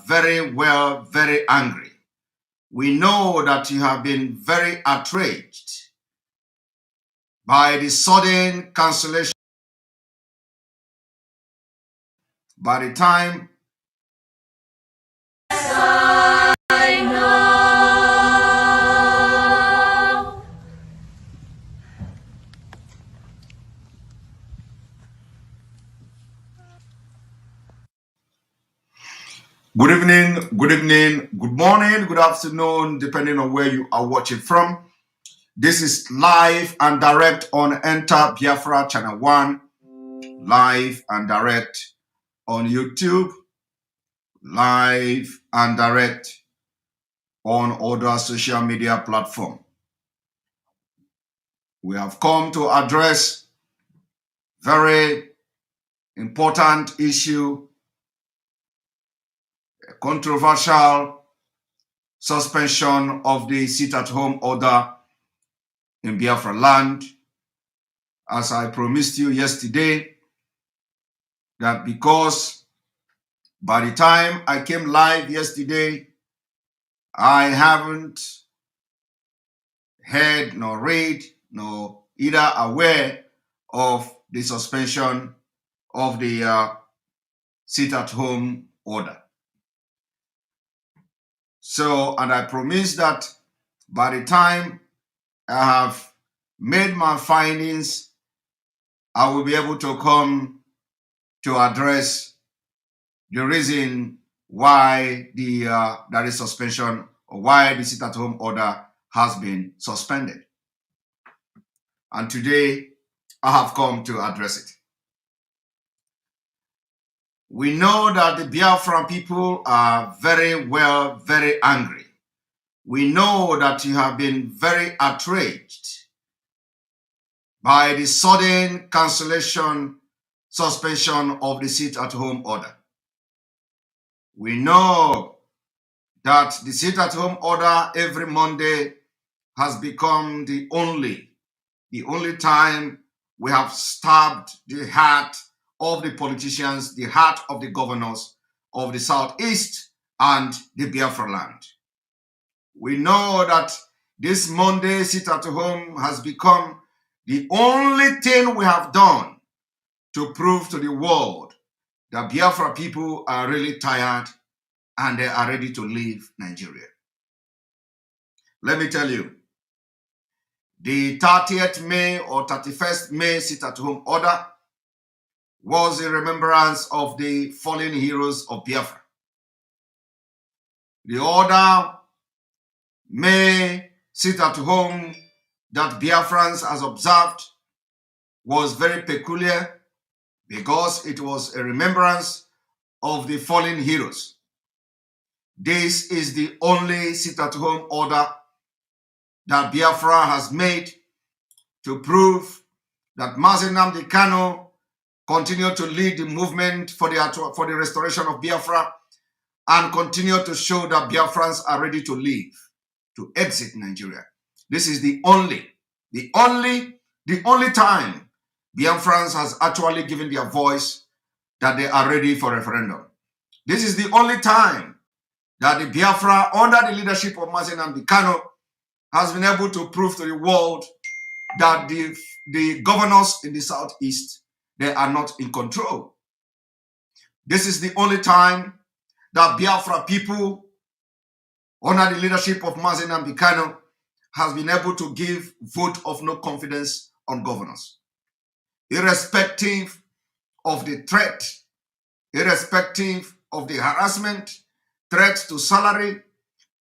very well, very angry. We know that you have been very outraged by the sudden cancellation. By the time I know. Good evening, good morning, good afternoon, depending on where you are watching from. This is live and direct on Enter Biafra Channel 1, live and direct on YouTube, live and direct on other social media platforms. We have come to address very important issue, a controversial suspension of the sit-at-home order in Biafra land. As I promised you yesterday, that because by the time I came live yesterday, I haven't heard nor read nor either aware of the suspension of the sit-at-home order. So, and I promise that by the time I have made my findings, I will be able to come to address the reason why there is suspension, or why the sit-at-home order has been suspended. And today, I have come to address it. We know that the Biafran people are very well, very angry. We know that you have been very outraged by the sudden suspension of the sit-at-home order. We know that the sit-at-home order every Monday has become the only time we have stabbed the heart of the politicians, the heart of the governors of the Southeast and the Biafra land. We know that this Monday sit-at-home has become the only thing we have done to prove to the world that Biafra people are really tired and they are ready to leave Nigeria. Let me tell you, the 30th May or 31st May sit-at-home order was a remembrance of the fallen heroes of Biafra. The order may sit at home that Biafrans has observed was very peculiar because it was a remembrance of the fallen heroes. This is the only sit-at-home order that Biafra has made to prove that Mazi Nnamdi continue to lead the movement for the restoration of Biafra and continue to show that Biafrans are ready to leave, to exit Nigeria. This is the only time Biafrans has actually given their voice that they are ready for referendum. This is the only time that the Biafra, under the leadership of Mazi Nnamdi, has been able to prove to the world that the governors in the Southeast, they are not in control. This is the only time that Biafra people, under the leadership of Mazi Nnamdi, has been able to give vote of no confidence on governors. Irrespective of the threat, irrespective of the harassment, threats to salary,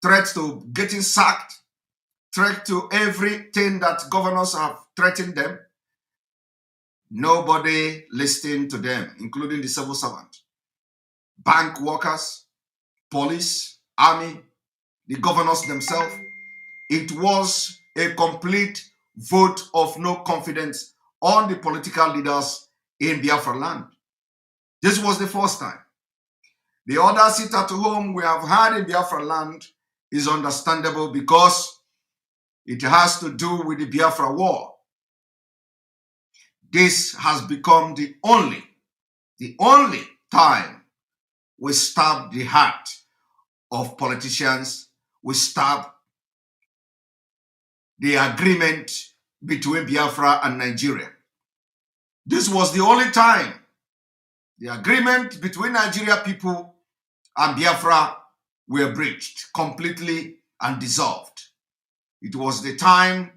threats to getting sacked, threat to everything that governors have threatened them, nobody listened to them, including the civil servant, bank workers, police, army, the governors themselves. It was a complete vote of no confidence on the political leaders in Biafra land. This was the first time. The other sit-at-home we have had in Biafra land is understandable because it has to do with the Biafra war. This has become the only time we stab the heart of politicians, we stab the agreement between Biafra and Nigeria. This was the only time the agreement between Nigeria people and Biafra were breached completely and dissolved. It was the time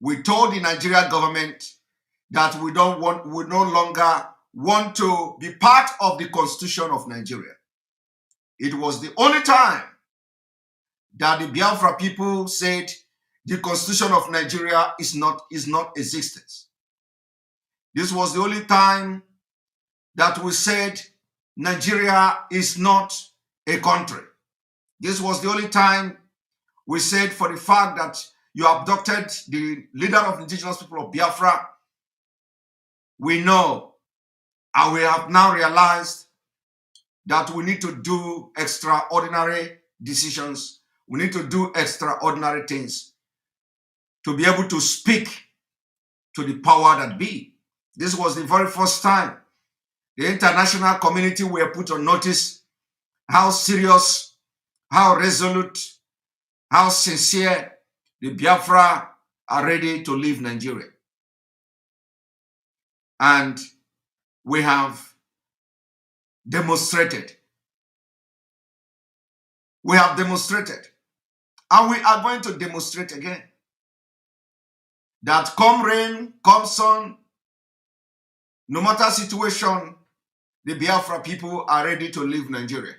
we told the Nigerian government that we no longer want to be part of the constitution of Nigeria. It was the only time that the Biafra people said the constitution of Nigeria is not existence. This was the only time that we said Nigeria is not a country. This was the only time we said, for the fact that you abducted the leader of the indigenous people of Biafra, we know and we have now realized that we need to do extraordinary decisions. We need to do extraordinary things to be able to speak to the power that be. This was the very first time the international community were put on notice how serious, how resolute, how sincere the Biafra are ready to leave Nigeria. And we have demonstrated. We have demonstrated. And we are going to demonstrate again that come rain, come sun, no matter situation, the Biafra people are ready to leave Nigeria.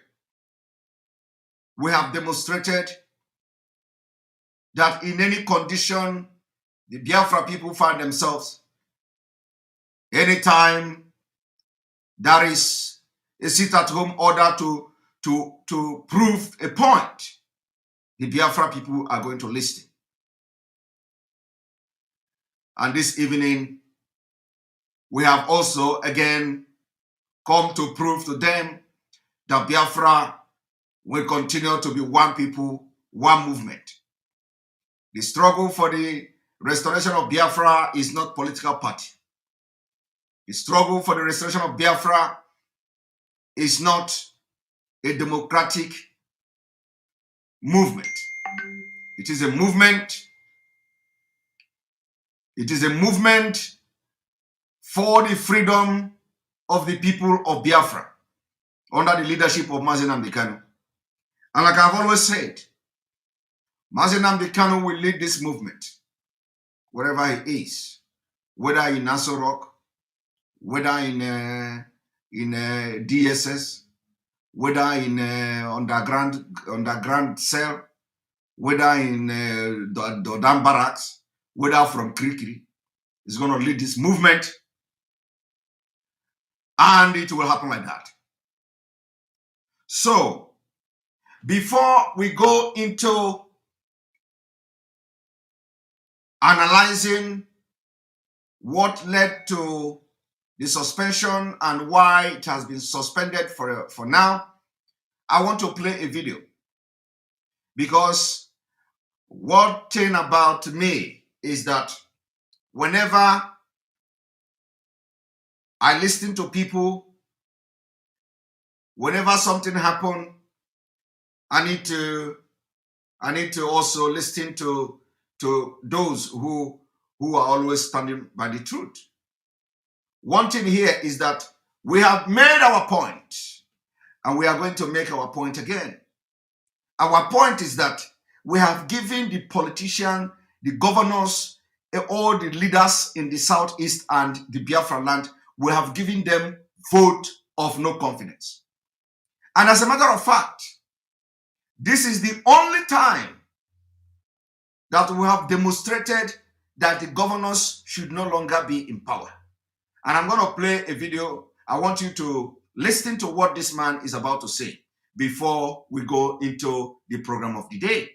We have demonstrated that in any condition the Biafra people find themselves, anytime there is a sit-at-home order to prove a point, the Biafra people are going to listen. And this evening, we have also again come to prove to them that Biafra will continue to be one people, one movement. The struggle for the restoration of Biafra is not political party. The struggle for the restoration of Biafra is not a democratic movement. It is a movement. It is a movement for the freedom of the people of Biafra under the leadership of Mazi Nnamdi. And like I've always said, Mazi Nnamdi will lead this movement wherever he is, whether in Nassau Rock, whether in DSS, whether in underground cell, whether in Dodam Barracks, whether from Krikiri. He's going to lead this movement, and it will happen like that. So, before we go into analyzing what led to the suspension and why it has been suspended for now, I want to play a video. Because one thing about me is that whenever I listen to people, whenever something happens, I need to also listen to those who are always standing by the truth. One thing here is that we have made our point, and we are going to make our point again. Our point is that we have given the politicians, the governors, all the leaders in the southeast and the Biafra land, we have given them vote of no confidence. And as a matter of fact, this is the only time that we have demonstrated that the governors should no longer be in power. And I'm going to play a video. I want you to listen to what this man is about to say before we go into the program of the day.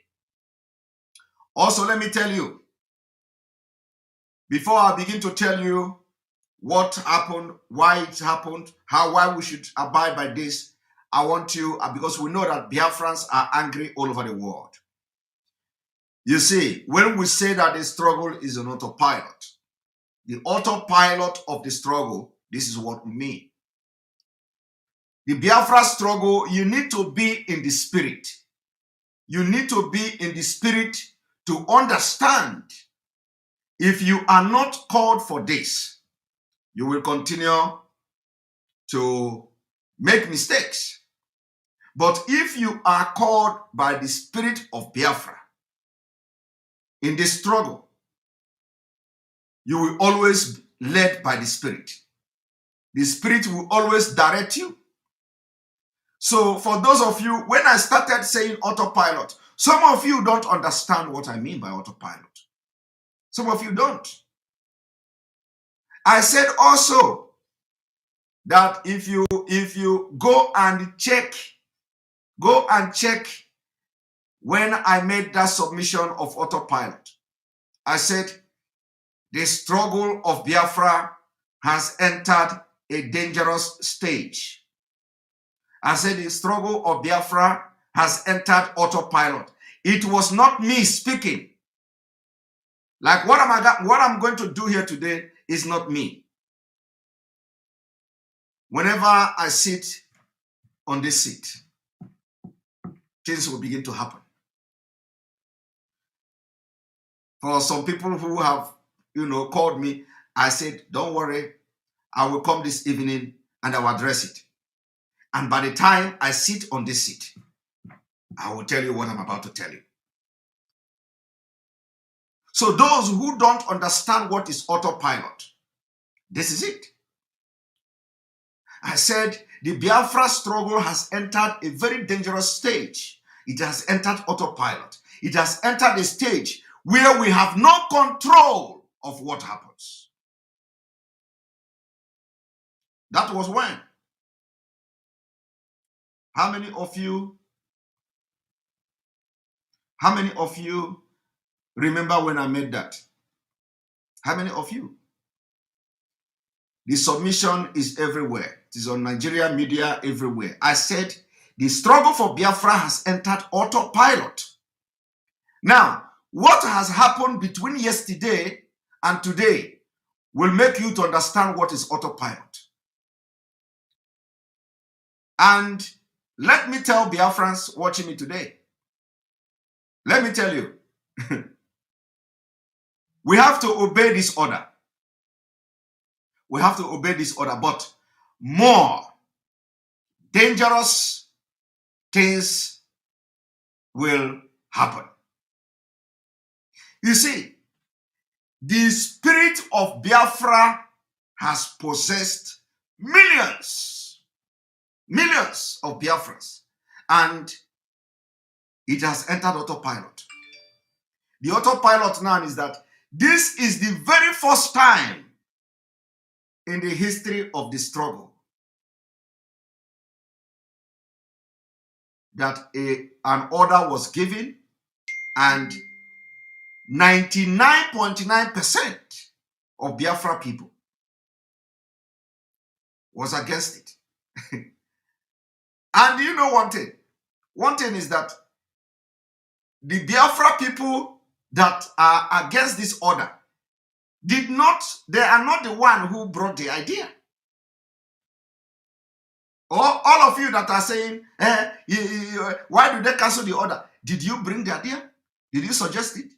Also, let me tell you, before I begin to tell you what happened, why it happened, why we should abide by this, I want you, because we know that Biafrans are angry all over the world. You see, when we say that the struggle is an autopilot, the autopilot of the struggle, this is what we mean. The Biafra struggle, you need to be in the spirit. You need to be in the spirit to understand. If you are not called for this, you will continue to make mistakes. But if you are called by the spirit of Biafra in this struggle, you will always be led by the spirit. The spirit will always direct you. So for those of you, when I started saying autopilot, some of you don't understand what I mean by autopilot. Some of you don't. I said also that if you go and check when I made that submission of autopilot, I said the struggle of Biafra has entered a dangerous stage. I said the struggle of Biafra has entered autopilot. It was not me speaking. Like what I'm going to do here today is not me. Whenever I sit on this seat, things will begin to happen. For some people who have, called me, I said, don't worry, I will come this evening and I will address it. And by the time I sit on this seat, I will tell you what I'm about to tell you. So those who don't understand what is autopilot, this is it. I said the Biafra struggle has entered a very dangerous stage. It has entered autopilot. It has entered a stage where we have no control of what happens. That was when? How many of you remember when I made that? How many of you? The submission is everywhere. It is on Nigerian media everywhere. I said the struggle for Biafra has entered autopilot. Now, what has happened between yesterday and today will make you to understand what is autopilot. And let me tell Biafrans watching me today. Let me tell you. We have to obey this order. We have to obey this order, but more dangerous things will happen. You see, the spirit of Biafra has possessed millions of Biafrans, and it has entered autopilot. The autopilot now is that this is the very first time in the history of the struggle that an order was given and 99.9% of Biafra people was against it. And you know one thing? One thing is that the Biafra people that are against this order they are not the one who brought the idea. Or all of you that are saying, why do they cancel the order? Did you bring the idea? Did you suggest it?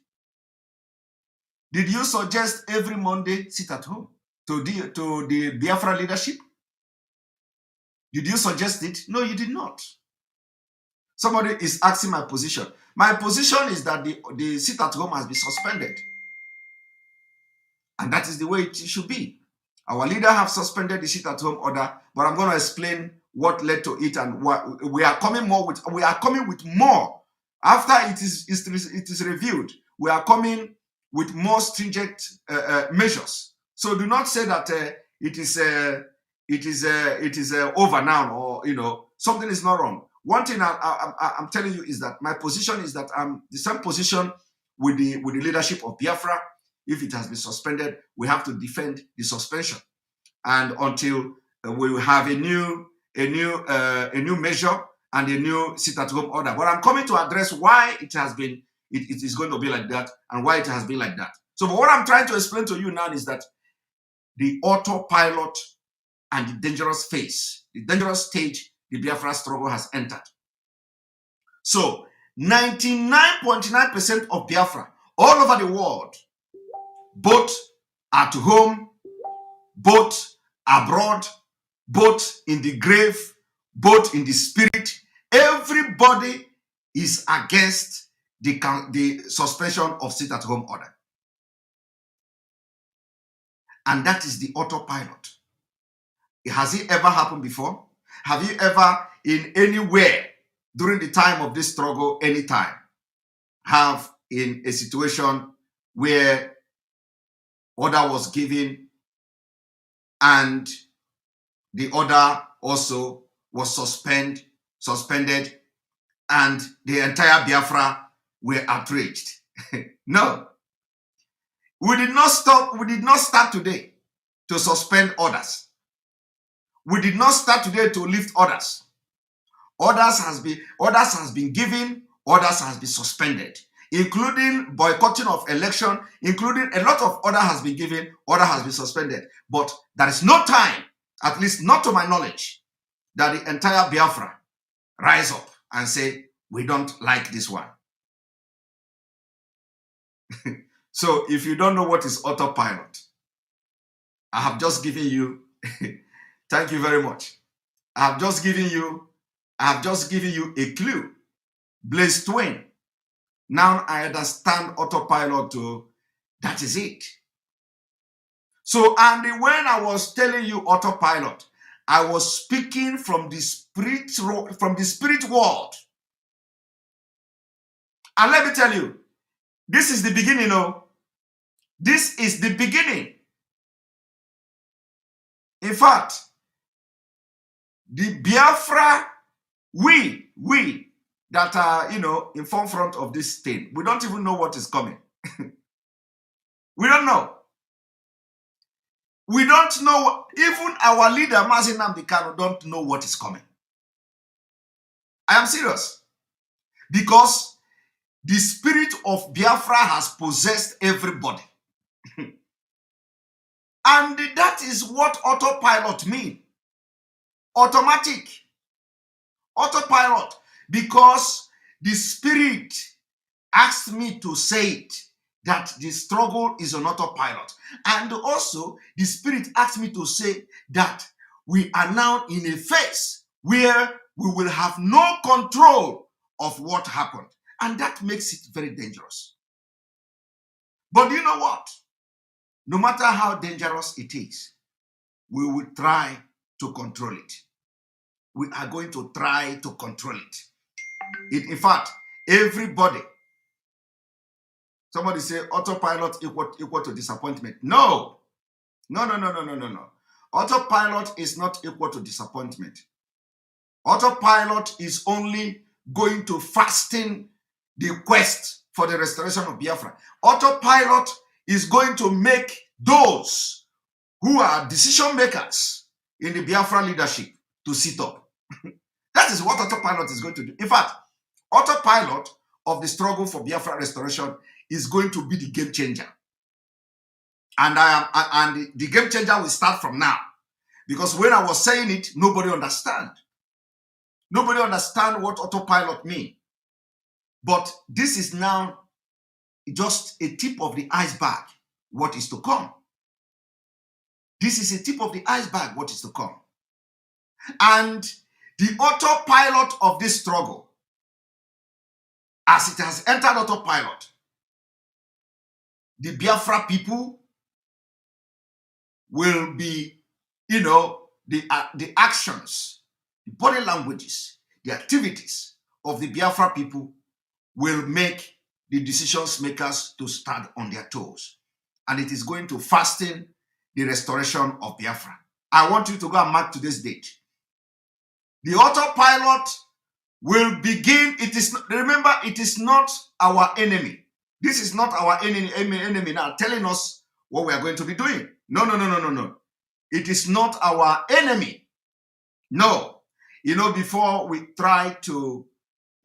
Did you suggest every Monday sit at home to the Biafra leadership? Did you suggest it? No, you did not. Somebody is asking my position. My position is that the sit at home has been suspended. And that is the way it should be. Our leader have suspended the sit-at-home order, but I'm going to explain what led to it and what we are coming with more after it is reviewed. We are coming with more stringent measures. So do not say that it is over now, or something is not wrong. One thing I'm telling you is that my position is that I'm the same position with the leadership of Biafra. If it has been suspended, we have to defend the suspension, and until we will have a new measure and a new sit-at-home order. But I'm coming to address why it is going to be like that and why it has been like that. So what I'm trying to explain to you now is that the autopilot and the dangerous phase, the dangerous stage the Biafra struggle has entered. So 99.9% of Biafra all over the world, both at home, both abroad, both in the grave, both in the spirit, everybody is against the suspension of sit-at-home order. And that is the autopilot. Has it ever happened before? Have you ever, in anywhere, during the time of this struggle, anytime, have in a situation where order was given and the order also was suspended and the entire Biafra were outraged? No. We did not start today to suspend orders. We did not start today to lift orders. Orders has been given, orders has been suspended, including boycotting of election, including a lot of order has been given, order has been suspended. But there is no time, at least not to my knowledge, that the entire Biafra rise up and say, we don't like this one. So if you don't know what is autopilot, I have just given you, thank you very much. I have just given you a clue. Blaze Twain. Now I understand autopilot too. That is it. So, and when I was telling you autopilot, I was speaking from the spirit world. And let me tell you, this is the beginning, this is the beginning. In fact, the Biafra, we that are, in front of this thing, we don't even know what is coming. We don't know. We don't know. Even our leader, Mazi Nnamdi, don't know what is coming. I am serious. Because the spirit of Biafra has possessed everybody. And that is what autopilot means. Automatic. Autopilot. Because the spirit asked me to say it, that the struggle is on autopilot. And also, the spirit asked me to say that we are now in a phase where we will have no control of what happened. And that makes it very dangerous. But you know what? No matter how dangerous it is, we will try to control it. We are going to try to control it. In fact, everybody, somebody say autopilot equal to disappointment. No. Autopilot is not equal to disappointment. Autopilot is only going to fasten the quest for the restoration of Biafra. Autopilot is going to make those who are decision makers in the Biafra leadership to sit up. That is what autopilot is going to do. In fact, autopilot of the struggle for Biafra restoration is going to be the game changer. And the game changer will start from now. Because when I was saying it, nobody understand. Nobody understand what autopilot means. But this is now just a tip of the iceberg, what is to come. This is a tip of the iceberg, what is to come. And the autopilot of this struggle, as it has entered autopilot, the Biafra people will be, the actions, the body languages, the activities of the Biafra people will make the decisions makers to stand on their toes. And it is going to fasten the restoration of Biafra. I want you to go and mark today's date. The autopilot will begin. Remember, it is not our enemy. This is not our enemy now telling us what we are going to be doing. No. It is not our enemy. No. Before we try to,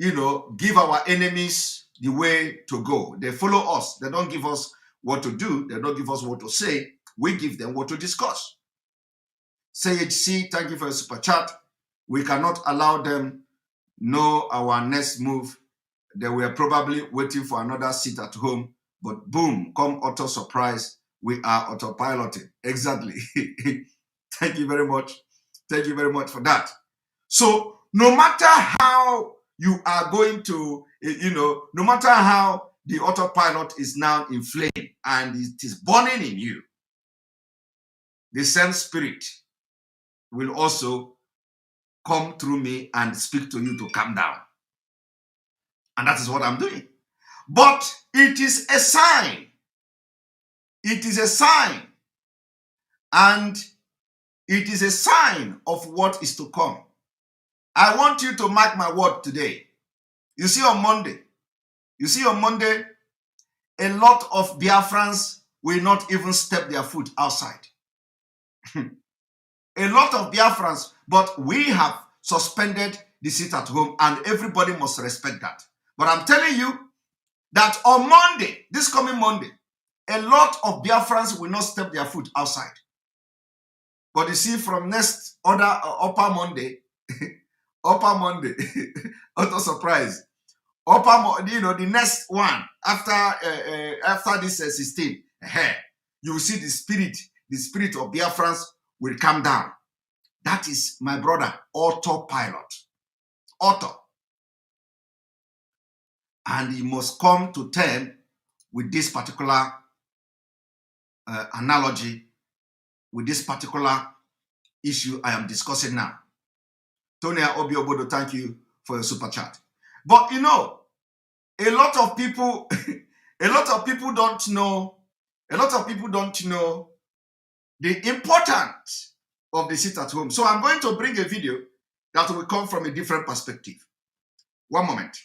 give our enemies the way to go. They follow us. They don't give us what to do. They don't give us what to say. We give them what to discuss. Say HC, thank you for your super chat. We cannot allow them know our next move. They were probably waiting for another seat at home, but boom, come auto surprise, we are autopiloting. Exactly. Thank you very much. Thank you very much for that. So no matter how you are going to, no matter how the autopilot is now inflamed and it is burning in you, the same spirit will also come through me and speak to you to calm down. And that is what I'm doing. But it is a sign. It is a sign. And it is a sign of what is to come. I want you to mark my word today. You see on Monday, a lot of Biafrans will not even step their foot outside. A lot of Biafrans, but we have suspended the sit at home and everybody must respect that. But I'm telling you that on Monday, this coming Monday, a lot of Biafrans will not step their foot outside. But you see, from next upper Monday, auto surprise, the next one after this 16, you will see the spirit of Biafrans will come down. That is, my brother, autopilot. Auto. And you must come to term with this particular analogy, with this particular issue I am discussing now. Tony Obiobodo, thank you for your super chat. But a lot of people, don't know the importance of the sit at home. So I'm going to bring a video that will come from a different perspective. One moment.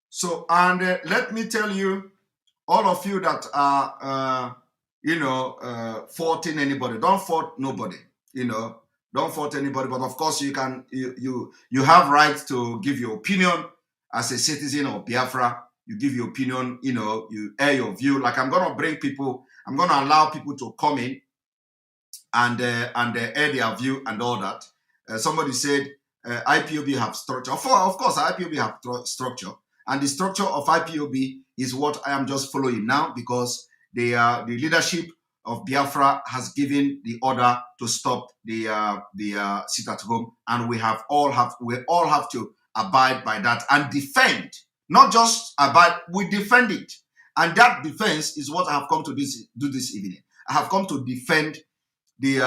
So, and let me tell you, all of you that are, faulting anybody, don't fault nobody, don't fault anybody. But of course, you can, you have rights to give your opinion as a citizen of Biafra. You give your opinion, you air your view. Like I'm going to bring people, I'm going to allow people to come in and air their view and all that. Somebody said IPOB have structure. Of course, IPOB have structure. And the structure of IPOB is what I am just following now, because the leadership of Biafra has given the order to stop the sit at home, and we all have to abide by that and defend, not just abide, we defend it. And that defense is what I have come to do this evening. I have come to defend the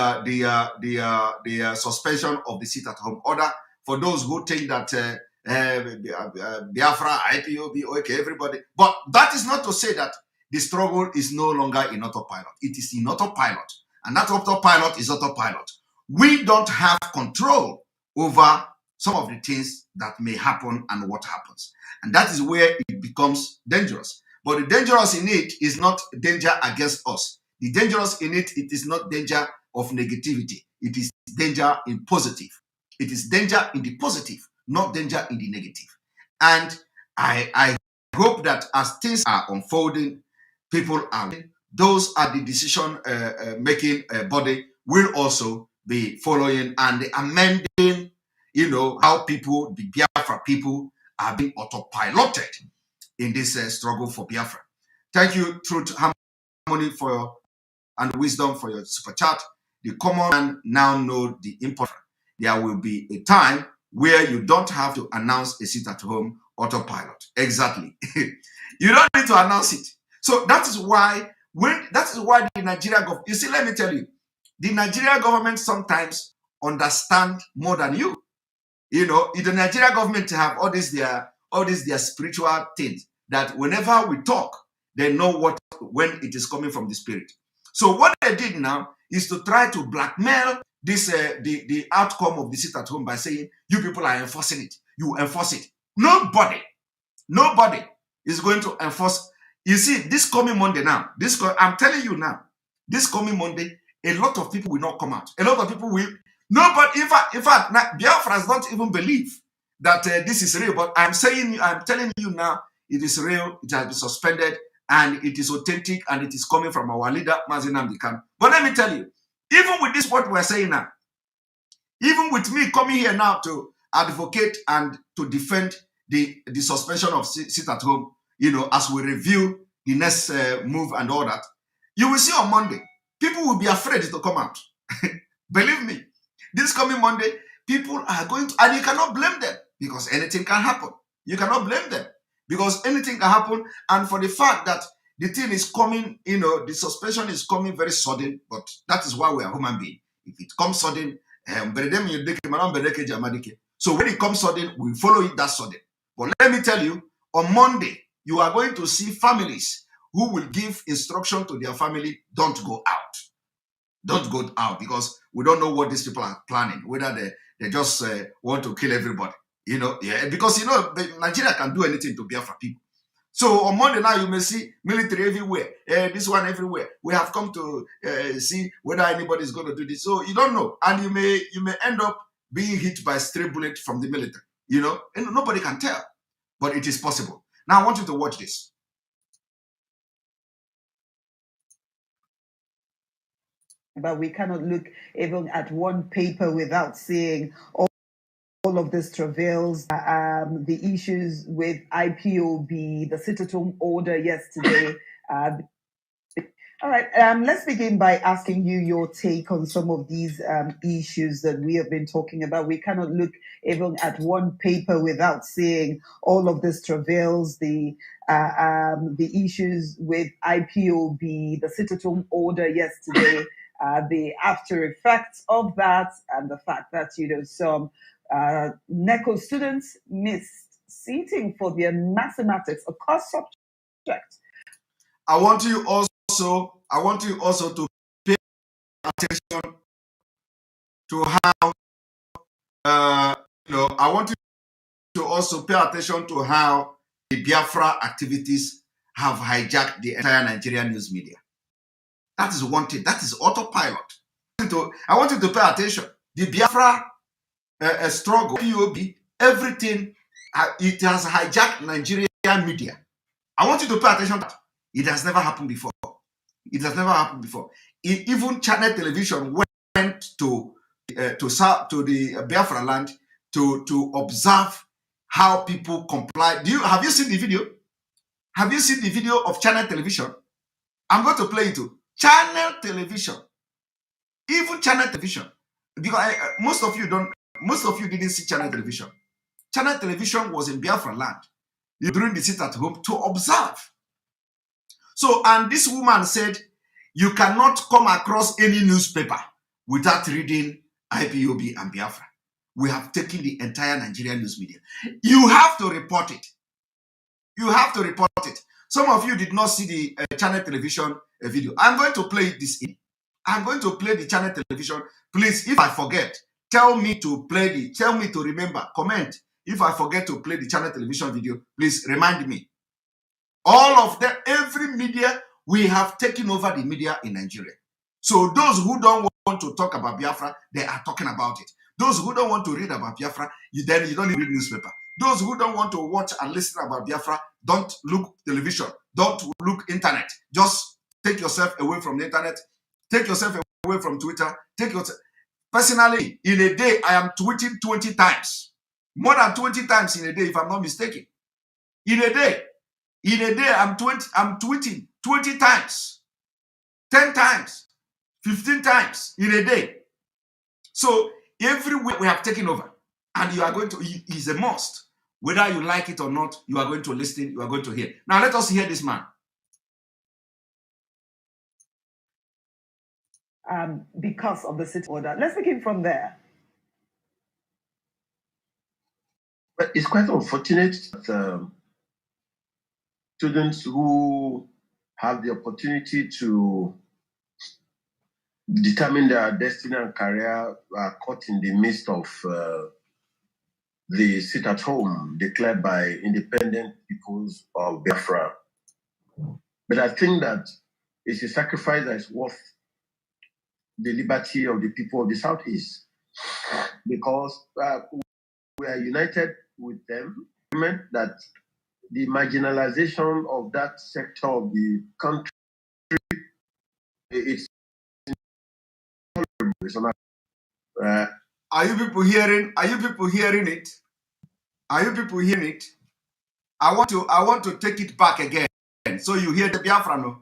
suspension of the sit at home order. For those who think that Biafra, IPOB, okay, everybody. But that is not to say that the struggle is no longer in autopilot. It is in autopilot. And that autopilot is autopilot. We don't have control over some of the things that may happen and what happens. And that is where it becomes dangerous. But the dangerous in it is not danger against us. The dangerous in it is not danger of negativity. It is danger in positive. It is danger in the positive, not danger in the negative. And I hope that as things are unfolding, people are, those are the decision making body will also be following and amending, how people, the Biafra people, are being autopiloted in this struggle for Biafra. Thank you, Truth Harmony, and wisdom for your super chat. The common man now know the importance. There will be a time where you don't have to announce a sit at home autopilot. Exactly. You don't need to announce it. So that is why the Nigerian government, you see, let me tell you, the Nigerian government sometimes understand more than you. The Nigerian government have all these their spiritual things that whenever we talk, they know when it is coming from the spirit. So what they did now is to try to blackmail this the outcome of the sit at home by saying, you people are enforcing it. You enforce it. Nobody is going to enforce. You see, this coming Monday now, I'm telling you now, this coming Monday, a lot of people will not come out. A lot of people will, Nobody, in fact, Biafrans don't even believe that this is real. But I'm telling you now, it is real. It has been suspended, and it is authentic, and it is coming from our leader, Mazi Nnamdi. But let me tell you, even with this, what we're saying now, even with me coming here now to advocate and to defend the suspension of sit at home, as we review the next move and all that, you will see on Monday, people will be afraid to come out. Believe me, this coming Monday, people are going to, and you cannot blame them because anything can happen. You cannot blame them because anything can happen. And for the fact that the thing is coming, the suspension is coming very sudden, but that is why we are human beings. If it comes sudden, so when it comes sudden, we follow it that sudden. But let me tell you, on Monday, you are going to see families who will give instruction to their family, don't go out. Don't go out, because we don't know what these people are planning, whether they just want to kill everybody. Because Nigeria can do anything to Biafra people. So on Monday now, you may see military everywhere, this one everywhere. We have come to see whether anybody is going to do this. So you don't know, and you may end up being hit by a stray bullet from the military. And nobody can tell, but it is possible. Now I want you to watch this. But we cannot look even at one paper without seeing all of these travails, the issues with IPOB, the sit-at-home order yesterday. All right, let's begin by asking you your take on some of these issues that we have been talking about. We cannot look even at one paper without seeing all of these travails, the issues with IPOB, the sit-at-home order yesterday, the after effects of that, and the fact that some NECO students missed seating for their mathematics, a course subject. I want you also to pay attention to how I want you to also pay attention to how the Biafra activities have hijacked the entire Nigerian news media. That is one thing. That is autopilot. I want you to pay attention. The Biafra struggle, POB, everything, it has hijacked Nigerian media. I want you to pay attention to that. It has never happened before. It has never happened before. Even channel television went to the Biafra land to observe how people comply. Have you seen the video? Have you seen the video of channel television? I'm going to play it too. Channel television, even channel television, because most of you didn't see channel television. Channel television was in Biafra land during the sit at home to observe. So, and this woman said, you cannot come across any newspaper without reading IPOB and Biafra. We have taken the entire Nigerian news media. You have to report it. You have to report it. Some of you did not see the channel television video. I'm going to play this in. I'm going to play the channel television. Please, if I forget, tell me to remember, comment. If I forget to play the channel television video, please remind me. All of them, every media, we have taken over the media in Nigeria. So those who don't want to talk about Biafra, they are talking about it. Those who don't want to read about Biafra, you don't read newspaper. Those who don't want to watch and listen about Biafra, don't look television, don't look internet. Just take yourself away from the internet, take yourself away from Twitter, Personally, in a day, I am tweeting 20 times. More than 20 times in a day, if I'm not mistaken. In a day, I'm tweeting 20 times, 10 times, 15 times in a day. So every week we have taken over, and you are going to, it's a must. Whether you like it or not, you are going to listen, you are going to hear. Now let us hear this man. Because of the sit order. Let's begin from there. But it's quite unfortunate that students who have the opportunity to determine their destiny and career are caught in the midst of the sit-at-home declared by independent peoples of Biafra. But I think that it's a sacrifice that is worth the liberty of the people of the Southeast. because we are united with them. That the marginalization of that sector of the country, it's are you people hearing? Are you people hearing it? Are you people hearing it? I want to take it back again. So you hear the Biafran, no?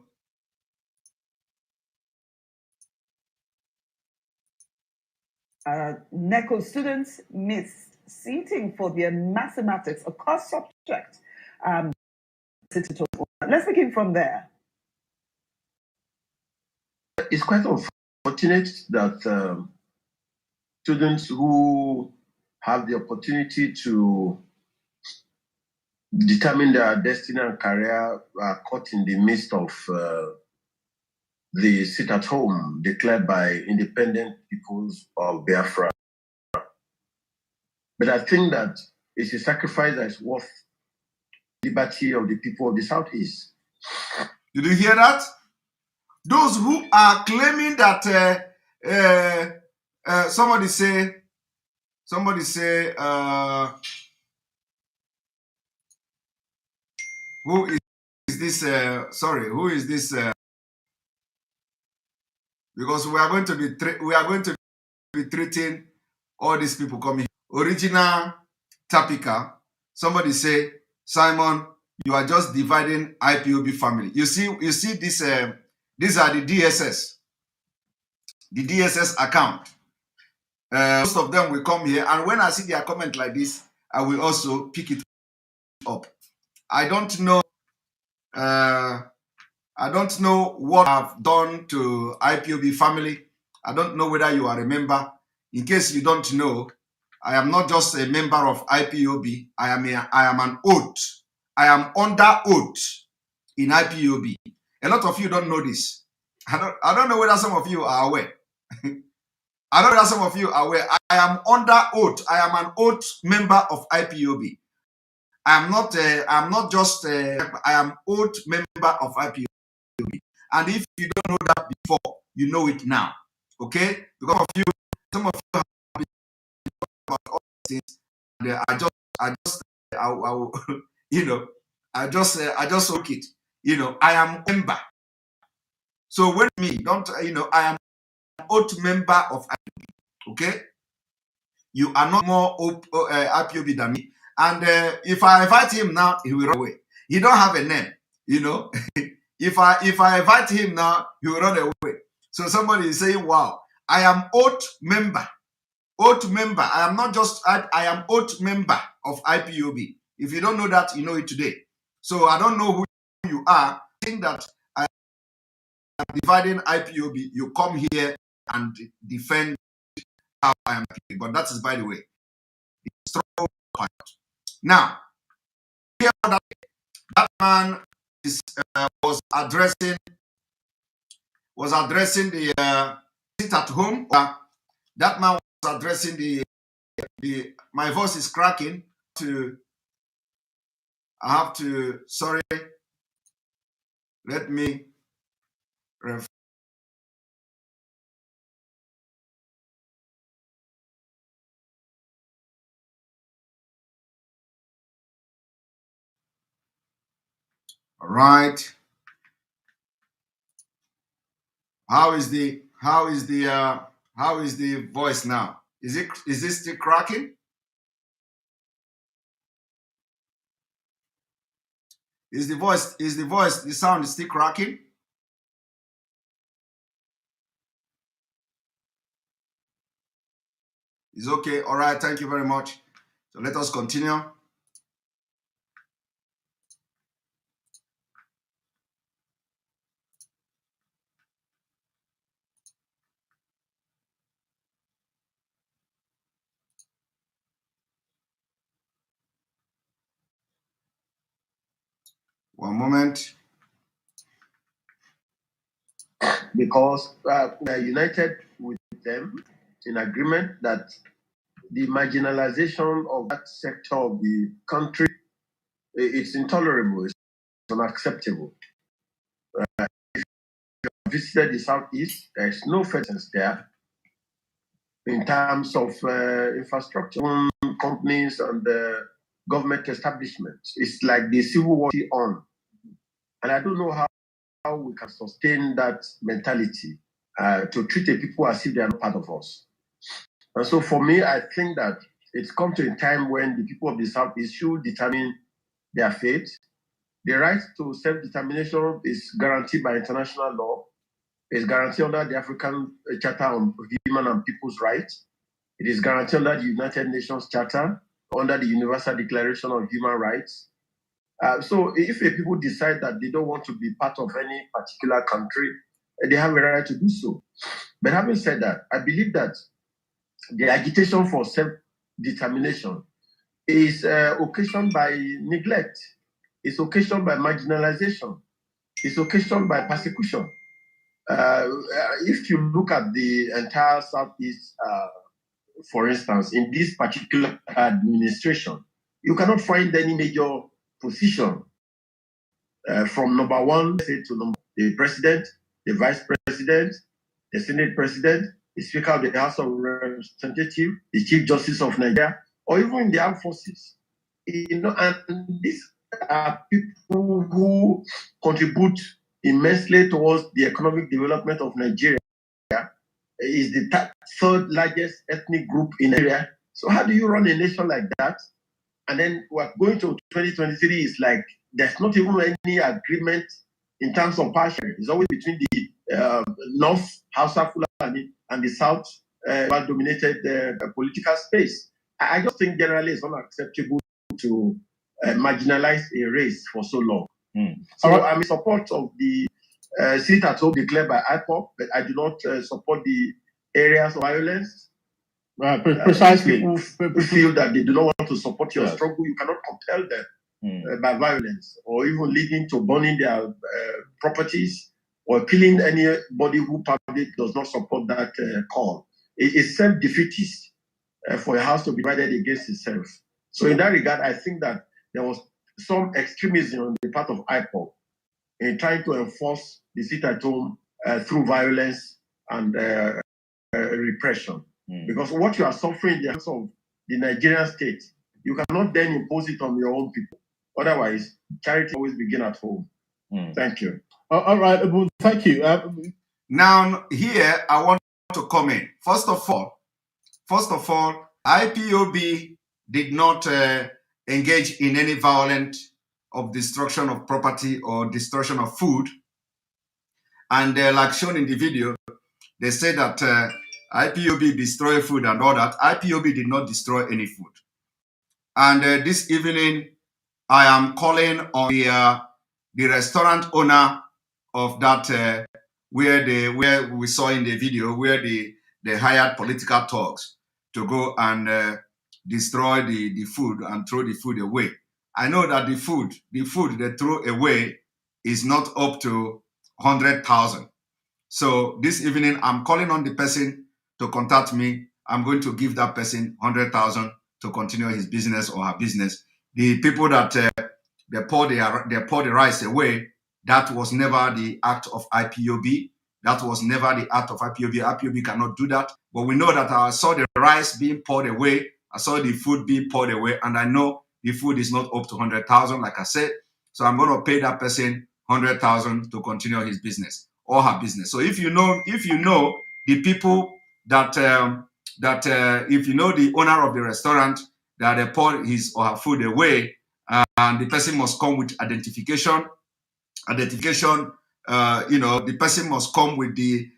NECO students miss seating for their mathematics, a course subject. Let's begin from there. It's quite unfortunate that students who have the opportunity to determine their destiny and career are caught in the midst of the sit at home declared by independent peoples of Biafra. But I think that it's a sacrifice that is worth liberty of the people of the Southeast. Did you hear that? Those who are claiming that somebody say who is this who is this because we are going to be treating all these people coming. Original Tapika, somebody say, Simon, you are just dividing IPOB family. You see this these are the DSS account. Most of them will come here, and when I see their comment like this, I will also pick it up. I don't know what I've done to IPOB family. I don't know whether you are a member. In case you don't know, I am not just a member of IPOB. I am an oath. I am under oath in IPOB. A lot of you don't know this. I don't know whether some of you are aware. I don't know whether some of you are aware. I am under oath. I am an oath member of IPOB. I am not just I am oath member of IPOB. And if you don't know that before, you know it now. Okay? Because some of you have been about all these things. And I just look it. I am member. So when I am an oath member of IPOB. Okay? You are not more IPOB than me. And if I invite him now, he will run away. He don't have a name, If I invite him now, he will run away. So somebody is saying, wow, I am oath member. Oath member. I am not just, I am oath member of IPOB. If you don't know that, you know it today. So I don't know who you are. I think that I am dividing IPOB. You come here and defend how I am. But that is, by the way, the strong point. Now, here that man was addressing the sit at home. That man was addressing the. My voice is cracking. I have to. Sorry. Let me. All right. How is the voice now? Is this still cracking? The sound is still cracking? It's okay. All right. Thank you very much. So let us continue. One moment. Because we are united with them in agreement that the marginalization of that sector of the country, it's intolerable, it's unacceptable. If you have visited the Southeast, there's no presence there. in terms of infrastructure, companies, and government establishments. It's like the civil war on. And I don't know how we can sustain that mentality to treat the people as if they are not part of us. And so for me, I think that it's come to a time when the people of the Southeast should determine their fate. The right to self-determination is guaranteed by international law. It's guaranteed under the African Charter on Human and People's Rights. It is guaranteed under the United Nations Charter, under the Universal Declaration of Human Rights. So if a people decide that they don't want to be part of any particular country, they have a right to do so. But having said that, I believe that the agitation for self-determination is occasioned by neglect. It's occasioned by marginalization. It's occasioned by persecution. If you look at the entire Southeast, for instance, in this particular administration, you cannot find any major position from number one to the president, the vice president, the Senate president, the Speaker of the House of Representatives, the Chief Justice of Nigeria, or even in the armed forces. And these are people who contribute immensely towards the economic development of Nigeria. Is the third largest ethnic group in Nigeria. So how do you run a nation like that? And then we're going to 2023 is like there's not even any agreement in terms of power sharing. It's always between the North, Hausa Fulani, and the South, dominated political space. I just think generally it's unacceptable to marginalize a race for so long. So I'm in support of the sit at home declared by Ipob, but I do not support the areas of violence. Precisely. People feel that they do not want to support your struggle. You cannot compel them by violence, or even leading to burning their properties or killing anybody who probably does not support that call. It is self-defeatist for a house to be divided against itself. So in that regard, I think that there was some extremism on the part of IPOB in trying to enforce the sit-at-home through violence and repression. Because what you are suffering in the hands of the Nigerian state, you cannot then impose it on your own people. Otherwise, charity always begins at home. Thank you. All right, Abu, thank you. Now, here I want to comment. First of all, IPOB did not engage in any violent of destruction of property or destruction of food. And like shown in the video, they say that IPOB destroyed food and all that. IPOB did not destroy any food. And this evening, I am calling on the restaurant owner of that where we saw in the video where they hired political thugs to go and destroy the food and throw the food away. I know that the food they throw away is not up to 100,000. So this evening, I'm calling on the person to contact me. I'm going to give that person 100,000 to continue his business or her business. The people that they pour the rice away, that was never the act of IPOB. That was never the act of IPOB. IPOB cannot do that. But we know that I saw the rice being poured away. I saw the food being poured away. And I know the food is not up to 100,000, like I said. So I'm going to pay that person 100,000 to continue his business or her business. So if you know the people that if you know the owner of the restaurant that they pour his or her food away, and the person must come with identification. The person must come with the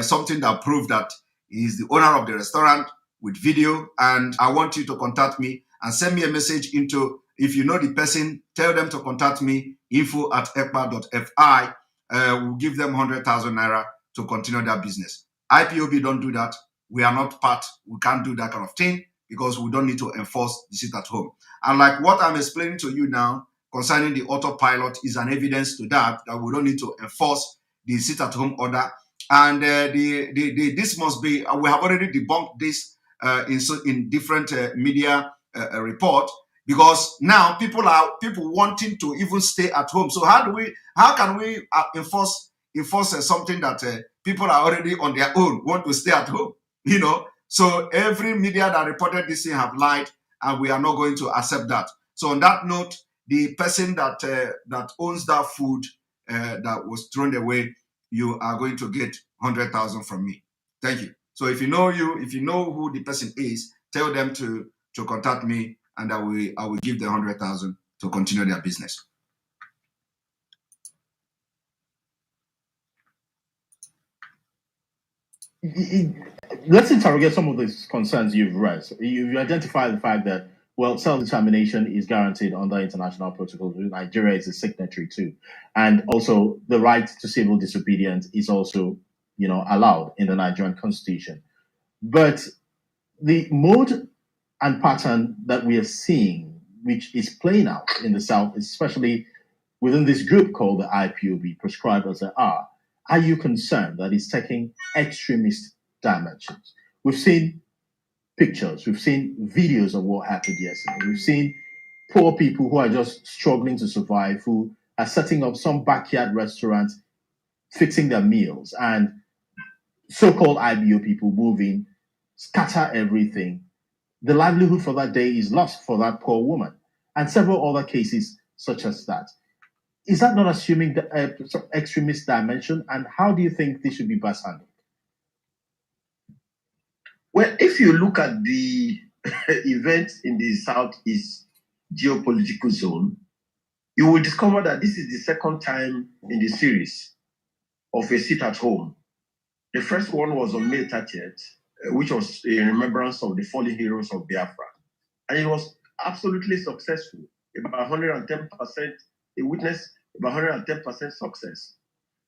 something that proves that he is the owner of the restaurant with video. And I want you to contact me and send me a message into, if you know the person, tell them to contact me, info@ekpa.fi. We'll give them 100,000 naira to continue their business. IPOB don't do that. We are not part. We can't do that kind of thing because we don't need to enforce the sit at home. And like what I'm explaining to you now concerning the autopilot is an evidence to that we don't need to enforce the sit at home order. And this must be, we have already debunked this in different media report, because now people wanting to even stay at home. So how can we enforce something that people are already on their own want to stay at home? So every media that reported this thing have lied, and we are not going to accept that. So on that note, the person that that owns that food that was thrown away, you are going to get 100,000 from me. Thank you. So if you know who the person is, tell them to contact me, and I will give them 100,000 to continue their business. Let's interrogate some of these concerns you've raised. You've identified the fact that, well, self-determination is guaranteed under international protocols. Nigeria is a signatory too. And also the right to civil disobedience is also, allowed in the Nigerian constitution. But the mode and pattern that we are seeing, which is playing out in the South, especially within this group called the IPOB, prescribed as they are you concerned that it's taking extremist dimensions? We've seen pictures, we've seen videos of what happened yesterday. We've seen poor people who are just struggling to survive, who are setting up some backyard restaurant, fixing their meals, and so-called IBO people move in, scatter everything. The livelihood for that day is lost for that poor woman, and several other cases such as that. Is that not assuming the extremist dimension? And how do you think this should be best handled? Well, if you look at the events in the Southeast geopolitical zone, you will discover that this is the second time in the series of a sit at home. The first one was on May 30th, which was in remembrance of the fallen heroes of Biafra. And it was absolutely successful, about 110%. They witnessed about 110% success.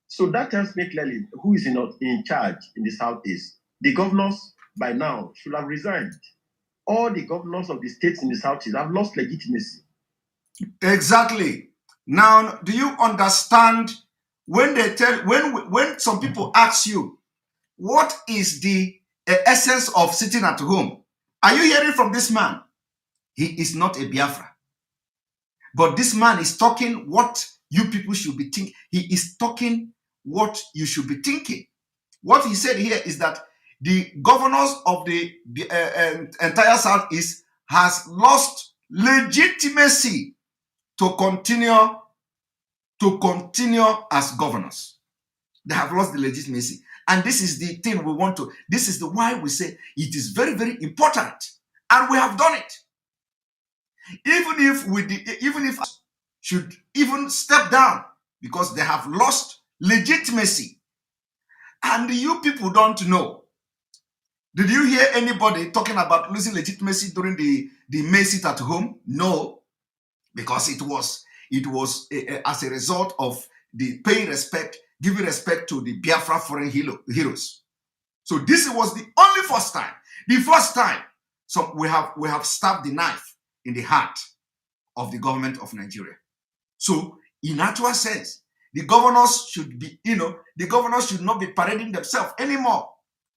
So that tells me clearly who is in charge in the Southeast. The governors by now should have resigned. All the governors of the states in the Southeast have lost legitimacy. Exactly. Now, do you understand when they when some people ask you, what is the essence of sitting at home? Are you hearing from this man? He is not a Biafra. But this man is talking what you people should be thinking. He is talking what you should be thinking. What he said here is that the governors of the entire Southeast has lost legitimacy to continue as governors. They have lost the legitimacy. And this is the thing we want to, this is the why we say it is very, very important. And we have done it. Even if should even step down because they have lost legitimacy. And you people don't know. Did you hear anybody talking about losing legitimacy during the May sit at home? No, because it was as a result of the paying respect, giving respect to the Biafra foreign heroes. So this was the only first time. The first time, so we have stabbed the knife in the heart of the government of Nigeria. So in actual sense, the governors should be, the governors should not be parading themselves anymore,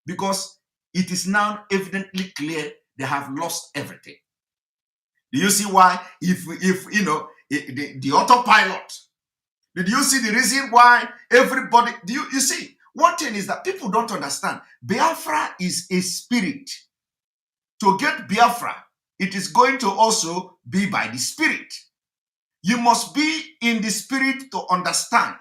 because it is now evidently clear they have lost everything. Do you see why? If the autopilot, did you see the reason why everybody, you see, one thing is that people don't understand. Biafra is a spirit. To get Biafra, it is going to also be by the spirit. You must be in the spirit to understand.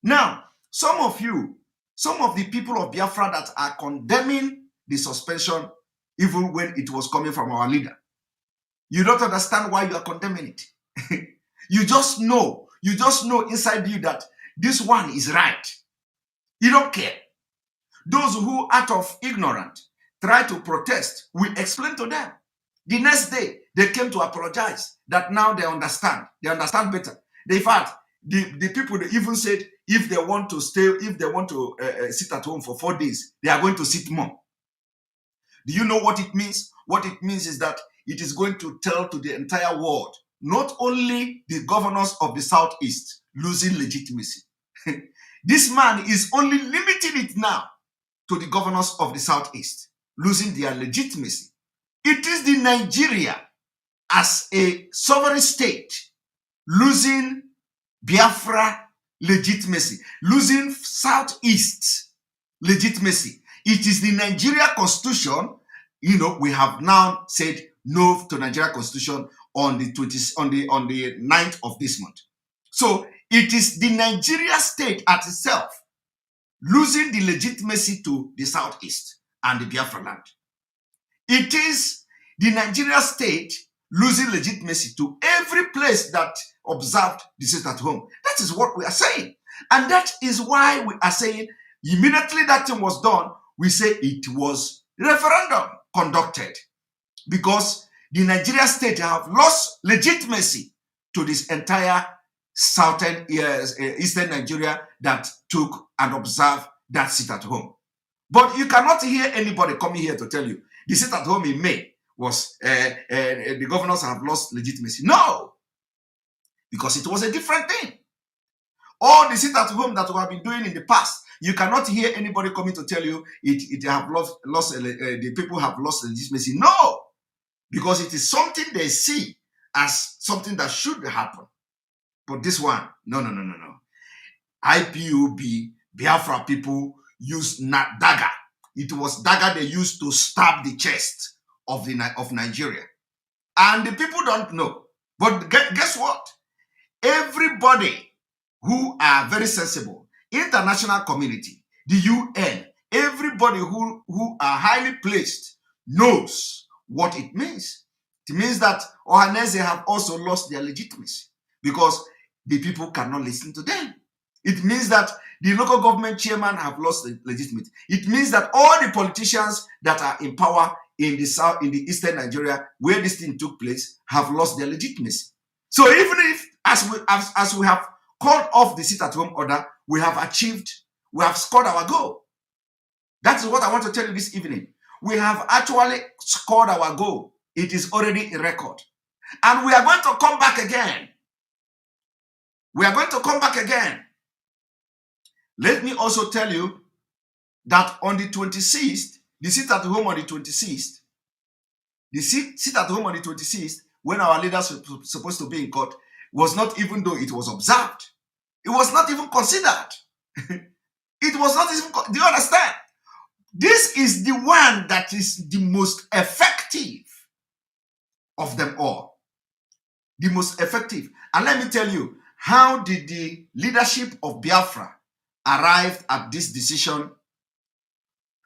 Now, some of the people of Biafra that are condemning the suspension, even when it was coming from our leader, you don't understand why you are condemning it. You just know inside you that this one is right. You don't care. Those who, out of ignorance, try to protest, we explain to them. The next day, they came to apologize that now they understand. They understand better. In fact, the people, they even said if they want to sit at home for 4 days, they are going to sit more. Do you know what it means? What it means is that it is going to tell to the entire world, not only the governors of the Southeast losing legitimacy. This man is only limiting it now to the governors of the Southeast losing their legitimacy. It is the Nigeria as a sovereign state losing Biafra legitimacy, losing Southeast legitimacy. It is the Nigeria Constitution. We have now said no to Nigeria Constitution on the 9th of this month. So it is the Nigeria state at itself losing the legitimacy to the Southeast and the Biafra land. It is the Nigeria state losing legitimacy to every place that observed the sit at home. That is what we are saying. And that is why we are saying immediately that thing was done, we say it was referendum conducted, because the Nigeria state have lost legitimacy to this entire southern eastern Nigeria that took and observed that sit at home. But you cannot hear anybody coming here to tell you the sit at home in May was the governors have lost legitimacy. No, because it was a different thing. All the sit at home that we have been doing in the past, you cannot hear anybody coming to tell you it have lost the people have lost legitimacy. No, because it is something they see as something that should happen. But this one, no. IPOB, Biafra people used dagger. It was dagger they used to stab the chest of Nigeria. And the people don't know. But guess what? Everybody who are very sensible, international community, the UN, everybody who are highly placed knows what it means. It means that Ohanese have also lost their legitimacy because the people cannot listen to them. It means that the local government chairman have lost the legitimacy. It means that all the politicians that are in power in the south, in the eastern Nigeria, where this thing took place, have lost their legitimacy. So even if, as we have called off the sit-at-home order, we have scored our goal. That is what I want to tell you this evening. We have actually scored our goal. It is already a record. And we are going to come back again. We are going to come back again. Let me also tell you that on the 26th, the sit-at-home on the 26th, when our leaders were supposed to be in court, was not, even though it was observed, it was not even considered. It was not even, do you understand? This is the one that is the most effective of them all. The most effective. And let me tell you, how did the leadership of Biafra arrive at this decision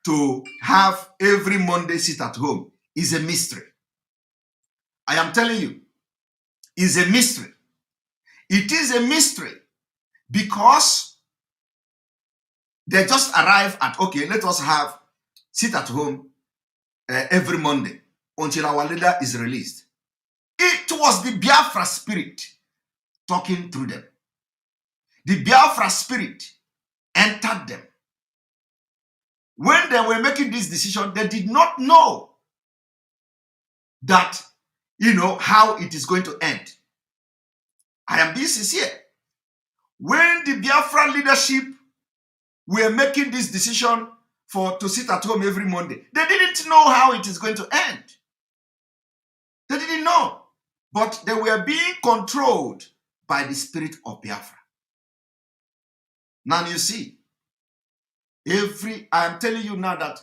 to have every Monday sit at home is a mystery. I am telling you, is a mystery. It is a mystery because they just arrive at, okay, let us have sit at home every Monday until our leader is released. It was the Biafra spirit talking through them. The Biafra spirit entered them. When they were making this decision, they did not know that, how it is going to end. I am being sincere. When the Biafra leadership were making this decision to sit at home every Monday, they didn't know how it is going to end. They didn't know. But they were being controlled by the spirit of Biafra. Now you see, I am telling you now that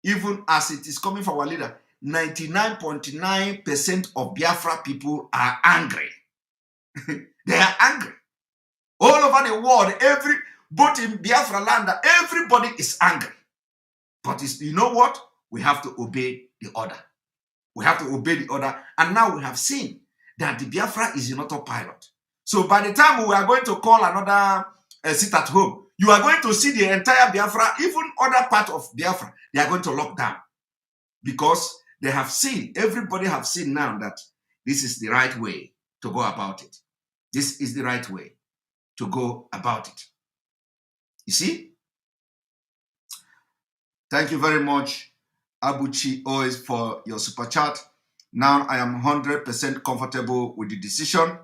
even as it is coming from our leader, 99.9% of Biafra people are angry. They are angry. All over the world, both in Biafra land, everybody is angry. But you know what? We have to obey the order. We have to obey the order. And now we have seen that the Biafra is in autopilot. So by the time we are going to call another sit at home, you are going to see the entire Biafra, even other part of Biafra, they are going to lock down. Because they have seen, everybody have seen now that this is the right way to go about it. This is the right way to go about it. You see? Thank you very much, Abuchi, always for your super chat. Now I am 100% comfortable with the decision.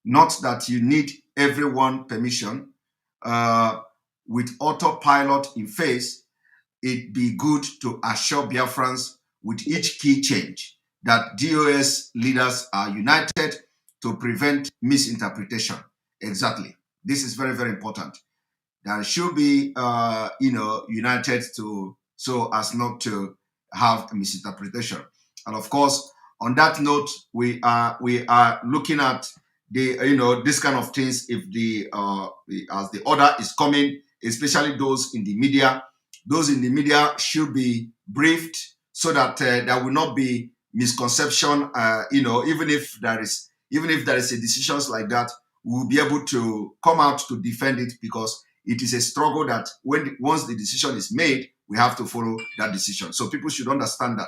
Not that you need everyone permission. With autopilot in face, it'd be good to assure Biafrans with each key change that DOS leaders are united to prevent misinterpretation. Exactly. This is very, very important. There should be, united to so as not to have a misinterpretation. And of course, on that note, we are looking at the this kind of things. If as the order is coming, especially those in the media should be briefed so that there will not be misconception. Even if there is a decisions like that, we will be able to come out to defend it, because it is a struggle that once the decision is made, we have to follow that decision. So people should understand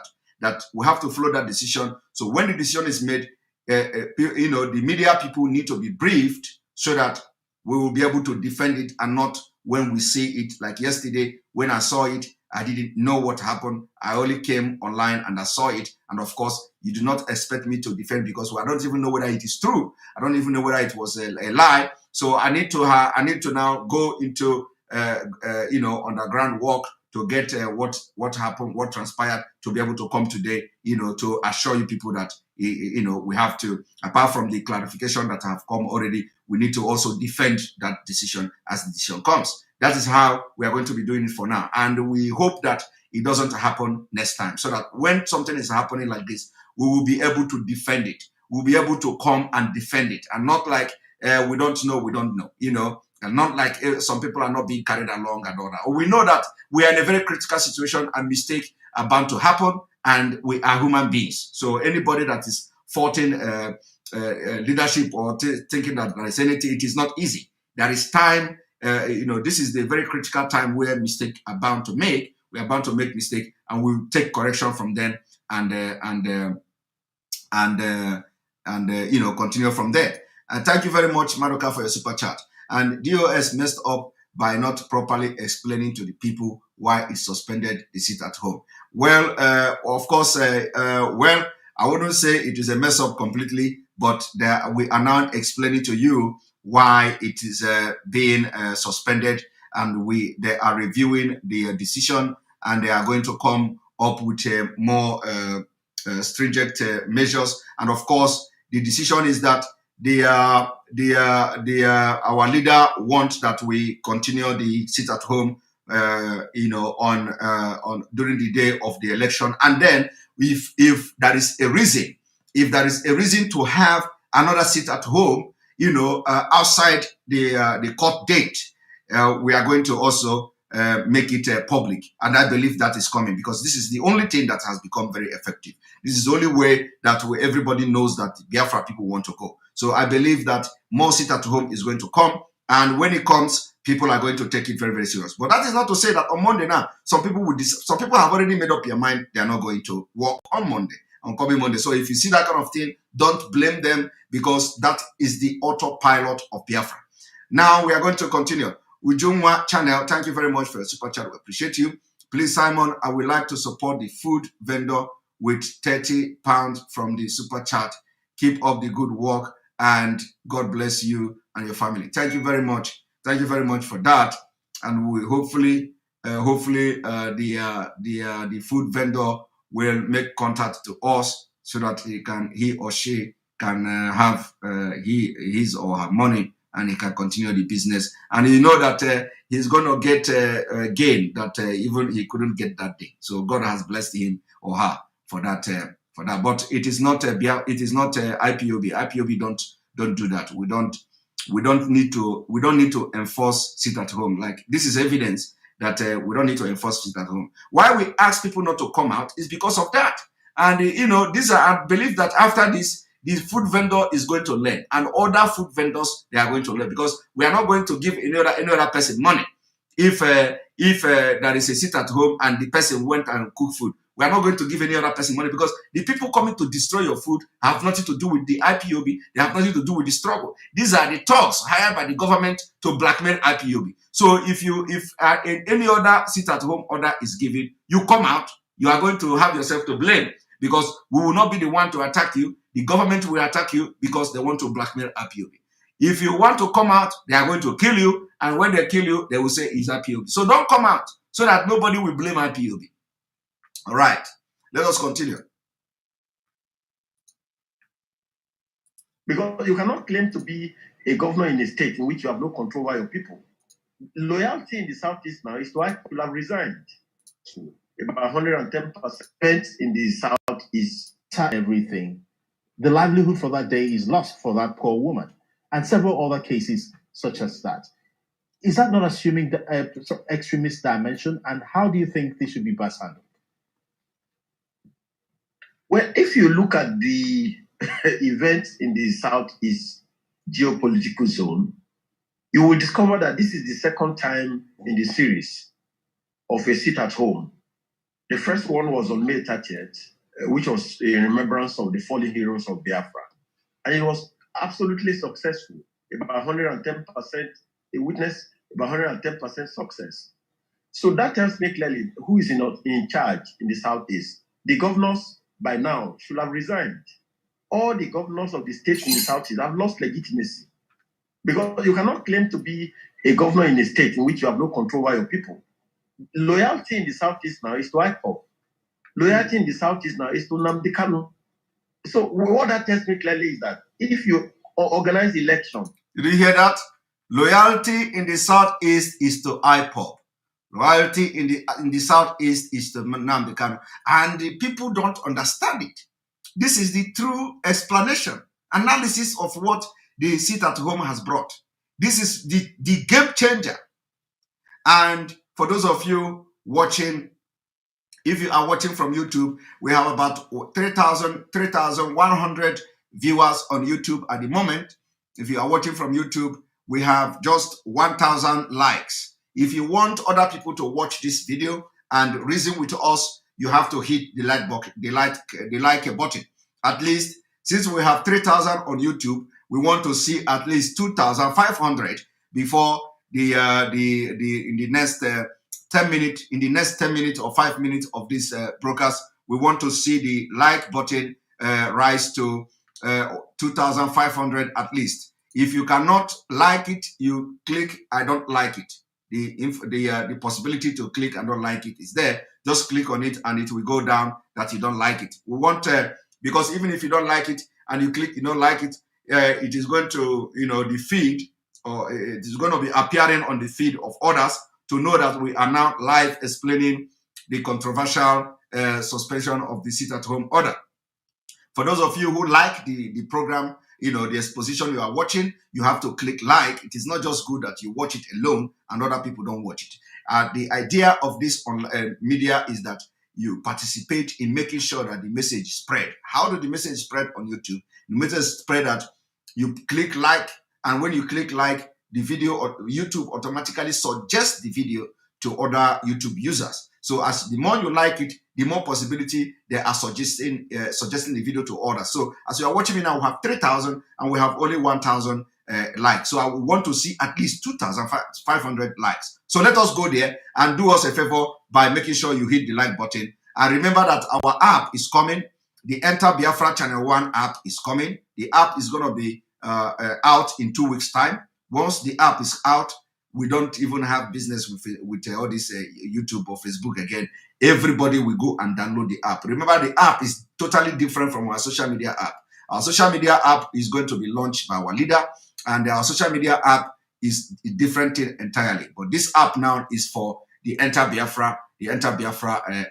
that we have to follow that decision. So when the decision is made, the media people need to be briefed so that we will be able to defend it, and not when we see it. Like yesterday, when I saw it, I didn't know what happened. I only came online and I saw it. And of course, you do not expect me to defend, because I don't even know whether it is true. I don't even know whether it was a lie. So I need to now go into underground work to get what happened, what transpired, to be able to come today, to assure you people that we have to, apart from the clarification that have come already, we need to also defend that decision as the decision comes. That is how we are going to be doing it for now. And we hope that it doesn't happen next time, so that when something is happening like this, we will be able to defend it. We'll be able to come and defend it, and not like we don't know, and not like some people are not being carried along and all that. We know that we are in a very critical situation, and mistakes are bound to happen, and we are human beings. So anybody that is faulting leadership or thinking that there is anything, it is not easy. There is time. This is the very critical time where mistakes are bound to make. We are bound to make mistakes, and we'll take correction from them, and continue from there. And thank you very much, Madoka, for your super chat. And DOS messed up by not properly explaining to the people why it suspended the sit at home. Well, of course, I wouldn't say it is a mess up completely, but we are now explaining to you why it is being suspended, and they are reviewing the decision, and they are going to come up with more stringent measures. And of course, the decision is that our leader wants that we continue the sit at home, on during the day of the election, and then if there is a reason to have another sit at home, outside the court date, we are going to also make it public. And I believe that is coming, because this is the only thing that has become very effective. This is the only way that everybody knows that Biafra people want to go. So I believe that more sit at home is going to come. And when it comes, people are going to take it very, very serious. But that is not to say that on Monday now, some people have already made up their mind they are not going to work on coming Monday. So if you see that kind of thing, don't blame them, because that is the autopilot of Biafra. Now we are going to continue. Ujungwa channel, thank you very much for your super chat. We appreciate you. Please, Simon, I would like to support the food vendor with £30 from the super chat. Keep up the good work, and God bless you and your family. Thank you very much. Thank you very much for that. And we hopefully the food vendor will make contact to us so that he or she can have his or her money, and he can continue the business. And you know that he's going to get a gain that even he couldn't get that day. So God has blessed him or her for that. But it is not IPOB. IPOB don't do that. We don't need to enforce sit at home. Like, this is evidence that we don't need to enforce sit at home. Why we ask people not to come out is because of that. And I believe that after this, the food vendor is going to learn, and other food vendors, they are going to learn, because we are not going to give any other person money. If there is a sit at home and the person went and cooked food, we are not going to give any other person money, because the people coming to destroy your food have nothing to do with the IPOB. They have nothing to do with the struggle. These are the thugs hired by the government to blackmail IPOB. So if any other sit at home order is given, you come out, you are going to have yourself to blame, because we will not be the one to attack you. The government will attack you because they want to blackmail IPOB. If you want to come out, they are going to kill you. And when they kill you, they will say it's IPOB. So don't come out, so that nobody will blame IPOB. All right, let us continue. Because you cannot claim to be a governor in a state in which you have no control over your people. Loyalty in the Southeast now is to have resigned. about 110% in the South is everything. The livelihood for that day is lost for that poor woman, and several other cases such as that. Is that not assuming the extremist dimension? And how do you think this should be best handled? Well, if you look at the events in the Southeast geopolitical zone, you will discover that this is the second time in the series of a sit at home. The first one was on May 30th, which was in remembrance of the fallen heroes of Biafra. And it was absolutely successful, about 110%. They witnessed about 110% success. So that tells me clearly who is in charge in the Southeast. The governors by now should have resigned. All the governors of the states in the Southeast have lost legitimacy. Because you cannot claim to be a governor in a state in which you have no control over your people. Loyalty in the Southeast now is to Ipob. Loyalty in the Southeast now is to Nnamdi. So what that tells me clearly is that if you organize election. Did you hear that? Loyalty in the Southeast is to Ipob. Loyalty in the Southeast is to Nnamdi. And the people don't understand it. This is the true explanation, analysis of what the sit at home has brought. This is the game changer. And for those of you watching, if you are watching from YouTube, we have about 3,100 viewers on YouTube at the moment. If you are watching from YouTube, we have just 1,000 likes. If you want other people to watch this video and reason with us, you have to hit the like button. At least, since we have 3,000 on YouTube, we want to see at least 2,500 before in the next 10 minutes or 5 minutes of this broadcast. We want to see the like button rise to 2,500 at least. If you cannot like it, you click I don't like it. The possibility to click I don't like it is there. Just click on it and it will go down that you don't like it. We want because even if you don't like it and you click you don't like it, it is going to the feed, or it is going to be appearing on the feed of others to know that we are now live explaining the controversial suspension of the sit-at-home order. For those of you who like the program, the exposition you are watching, you have to click like. It is not just good that you watch it alone and other people don't watch it. The idea of this online media is that you participate in making sure that the message spread. How do the message spread on YouTube? The message spread that you click like, and when you click like, the video or YouTube automatically suggests the video to other YouTube users. So as the more you like it, the more possibility they are suggesting the video to others. So as you are watching me now, we have 3,000 and we have only 1,000 likes. So I want to see at least 2,500 likes. So let us go there and do us a favor by making sure you hit the like button. And remember that our app is coming. The Enter Biafra Channel 1 app is coming. The app is going to be out in 2 weeks' time. Once the app is out, we don't even have business with all this YouTube or Facebook again. Everybody will go and download the app. Remember, the app is totally different from our social media app. Our social media app is going to be launched by our leader, and our social media app is a different thing entirely. But this app now is for the Enter Biafra,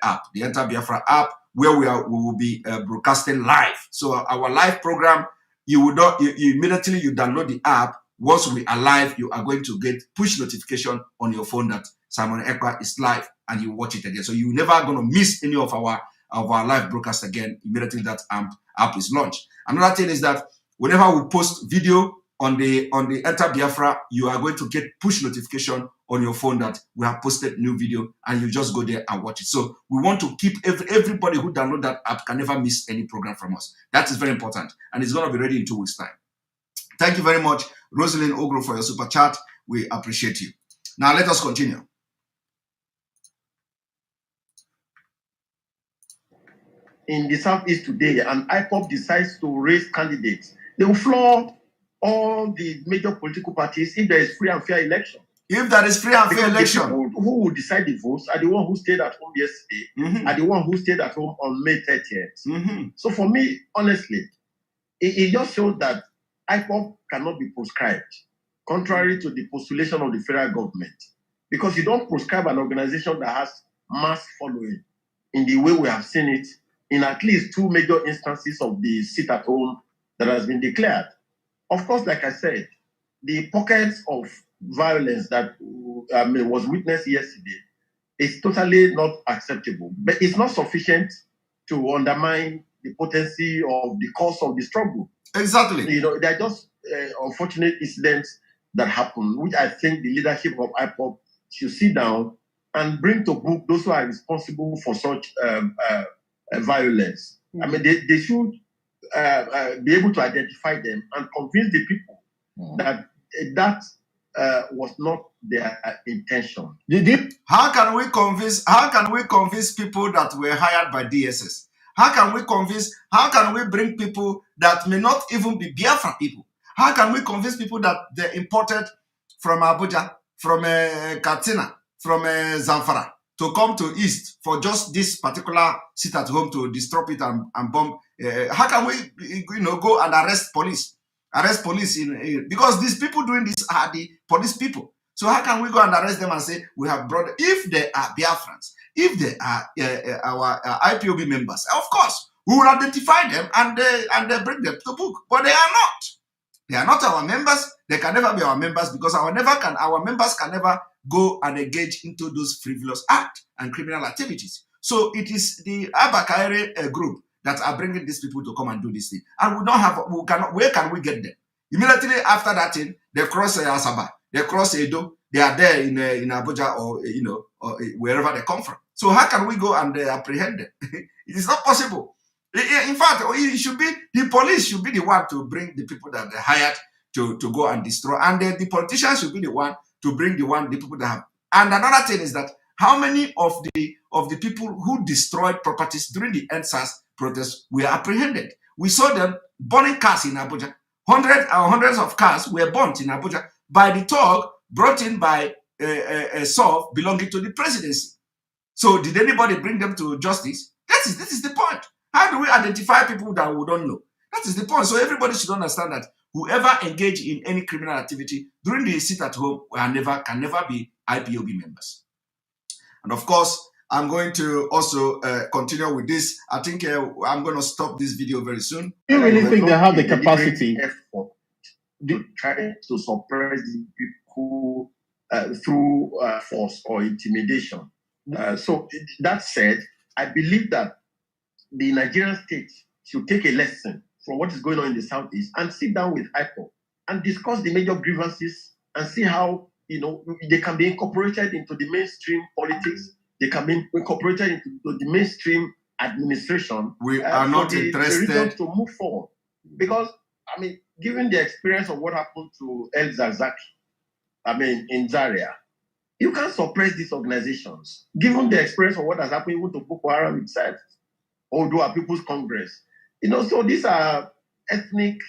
app. The Enter Biafra app, where we will be broadcasting live. So our live program, you immediately download the app. Once we are live, you are going to get push notification on your phone that Simon Ekpa is live, and you watch it again. So you're never going to miss any of our live broadcast again immediately that app is launched. Another thing is that whenever we post video on the Enter Biafra, you are going to get push notification on your phone that we have posted new video, and you just go there and watch it. So we want to keep everybody who download that app can never miss any program from us. That is very important, and it's going to be ready in 2 weeks' time. Thank you very much, Rosalind Ogro, for your super chat. We appreciate you. Now let us continue. In the Southeast today, and Ipob decides to raise candidates, they will floor all the major political parties if there is free and fair election. If there is free and fair election, the people who will decide the votes are the one who stayed at home yesterday, are the one who stayed at home on May 30th. So for me, honestly, it just shows that Ipob cannot be proscribed, contrary to the postulation of the federal government, because you don't proscribe an organization that has mass following. in the way we have seen it in at least 2 major instances of the sit-at-home that has been declared. Of course, like I said, the pockets of violence that was witnessed yesterday is totally not acceptable, but it's not sufficient to undermine the potency of the cause of the struggle. Exactly. You know, they're just unfortunate incidents that happen, which I think the leadership of Ipob should sit down and bring to book those who are responsible for such violence. I mean, they should be able to identify them and convince the people that that was not their intention. How can we convince people that were hired by DSS? How can we bring people that may not even be Biafra people? How can we convince people that they're imported from Abuja, from Katsina, from Zamfara to come to East for just this particular sit-at-home to disrupt it and bomb? How can we, go and arrest police? Because these people doing this are the police people. So how can we go and arrest them and say we have brought, if they are Biafrans, if they are our IPOB members, of course we will identify them and they bring them to book. But they are not. They are not our members. They can never be our members because our members can never go and engage into those frivolous acts and criminal activities. So it is the Abakare group that are bringing these people to come and do this thing. And where can we get them? Immediately after that thing, they cross Asaba, they cross Edo, they are there in Abuja or wherever they come from. So how can we go and apprehend them? It is not possible. In fact, it should be the police should be the one to bring the people that they hired to go and destroy, and the politicians should be the one to bring the people that have. And another thing is that how many of the people who destroyed properties during the NSAS protests were apprehended? We saw them burning cars in Abuja. Hundreds of cars were burnt in Abuja by the thug brought in by a SOF belonging to the presidency. So did anybody bring them to justice? This is the point. How do we identify people that we don't know? That is the point. So everybody should understand that whoever engage in any criminal activity during the sit-at-home can never be IPOB members. And of course, I'm going to also continue with this. I think I'm going to stop this video very soon. Do you really think they have the capacity to try to suppress the people through force or intimidation? So that said, I believe that the Nigerian state should take a lesson from what is going on in the Southeast and sit down with Ipob and discuss the major grievances and see how they can be incorporated into the mainstream politics. They can be incorporated into the mainstream administration. We are not interested to move forward because given the experience of what happened to El Zarzaki, in Zaria, you can't suppress these organizations. Given the experience of what has happened even to Boko Haram itself, Odua People's Congress, so these are ethnic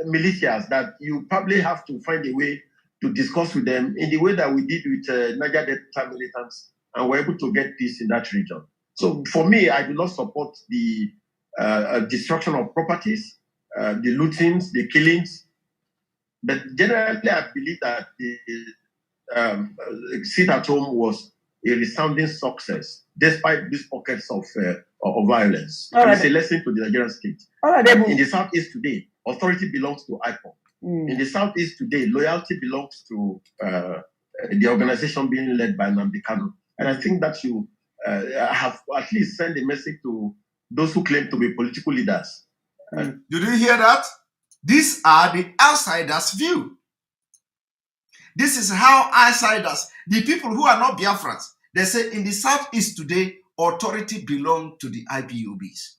militias that you probably have to find a way to discuss with them in the way that we did with Niger Delta militants, and we're able to get peace in that region. So for me, I do not support the destruction of properties, the lootings, the killings. But generally, I believe that the sit-at-home was a resounding success, despite these pockets of violence. And it's a lesson to the Nigerian state. In the Southeast today, authority belongs to Ipob. In the Southeast today, loyalty belongs to the organization being led by Nnamdi. And I think that you have at least sent a message to those who claim to be political leaders. Did you hear that? These are the outsiders' view. This is how outsiders, the people who are not Biafrans, they say in the Southeast today, authority belongs to the IPOBs.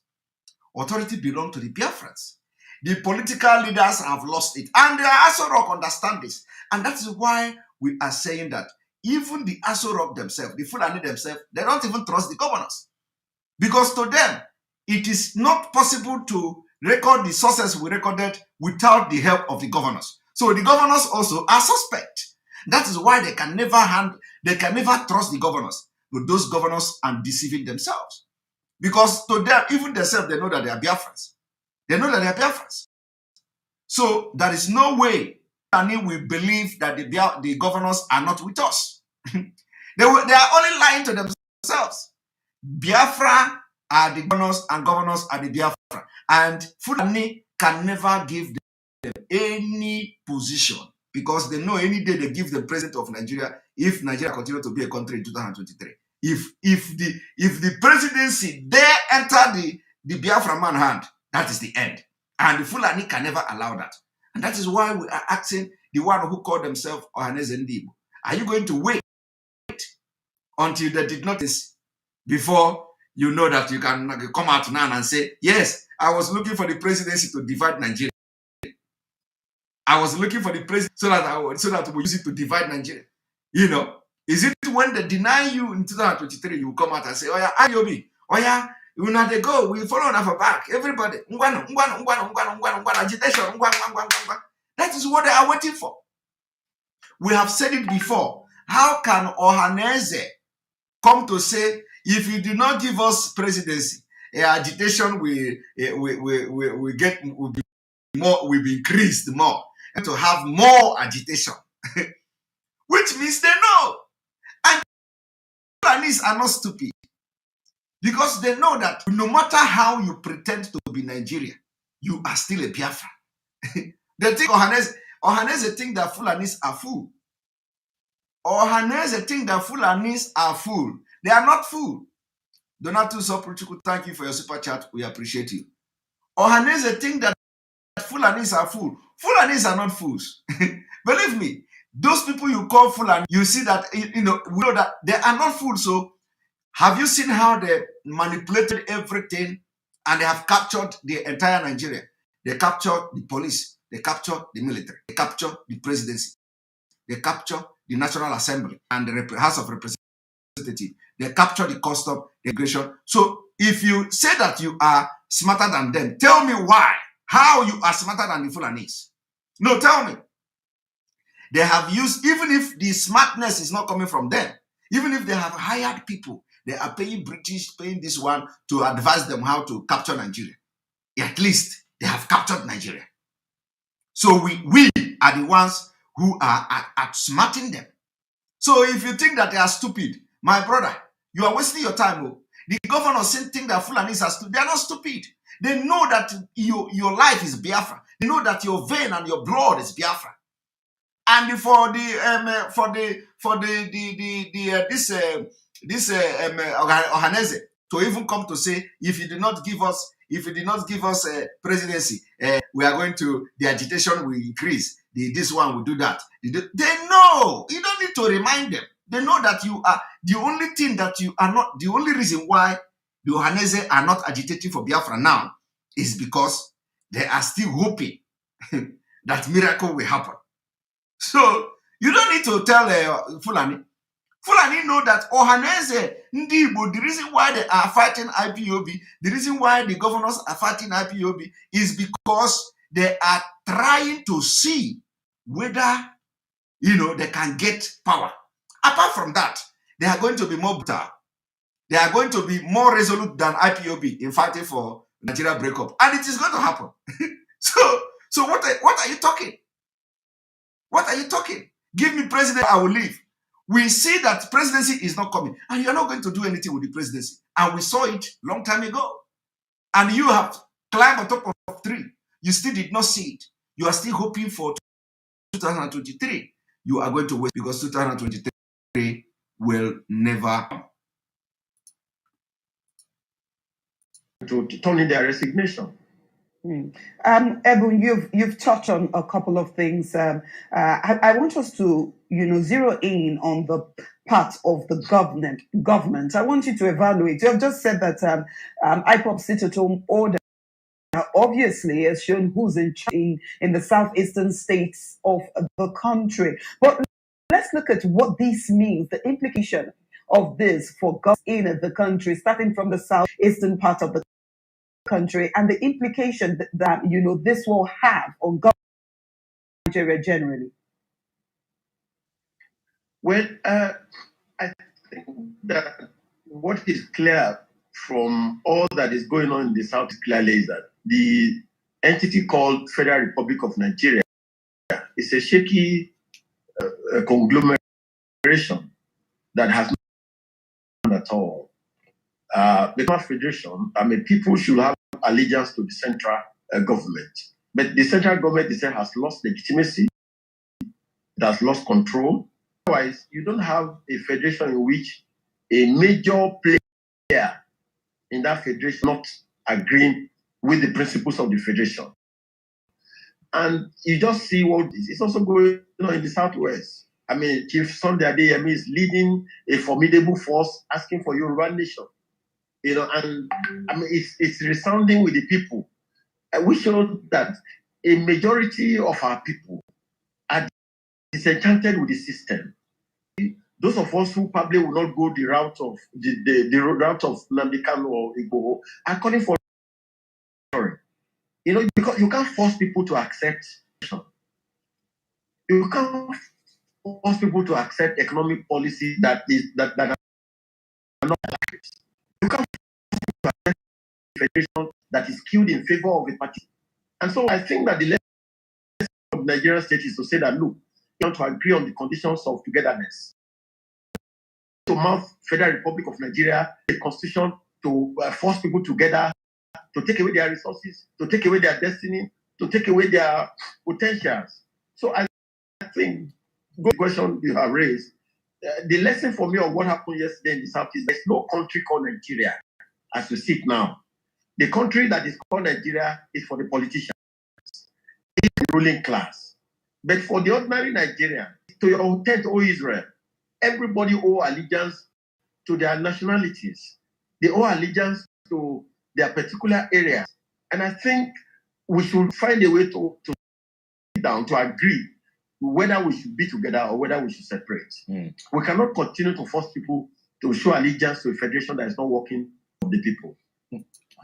Authority belongs to the Biafrans. The political leaders have lost it. And the Aso Rock understand this. And that is why we are saying that even the Aso Rock themselves, the Fulani themselves, they don't even trust the governors. Because to them, it is not possible to record the sources we recorded without the help of the governors. So the governors also are suspect. That is why they can never trust the governors. But those governors are deceiving themselves. Because to them, even themselves, they know that they are Biafrans. They know that they are Biafrans. So there is no way we believe that the governors are not with us. They are only lying to themselves. Biafra are the governors and governors are the Biafra. And Fulani can never give them any position because they know any day they give the president of Nigeria if Nigeria continue to be a country in 2023. If the presidency there enter the Biafra man hand, that is the end. And the Fulani can never allow that. And that is why we are asking the one who called themselves Ohaneze Ndibo, are you going to wait until they did not before you know that you can come out now and say, yes, I was looking for the presidency to divide Nigeria. I was looking for the president so that we use it to divide Nigeria. You know, is it when they deny you in 2023, you come out and say, oh yeah, IOB, oh yeah, you know they go, we follow enough back. Everybody, agitation, that is what they are waiting for. We have said it before. How can Ohaneze come to say, if you do not give us presidency, agitation will be increased more, and to have more agitation, which means they know. And Fulanis are not stupid because they know that no matter how you pretend to be Nigeria, you are still a Biafra. They think Ohaneze think that Fulanis are fool. Ohaneze think that Fulanis are fool. They are not fool. Donato Sopuchuku, thank you for your super chat. We appreciate you. Ohaneze think that Fulanis are fool. Fulanis are not fools. Believe me, those people you call Fulani, you see that, we know that they are not fools. So have you seen how they manipulated everything and they have captured the entire Nigeria? They captured the police. They captured the military. They captured the presidency. They captured the National Assembly and the House of Representatives. They capture the custom, the immigration. So if you say that you are smarter than them, tell me why. How you are smarter than the Fulanis? No, tell me. They have used, even if the smartness is not coming from them, even if they have hired people, they are paying British, paying this one to advise them how to capture Nigeria. At least they have captured Nigeria. So we are the ones who are outsmarting them. So if you think that they are stupid, my brother, you are wasting your time. Oh. The governors think that Fulanis are stupid. They are not stupid. They know that your life is Biafra. They know that your vein and your blood is Biafra. And for Ohaneze to even come to say, if you did not give us presidency, we are going to, the agitation will increase. This one will do that. They know. You don't need to remind them. They know that you are the only thing that you are not. The only reason why the Ohaneze are not agitating for Biafra now is because they are still hoping that miracle will happen. So you don't need to tell Fulani. Fulani know that Ohaneze, Ndibo, the reason why they are fighting IPOB, the reason why the governors are fighting IPOB is because they are trying to see whether, they can get power. Apart from that, they are going to be more brutal. They are going to be more resolute than IPOB in fighting for Nigeria breakup. And it is going to happen. So what are you talking? What are you talking? Give me president, I will leave. We see that presidency is not coming. And you're not going to do anything with the presidency. And we saw it long time ago. And you have climbed on top of tree. You still did not see it. You are still hoping for 2023. You are going to wait because 2023 will never come. To turn in their resignation. Ebun, you've touched on a couple of things. I want us to, zero in on the part of the government. I want you to evaluate. You have just said that Ipob sit-at-home order obviously has shown who's in charge in the southeastern states of the country. But let's look at what this means, the implication of this for government in the country, starting from the southeastern part of the country, and the implication that this will have on Nigeria generally. Well, I think that what is clear from all that is going on in the South clearly is that the entity called Federal Republic of Nigeria is a shaky conglomeration that has not done at all. the federation, people should have allegiance to the central government. But the central government itself has lost legitimacy, it has lost control. Otherwise, you don't have a federation in which a major player in that federation not agreeing with the principles of the federation. And you just see what it's also going on in the Southwest. Chief Sunday Adeyemi is leading a formidable force asking for Yoruba nation. And it's resounding with the people. We show that a majority of our people are disenchanted with the system. Those of us who probably will not go the route of the route of Nnamdi or Ipob are calling for because you can't force people to accept. You can't force people to accept economic policy that are not accurate. You can't force people to accept a federation that is skewed in favor of a party. And so I think that the lesson of the Nigerian state is to say that look, we want to agree on the conditions of togetherness. To mount Federal Republic of Nigeria, a constitution to force people together, to take away their resources, to take away their destiny, to take away their potentials. So I think, good question you have raised. The lesson for me of what happened yesterday in the South is there's no country called Nigeria as we see it now. The country that is called Nigeria is for the politicians, it's the ruling class. But for the ordinary Nigerian, to your intent, O Israel, everybody owe allegiance to their nationalities. They owe allegiance to their particular areas. And I think we should find a way to sit down, to agree whether we should be together or whether we should separate. We cannot continue to force people to show allegiance to a federation that is not working for the people.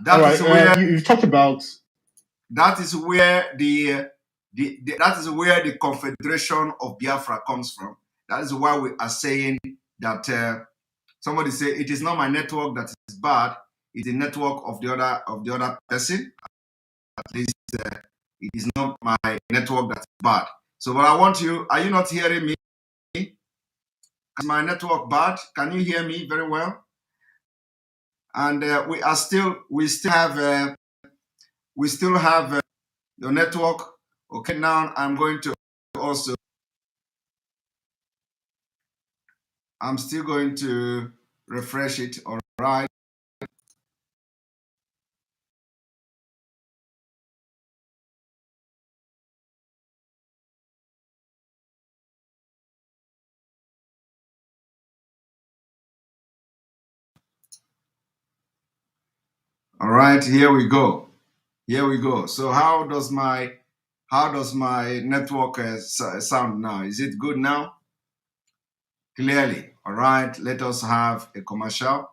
That is where you've talked about. That is where that is where the Confederation of Biafra comes from. That is why we are saying that somebody say it is not my network that is bad; it's the network of the other person. At least it is not my network that is bad. So, but I want you. Are you not hearing me? Is my network bad? Can you hear me very well? And we still have your network. Okay, now I'm going to also. I'm still going to refresh it. All right. All right, here we go. Here we go. So how does my network sound now? Is it good now? Clearly. All right, let us have a commercial.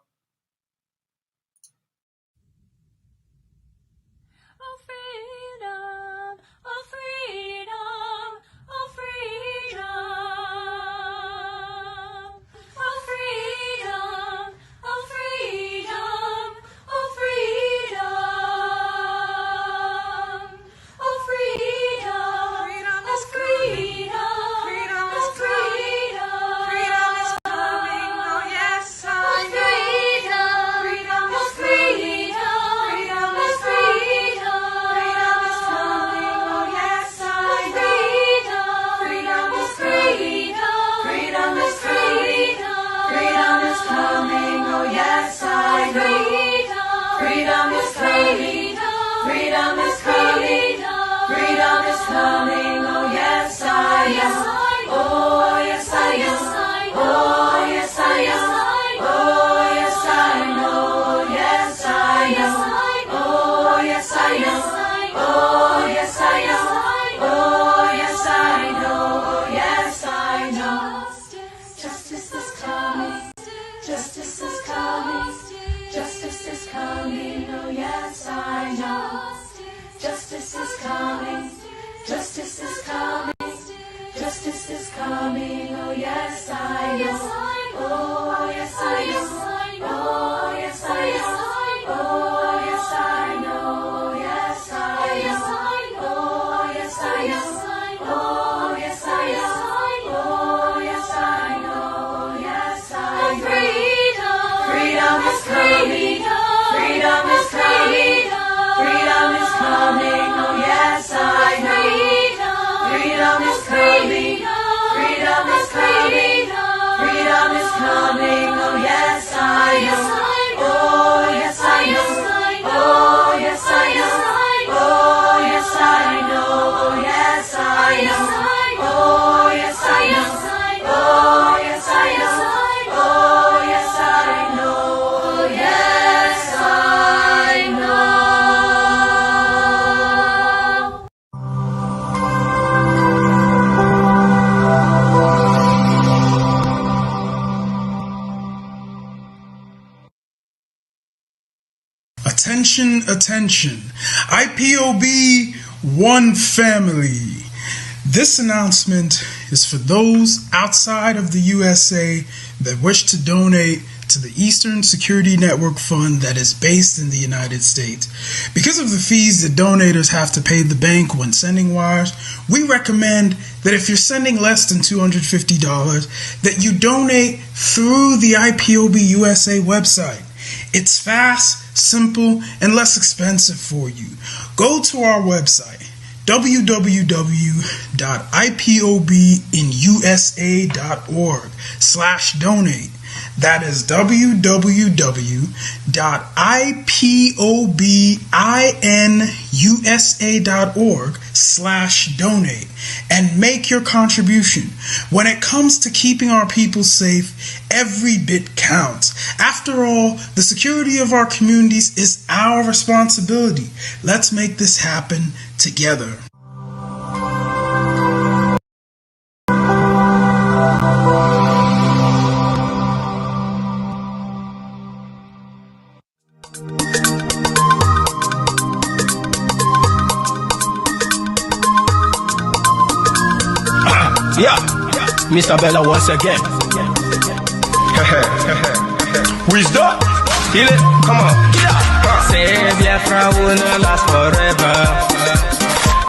Freedom is coming. coming, oh yes I know. Freedom is coming, freedom is coming, freedom is coming, oh yes I know. Oh yes I know, oh yes I know, oh yes I know, oh yes I know, oh yes I know, oh yes I know, oh yes I know, oh yes I know. Attention, attention. IPOB, one family. This announcement is for those outside of the USA that wish to donate to the Eastern Security Network Fund that is based in the United States. Because of the fees that donators have to pay the bank when sending wires, we recommend that if you're sending less than $250, that you donate through the IPOB USA website. It's fast, simple, and less expensive for you. Go to our website, www.ipobinusa.org/donate. That is www.ipobinusa.org/donate and make your contribution. When it comes to keeping our people safe, every bit counts. After all, the security of our communities is our responsibility. Let's make this happen together. Yeah, Mr. Bella once again. Wisdom, heal it, come on. Say Biafra will not last forever.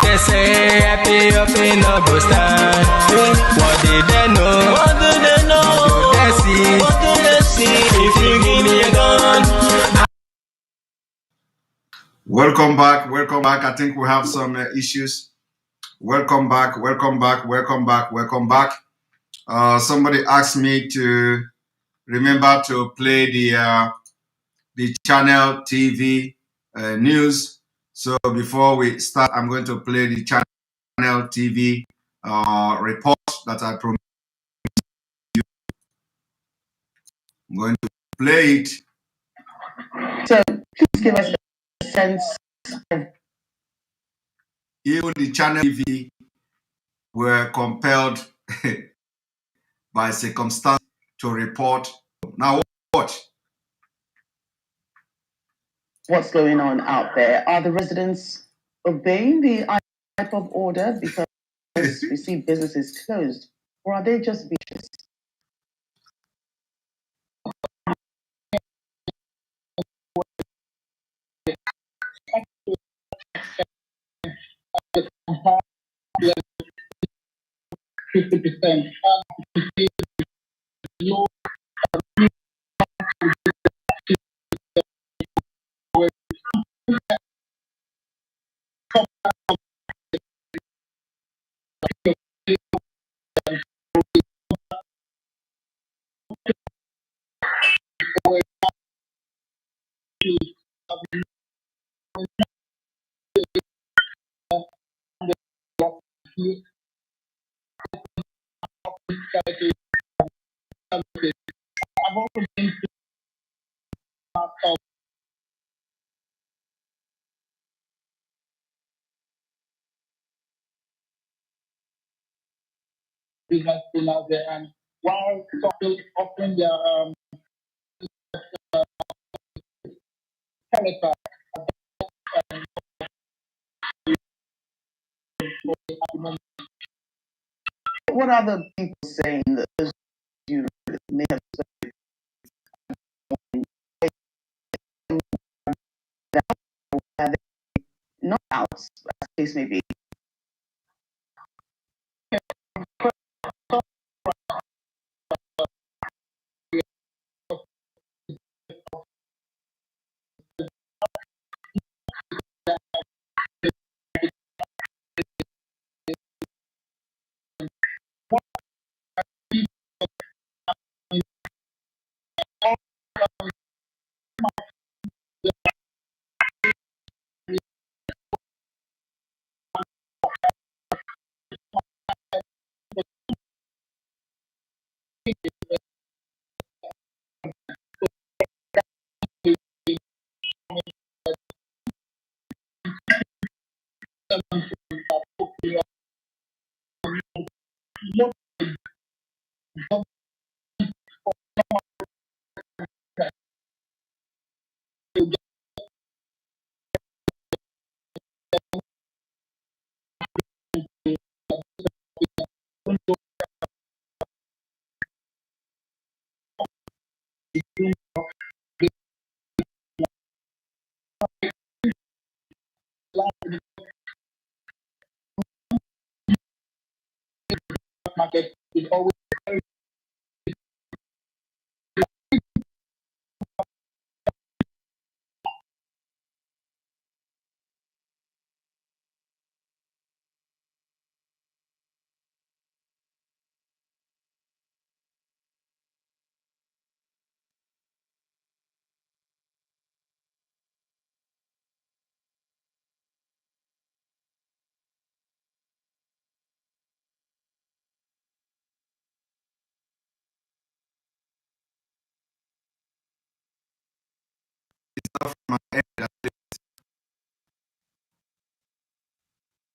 They say happy up in no go stand. What did they know? What do they know? They see. What do they see? If you give me a gun. Welcome back. Welcome back. I think we have some issues. Welcome back. Welcome back. Welcome back. Welcome back. Somebody asked me to remember to play the channel TV news. So before we start, I'm going to play the channel TV report that I promised you. I'm going to play it. So please give us a sense. Even the channel TV were compelled by circumstance to report. Now watch. What's going on out there? Are the residents obeying the Ipob order because we see businesses closed, or are they just vicious? Business owners there, and while people offering their character. What are the people saying that those you may have not out, as the case may be? market is always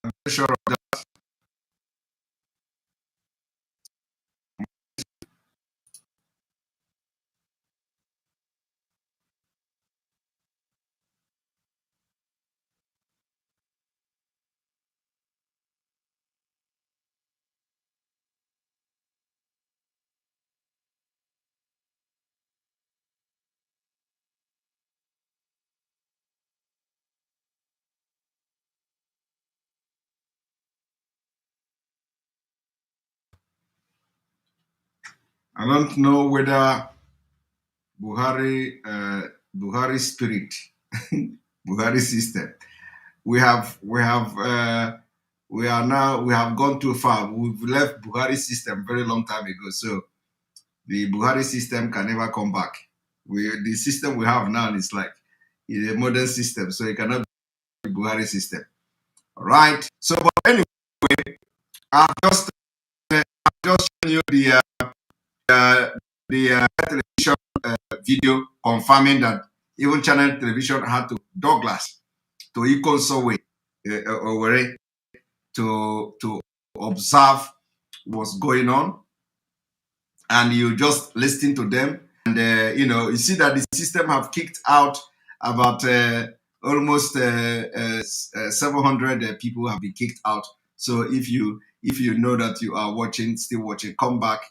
I'm sure of that. I don't know whether Buhari spirit, Buhari system. We have gone too far. We've left Buhari system very long time ago. So the Buhari system can never come back. The system we have now is like a modern system, so it cannot be Buhari system. All right. So, but anyway, I've just shown you the television video confirming that even Channel Television had to Douglas to Ikonsowe to observe what's going on, and you just listen to them, and you see that the system have kicked out about almost 700 people have been kicked out. So if you know that you are still watching, come back,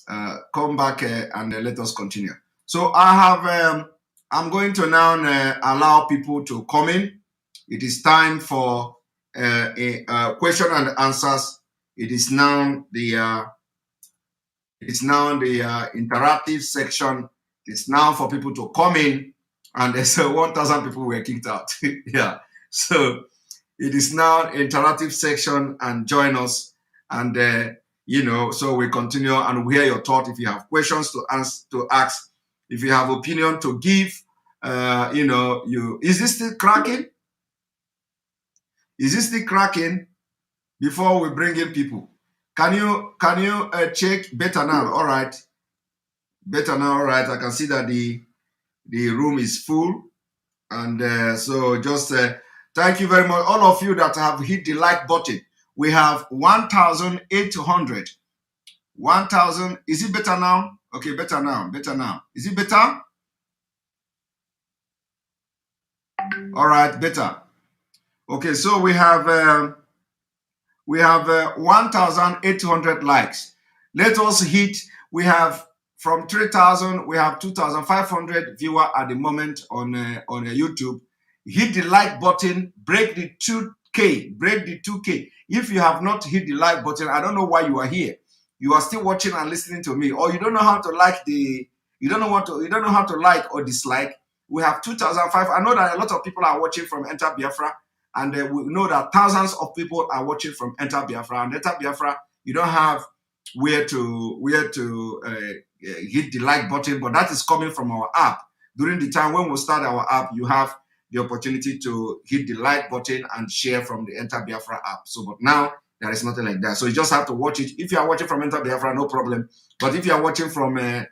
and let us continue. So I'm going to now allow people to come in. It is time for a question and answers. It is now the interactive section. It's now for people to come in, and there's 1,000 people were kicked out. Yeah, so it is now interactive section, and join us, and so we continue and we hear your thought. If you have questions to ask, if you have opinion to give, is this still cracking? Is this still cracking? Before we bring in people, can you check better now? All right, better now. All right, I can see that the room is full, and so just thank you very much, all of you that have hit the like button. We have 1,800. 1,000. Is it better now? Okay, better now. Better now. Is it better? All right, better. Okay, so we have 1,800 likes. Let us hit. We have from 3,000. We have 2,500 viewers at the moment on YouTube. Hit the like button. Break the 2K. Break the 2K. If you have not hit the like button, I don't know why you are here. You are still watching and listening to me, or you don't know how to like you don't know how to like or dislike. We have 2,500. I know that a lot of people are watching from Enter Biafra, and we know that thousands of people are watching from Enter Biafra. And Enter Biafra, you don't have where to hit the like button, but that is coming from our app. During the time when we start our app, you have the opportunity to hit the like button and share from the Enter Biafra app. So, but now there is nothing like that. So you just have to watch it. If you are watching from Enter Biafra, no problem. But if you are watching from YouTube,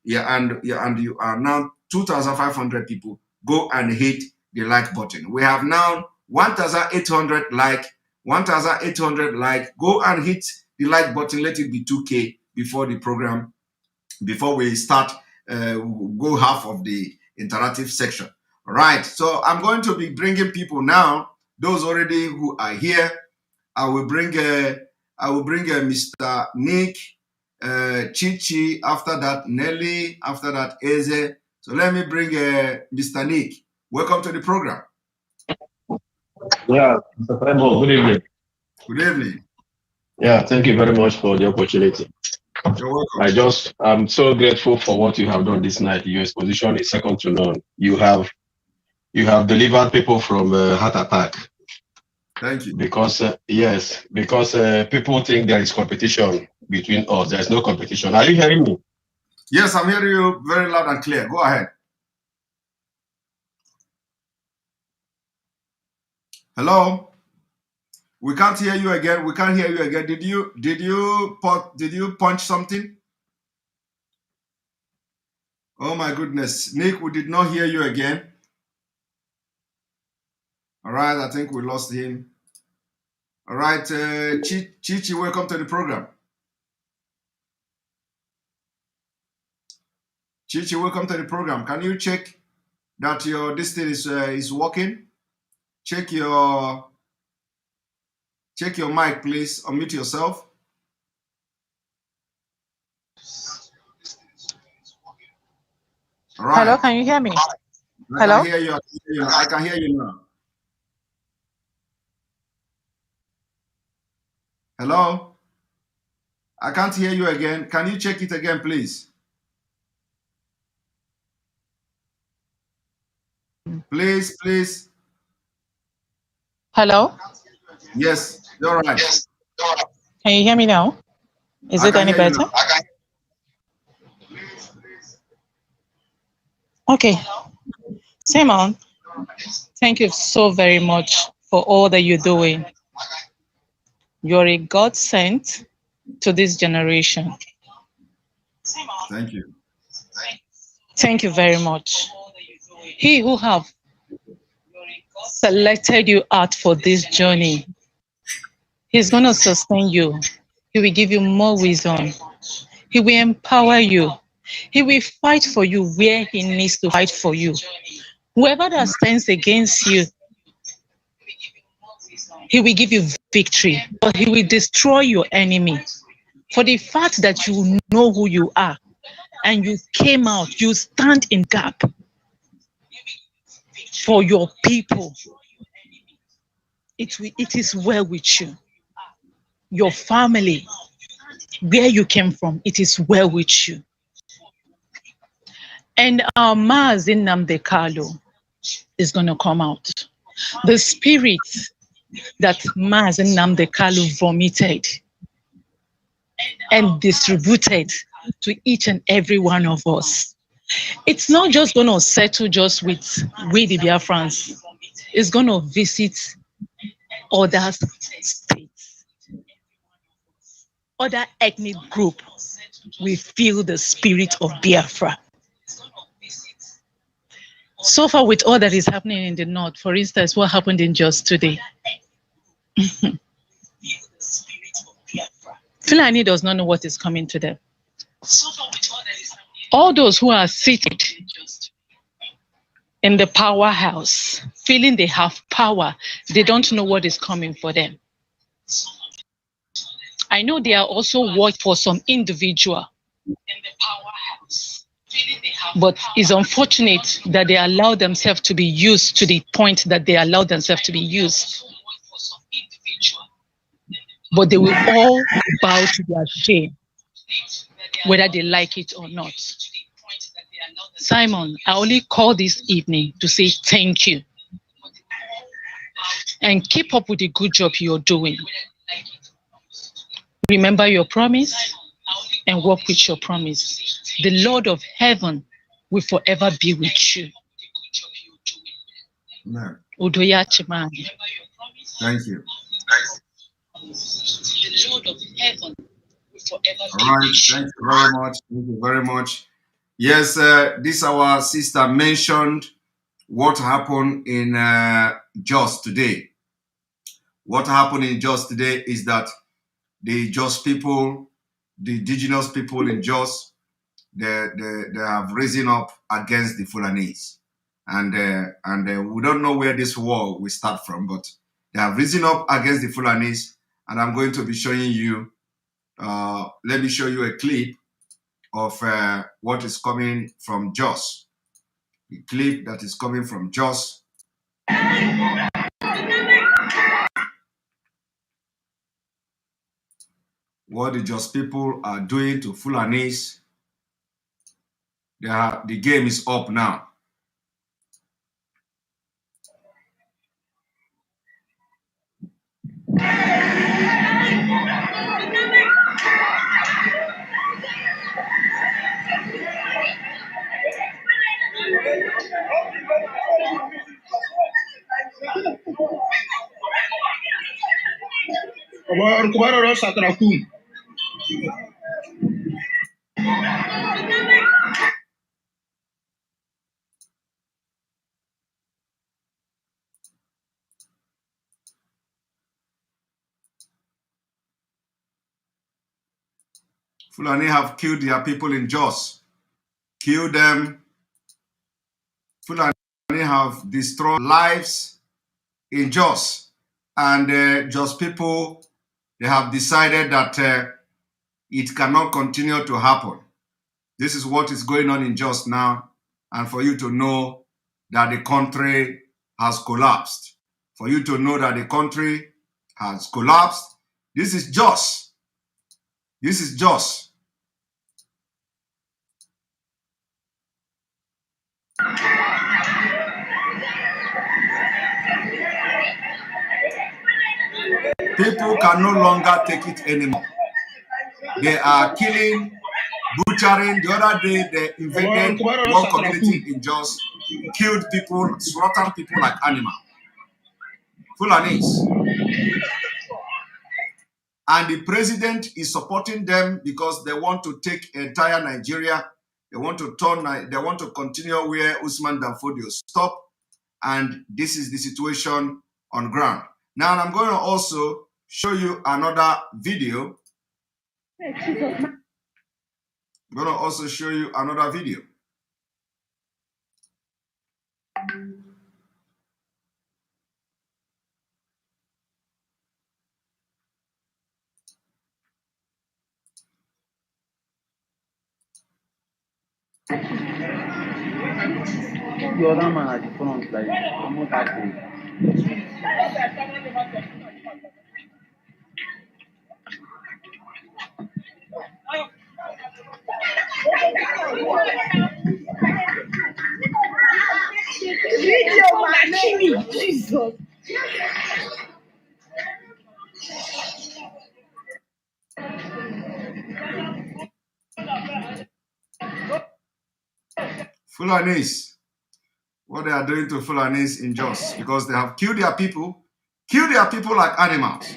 and you are now 2,500 people, go and hit the like button. We have now 1,800 like. 1,800 like. Go and hit the like button. Let it be 2K before the program, before we start, go half of the interactive section. All right, so I'm going to be bringing people now. Those already who are here, I will bring Mr. Nick, Chichi, after that Nelly, after that Eze. So let me bring Mr. Nick. Welcome to the program. Yeah, Mr. Premo, good evening. Good evening. Yeah, thank you very much for the opportunity. You're welcome. I'm so grateful for what you have done this night. Your exposition is second to none. You have delivered people from heart attack. Thank you. Because people think there is competition between us. There is no competition. Are you hearing me? Yes, I'm hearing you very loud and clear. Go ahead. Hello. We can't hear you again. We can't hear you again. Did you punch something? Oh my goodness, Nick, we did not hear you again. All right, I think we lost him. All right, Chichi, welcome to the program. Chichi, welcome to the program. Can you check that your this thing is working? Check your mic, please. Unmute yourself. All right. Hello, can you hear me? Hello? I can hear you. I can hear you now. Hello? I can't hear you again. Can you check it again, please? Please. Hello? Yes, you're right. Can you hear me now? Is it any better? Okay. Simon, thank you so very much for all that you're doing. You're a God sent to this generation. Thank you. Thank you very much. He who have selected you out for this journey, he's going to sustain you. He will give you more wisdom. He will empower you. He will fight for you where he needs to fight for you. Whoever that stands against you, he will give you victory, but he will destroy your enemy. For the fact that you know who you are and you came out, you stand in gap for your people. It is well with you. Your family, where you came from, it is well with you. And our Mazi Nnamdi is going to come out. The spirit that Mazi Nnamdi vomited and distributed to each and every one of us. It's not just going to settle just with we the Biafrans. It's going to visit other states, other ethnic group. We feel the spirit of Biafra. So far with all that is happening in the north, for instance, what happened in just today. Fulani does not know what is coming to them. All those who are seated in the powerhouse, feeling they have power, they don't know what is coming for them. I know they are also working for some individual in the powerhouse, but it's unfortunate that they allow themselves to be used to the point that they allow themselves to be used. But they will all bow to their shame, whether they like it or not. Simon, I only call this evening to say thank you. And keep up with the good job you're doing. Remember your promise and work with your promise. The Lord of heaven will forever be with you. Amen. Udoyachimani. Thank you. The Lord of heaven will forever be All right, with you. thank you very much. Thank you very much. Yes, this our sister mentioned what happened in Jos today. What happened in Jos today is that the Jos people, the indigenous people in Jos, they have risen up against the Fulanese. And we don't know where this war will start from, but they have risen up against the Fulanese. And I'm going to be showing you, let me show you a clip of what is coming from Jos. The clip that is coming from Jos. What the Jos people are doing to Fulanese. The game is up now. Fulani have killed their people in Jos. Killed them. Fulani have destroyed lives in Jos. And Jos people, they have decided that it cannot continue to happen. This is what is going on in Jos now. And for you to know that the country has collapsed. For you to know that the country has collapsed. This is Jos. This is Jos. People can no longer take it anymore. They are killing, butchering. The other day, they invaded one community in Jos, killed people, slaughtered people like animals. Fulanese. And the president is supporting them because they want to take entire Nigeria. They want to continue where Usman Danfodio stopped. And this is the situation on ground. Now I'm going to also show you another video. I'm going to also show you another video. The other man at the front, like, almost happy. Video, man, Jesus. Fulanese, what they are doing to Fulanese in Jos, because they have killed their people like animals.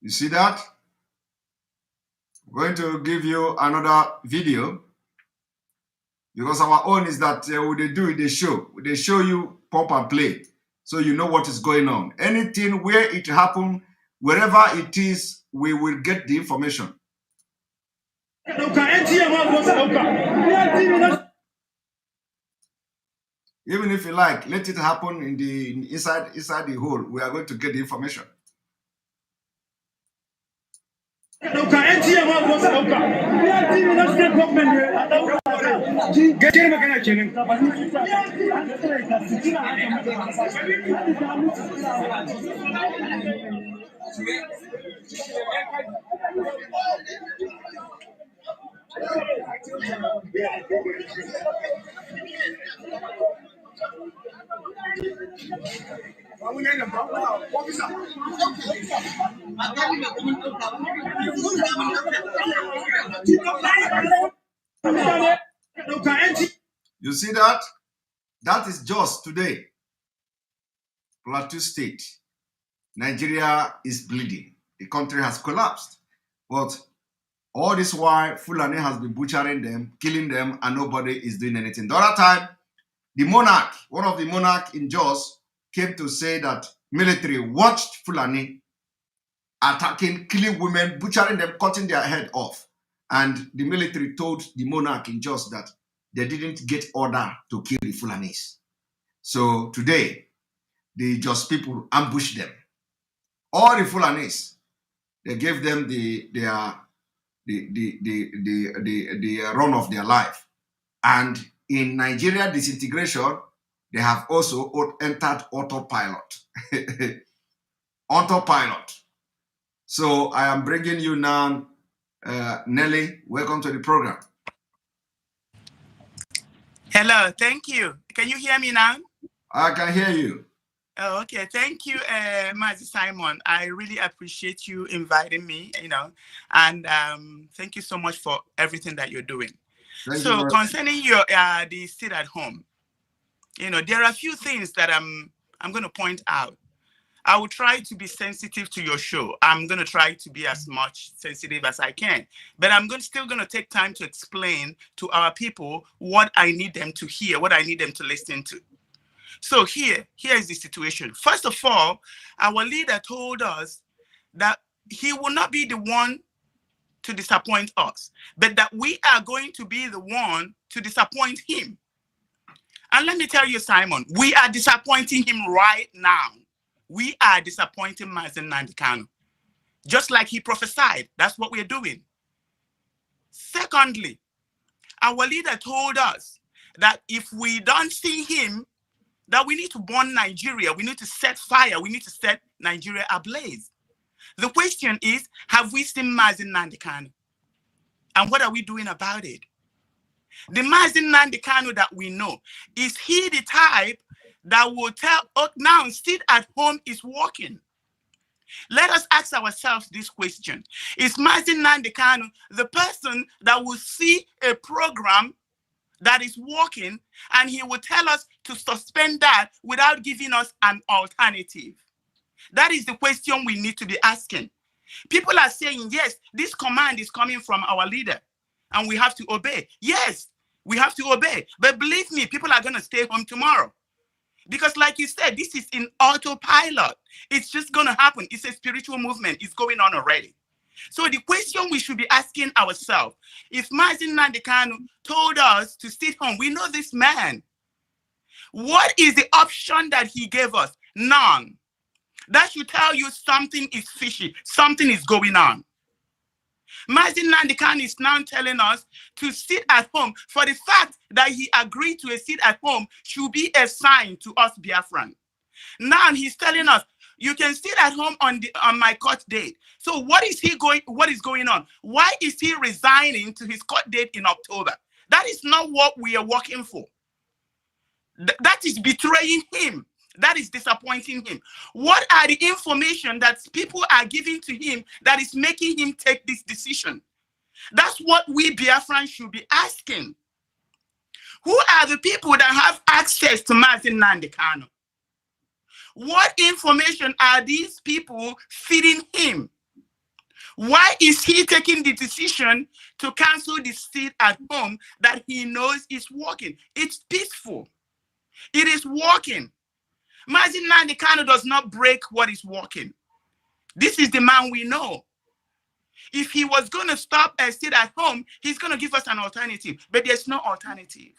You see that? I'm going to give you another video, because our own is that what they do, they show you pop and play, so you know what is going on. Anything where it happened, wherever it is, we will get the information. Even if you like, let it happen in the inside the hole. We are going to get the information. You see that? That is just today. Plateau State. Nigeria is bleeding. The country has collapsed. But all this while, Fulani has been butchering them, killing them, and nobody is doing anything. The other time, the monarch, one of the monarchs in Jos, came to say that military watched Fulani attacking, killing women, butchering them, cutting their head off. And the military told the monarch in Jos that they didn't get order to kill the Fulanis. So today, the Jos people ambushed them. All the Fulanis, they gave them the run of their life. And in Nigeria disintegration, they have also entered autopilot. Autopilot. So I am bringing you now, Nelly. Welcome to the program. Hello, thank you. Can you hear me now? I can hear you. Oh, okay. Thank you, Mazi Simon. I really appreciate you inviting me, and thank you so much for everything that you're doing. So concerning your the sit at home, there are a few things that I'm going to point out. I will try to be sensitive to your show. I'm going to try to be as much sensitive as I can, but I'm still going to take time to explain to our people what I need them to hear, what I need them to listen to. So here is the situation. First of all, our leader told us that he will not be the one to disappoint us, but that we are going to be the one to disappoint him. And let me tell you, Simon, we are disappointing him right now. We are disappointing Mazi Nnamdi. Just like he prophesied, that's what we're doing. Secondly, our leader told us that if we don't see him, that we need to burn Nigeria, we need to set fire, we need to set Nigeria ablaze. The question is, have we seen Mazi Nnamdi? And what are we doing about it? The Mazi Nnamdi that we know, is he the type that will tell, oh, now sit at home is working? Let us ask ourselves this question. Is Mazi Nnamdi the person that will see a program that is working and he will tell us to suspend that without giving us an alternative? That is the question we need to be asking. People are saying, yes, this command is coming from our leader and we have to obey. Yes, we have to obey. But believe me, people are going to stay home tomorrow. Because like you said, this is in autopilot. It's just going to happen. It's a spiritual movement. It's going on already. So the question we should be asking ourselves, if Mazi Nnamdi told us to sit home, we know this man. What is the option that he gave us? None. That should tell you something is fishy, something is going on. Mazi Nnamdi is now telling us to sit at home. For the fact that he agreed to a sit at home should be a sign to us Biafran. Now he's telling us, you can sit at home on my court date. So what is going on? Why is he resigning to his court date in October? That is not what we are working for. That is betraying him. That is disappointing him. What are the information that people are giving to him that is making him take this decision? That's what we Biafran should be asking. Who are the people that have access to Mazi Nnamdi? What information are these people feeding him? Why is he taking the decision to cancel the sit at home that he knows is working? It's peaceful. It is working. Mazi Nnamdi does not break what is working. This is the man we know. If he was going to stop and sit at home, he's going to give us an alternative. But there's no alternative.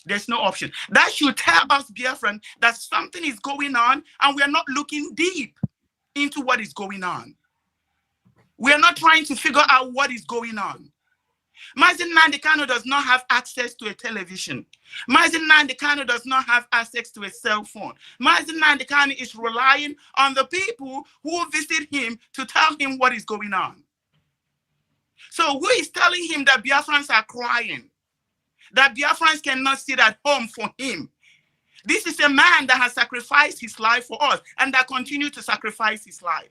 There's no option. That should tell us, Biafran, that something is going on and we are not looking deep into what is going on. We are not trying to figure out what is going on. Mazi Nnamdi does not have access to a television. Mazi Nnamdi does not have access to a cell phone. Mazi Nnamdi is relying on the people who visit him to tell him what is going on. So who is telling him that Biafrans are crying? That Biafrans cannot sit at home for him? This is a man that has sacrificed his life for us and that continues to sacrifice his life.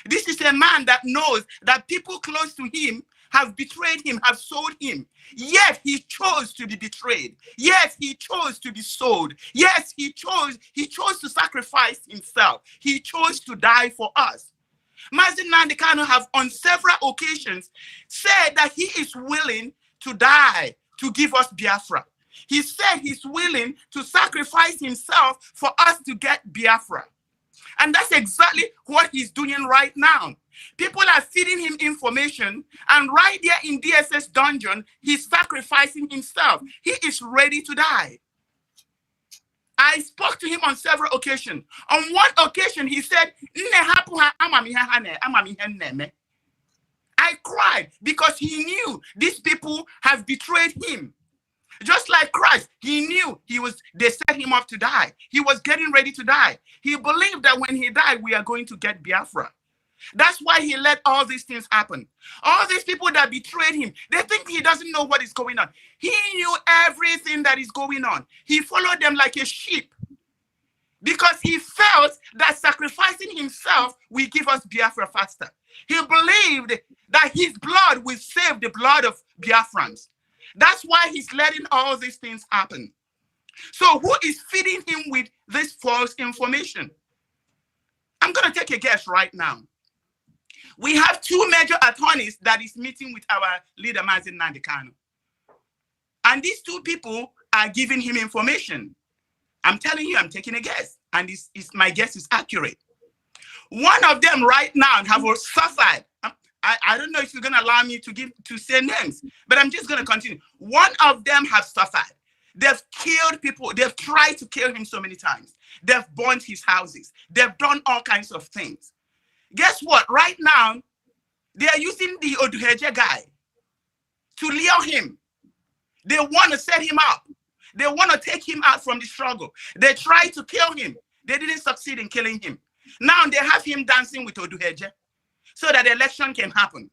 This is a man that knows that people close to him have betrayed him, have sold him. Yet he chose to be betrayed. Yes, he chose to be sold. Yes, he chose to sacrifice himself. He chose to die for us. Mazi Nnamdi have on several occasions said that he is willing to die to give us Biafra. He said he's willing to sacrifice himself for us to get Biafra. And that's exactly what he's doing right now. People are feeding him information, and right there in DSS dungeon, he's sacrificing himself. He is ready to die. I spoke to him on several occasions. On one occasion, he said, I cried because he knew these people have betrayed him. Just like Christ, he knew they set him up to die. He was getting ready to die. He believed that when he died, we are going to get Biafra. That's why he let all these things happen. All these people that betrayed him, they think he doesn't know what is going on. He knew everything that is going on. He followed them like a sheep because he felt that sacrificing himself will give us Biafra faster. He believed that his blood will save the blood of Biafrans. That's why he's letting all these things happen. So who is feeding him with this false information? I'm going to take a guess right now. We have two major attorneys that is meeting with our leader, Mazi Nnamdi. And these two people are giving him information. I'm telling you, I'm taking a guess. And my guess is accurate. One of them right now have suffered. I don't know if you're going to allow me to say names, but I'm just going to continue. One of them have suffered. They've killed people. They've tried to kill him so many times. They've burnt his houses. They've done all kinds of things. Guess what? Right now, they are using the Oduheje guy to lure him. They want to set him up. They want to take him out from the struggle. They tried to kill him. They didn't succeed in killing him. Now they have him dancing with Oduheje so that the election can happen.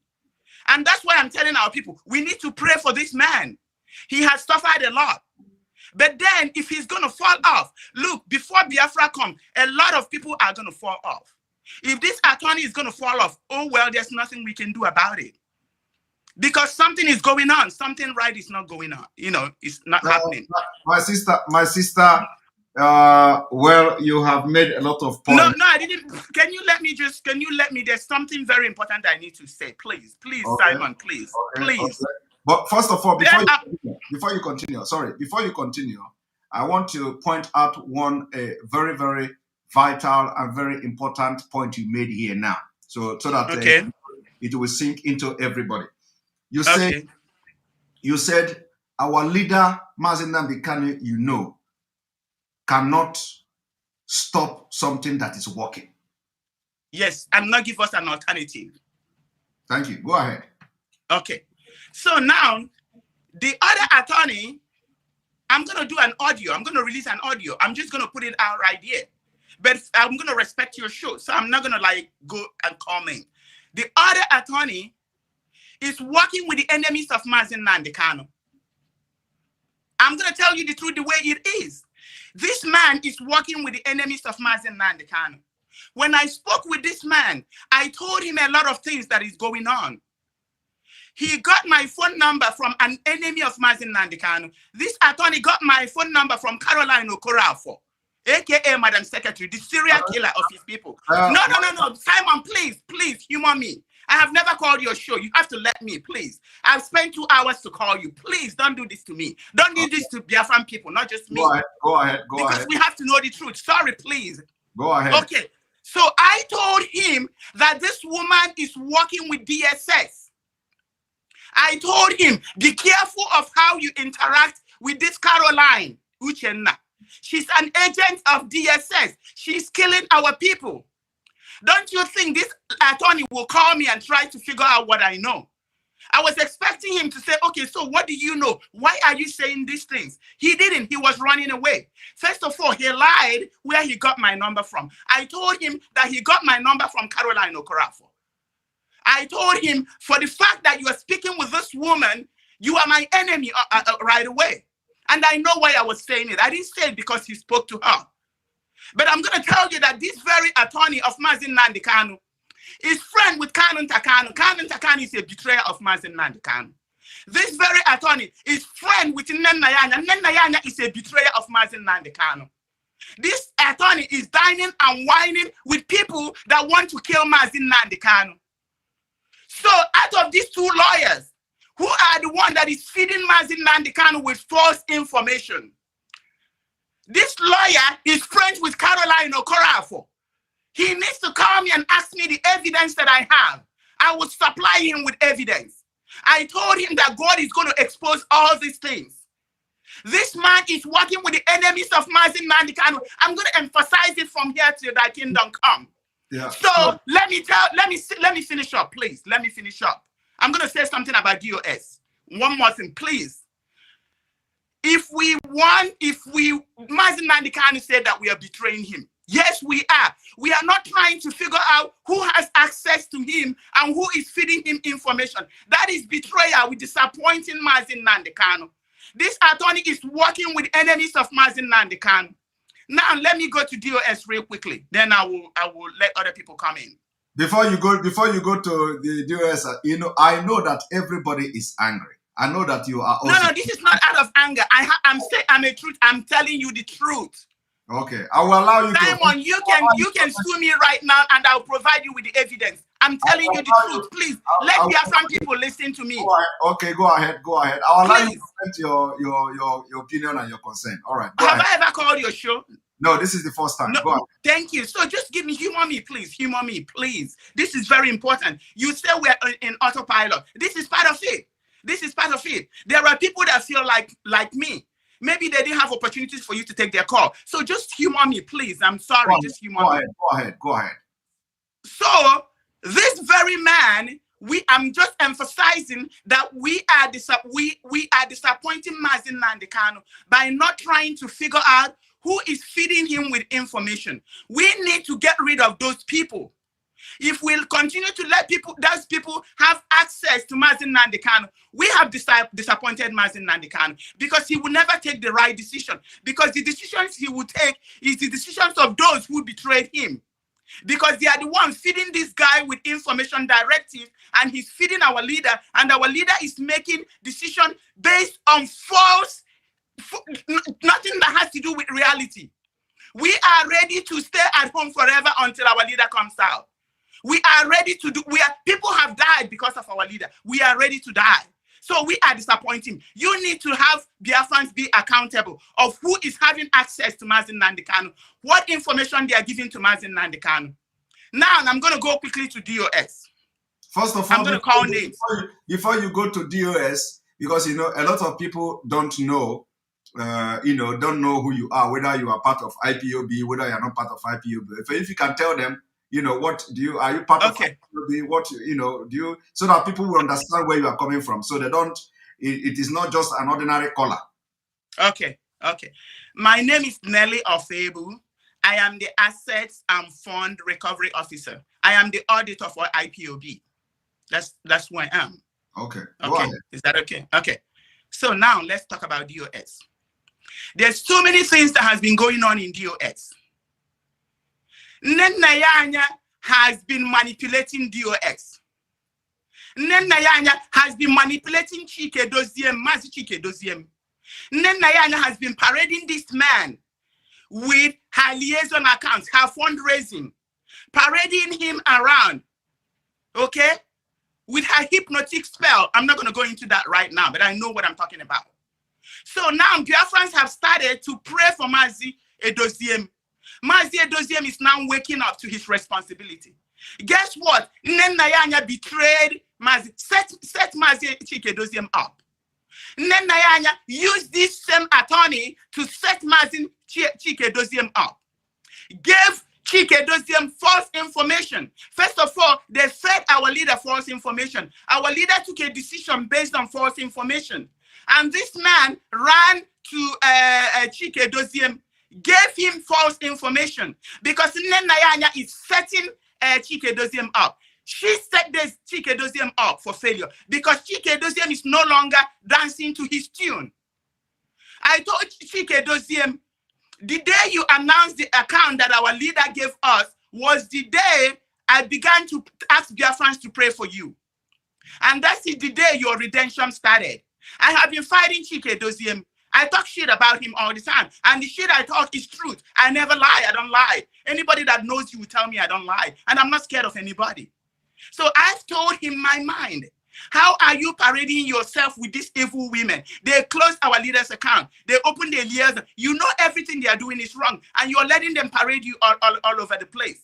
And that's why I'm telling our people, we need to pray for this man. He has suffered a lot. But then if he's going to fall off, look, before Biafra comes, a lot of people are going to fall off. If this attorney is going to fall off, oh, well, there's nothing we can do about it. Because something is going on. Something right is not going on. You know, it's not happening. My sister, well, you have made a lot of points. No, I didn't. Can you let me, there's something very important I need to say. Please, okay. Simon, please, please. Okay. But first of all, before you continue, I want to point out one very, very vital and very important point you made here now. So that it will sink into everybody. You said our leader, Mazi Nnamdi Kanu, cannot stop something that is working. Yes, and not give us an alternative. Thank you. Go ahead. Okay. So now, the other attorney, I'm going to do an audio. I'm going to release an audio. I'm just going to put it out right here. But I'm going to respect your show. So I'm not going to go and comment. The other attorney is working with the enemies of Mazi Nnamdi Kanu. I'm going to tell you the truth the way it is. This man is working with the enemies of Mazi Nnamdi Kanu. When I spoke with this man, I told him a lot of things that is going on. He got my phone number from an enemy of Mazi Nnamdi Kanu. This attorney got my phone number from Caroline Okorafo, aka Madam Secretary, the serial killer of his people. No. Simon, please, humor me. I have never called your show. You have to let me, please. I've spent 2 hours to call you. Please don't do this to me. Don't do this to Biafran people, not just me. Go ahead. Because we have to know the truth. Sorry, please. Go ahead. Okay. So I told him that this woman is working with DSS. I told him, be careful of how you interact with this Caroline Uchenna. She's an agent of DSS. She's killing our people. Don't you think this attorney will call me and try to figure out what I know? I was expecting him to say, okay, so what do you know? Why are you saying these things? He didn't. He was running away. First of all, he lied where he got my number from. I told him that he got my number from Caroline Okorafo. I told him, for the fact that you are speaking with this woman, you are my enemy right away. And I know why I was saying it. I didn't say it because he spoke to her. But I'm going to tell you that this very attorney of Mazi Nnamdi Kanu is friend with Kanu Ntakanu. Kanu Ntakanu is a betrayer of Mazi Nnamdi Kanu. This very attorney is friend with Nnamdi. Nnamdi is a betrayer of Mazi Nnamdi Kanu. This attorney is dining and whining with people that want to kill Mazi Nnamdi Kanu. So out of these two lawyers, who are the one that is feeding Mazi Nnamdi Kanu with false information. This lawyer is friends with Caroline Okorafo. He needs to call me and ask me the evidence that I have. I will supply him with evidence. I told him that God is going to expose all these things. This man is working with the enemies of Mazi Nnamdi Kanu. I'm going to emphasize it from here till thy kingdom come. Yeah. So let me finish up, please. Let me finish up. I'm going to say something about DOS. One more thing, please. Mazi Nnamdi Kanu said that we are betraying him. Yes, we are. We are not trying to figure out who has access to him and who is feeding him information. That is betrayal with disappointing Mazi Nnamdi Kanu. This attorney is working with enemies of Mazi Nnamdi Kanu. Now let me go to DOS real quickly. Then I will let other people come in. Before you go to the DOS, I know that everybody is angry. I know that you are also... No, this is not out of anger. I'm telling you the truth. Okay, I will allow you Simon, you can sue me right now and I'll provide you with the evidence. I'm telling you the truth. Please, let Biafran people listen to me. Okay, go ahead. I'll allow you to present your opinion and your consent. All right. Have I ever called your show? No, this is the first time. No, go ahead. Thank you. So just humor me, please. Humor me, please. This is very important. You say we're in autopilot. This is part of it. There are people that feel like me. Maybe they didn't have opportunities for you to take their call. So just humor me, please. I'm sorry. Just humor me. Go ahead. So this very man, I'm just emphasizing that we are disappointing Mazi Nnamdi Kanu by not trying to figure out who is feeding him with information. We need to get rid of those people. If we'll continue to let those people have access to Mazi Nnamdi Kanu, we have disappointed Mazi Nnamdi Kanu because he will never take the right decision. Because the decisions he will take is the decisions of those who betrayed him. Because they are the ones feeding this guy with information directive, and he's feeding our leader, and our leader is making decisions based on false, nothing that has to do with reality. We are ready to stay at home forever until our leader comes out. We are ready to people have died because of our leader. We are ready to die. So we are disappointing. You need to have Biafrans be accountable of who is having access to Mazi Nnamdi Kanu, what information they are giving to Mazi Nnamdi Kanu. Now, I'm going to go quickly to DOS. First of all, I'm going to call names. Before you go to DOS, because, a lot of people don't know, don't know who you are, whether you are part of IPOB, whether you are not part of IPOB. If you can tell them, what are you part of IPOB? What, do you, so that people will understand where you are coming from. So they don't, it is not just an ordinary caller. Okay. My name is Nelly Ofebu. I am the Assets and Fund Recovery Officer. I am the auditor for IPOB. That's who I am. Okay. Is that okay? Okay. So now let's talk about DOS. There's so many things that has been going on in DOS. Nnayanya has been manipulating DOS. Nnayanya has been manipulating Chike Doziem, Mazi Chike Doziem. Nnayanya has been parading this man with her liaison accounts, her fundraising, parading him around, okay, with her hypnotic spell. I'm not going to go into that right now, but I know what I'm talking about. So now Biafrans have started to pray for Mazi Edoziem. Mazi Edoziem is now waking up to his responsibility. Guess what? Nnayanya betrayed Mazi, set Mazi Chike Edoziem up. Nnayanya used this same attorney to set Mazi Chike Edoziem up. Gave Chike Edoziem false information. First of all, they fed our leader false information. Our leader took a decision based on false information. And this man ran to Chike Edoziem, gave him false information because Nnayanya is setting Chike Edoziem up. She set this Chike Edoziem up for failure because Chike Edoziem is no longer dancing to his tune. I told Chike Edoziem, the day you announced the account that our leader gave us was the day I began to ask Biafrans to pray for you. And that's the day your redemption started. I have been fighting Chike Edoziem. I talk shit about him all the time. And the shit I talk is truth. I never lie. I don't lie. Anybody that knows you will tell me I don't lie. And I'm not scared of anybody. So I've told him my mind. How are you parading yourself with these evil women? They closed our leader's account. They opened their ears. You know everything they are doing is wrong, and you're letting them parade you all over the place.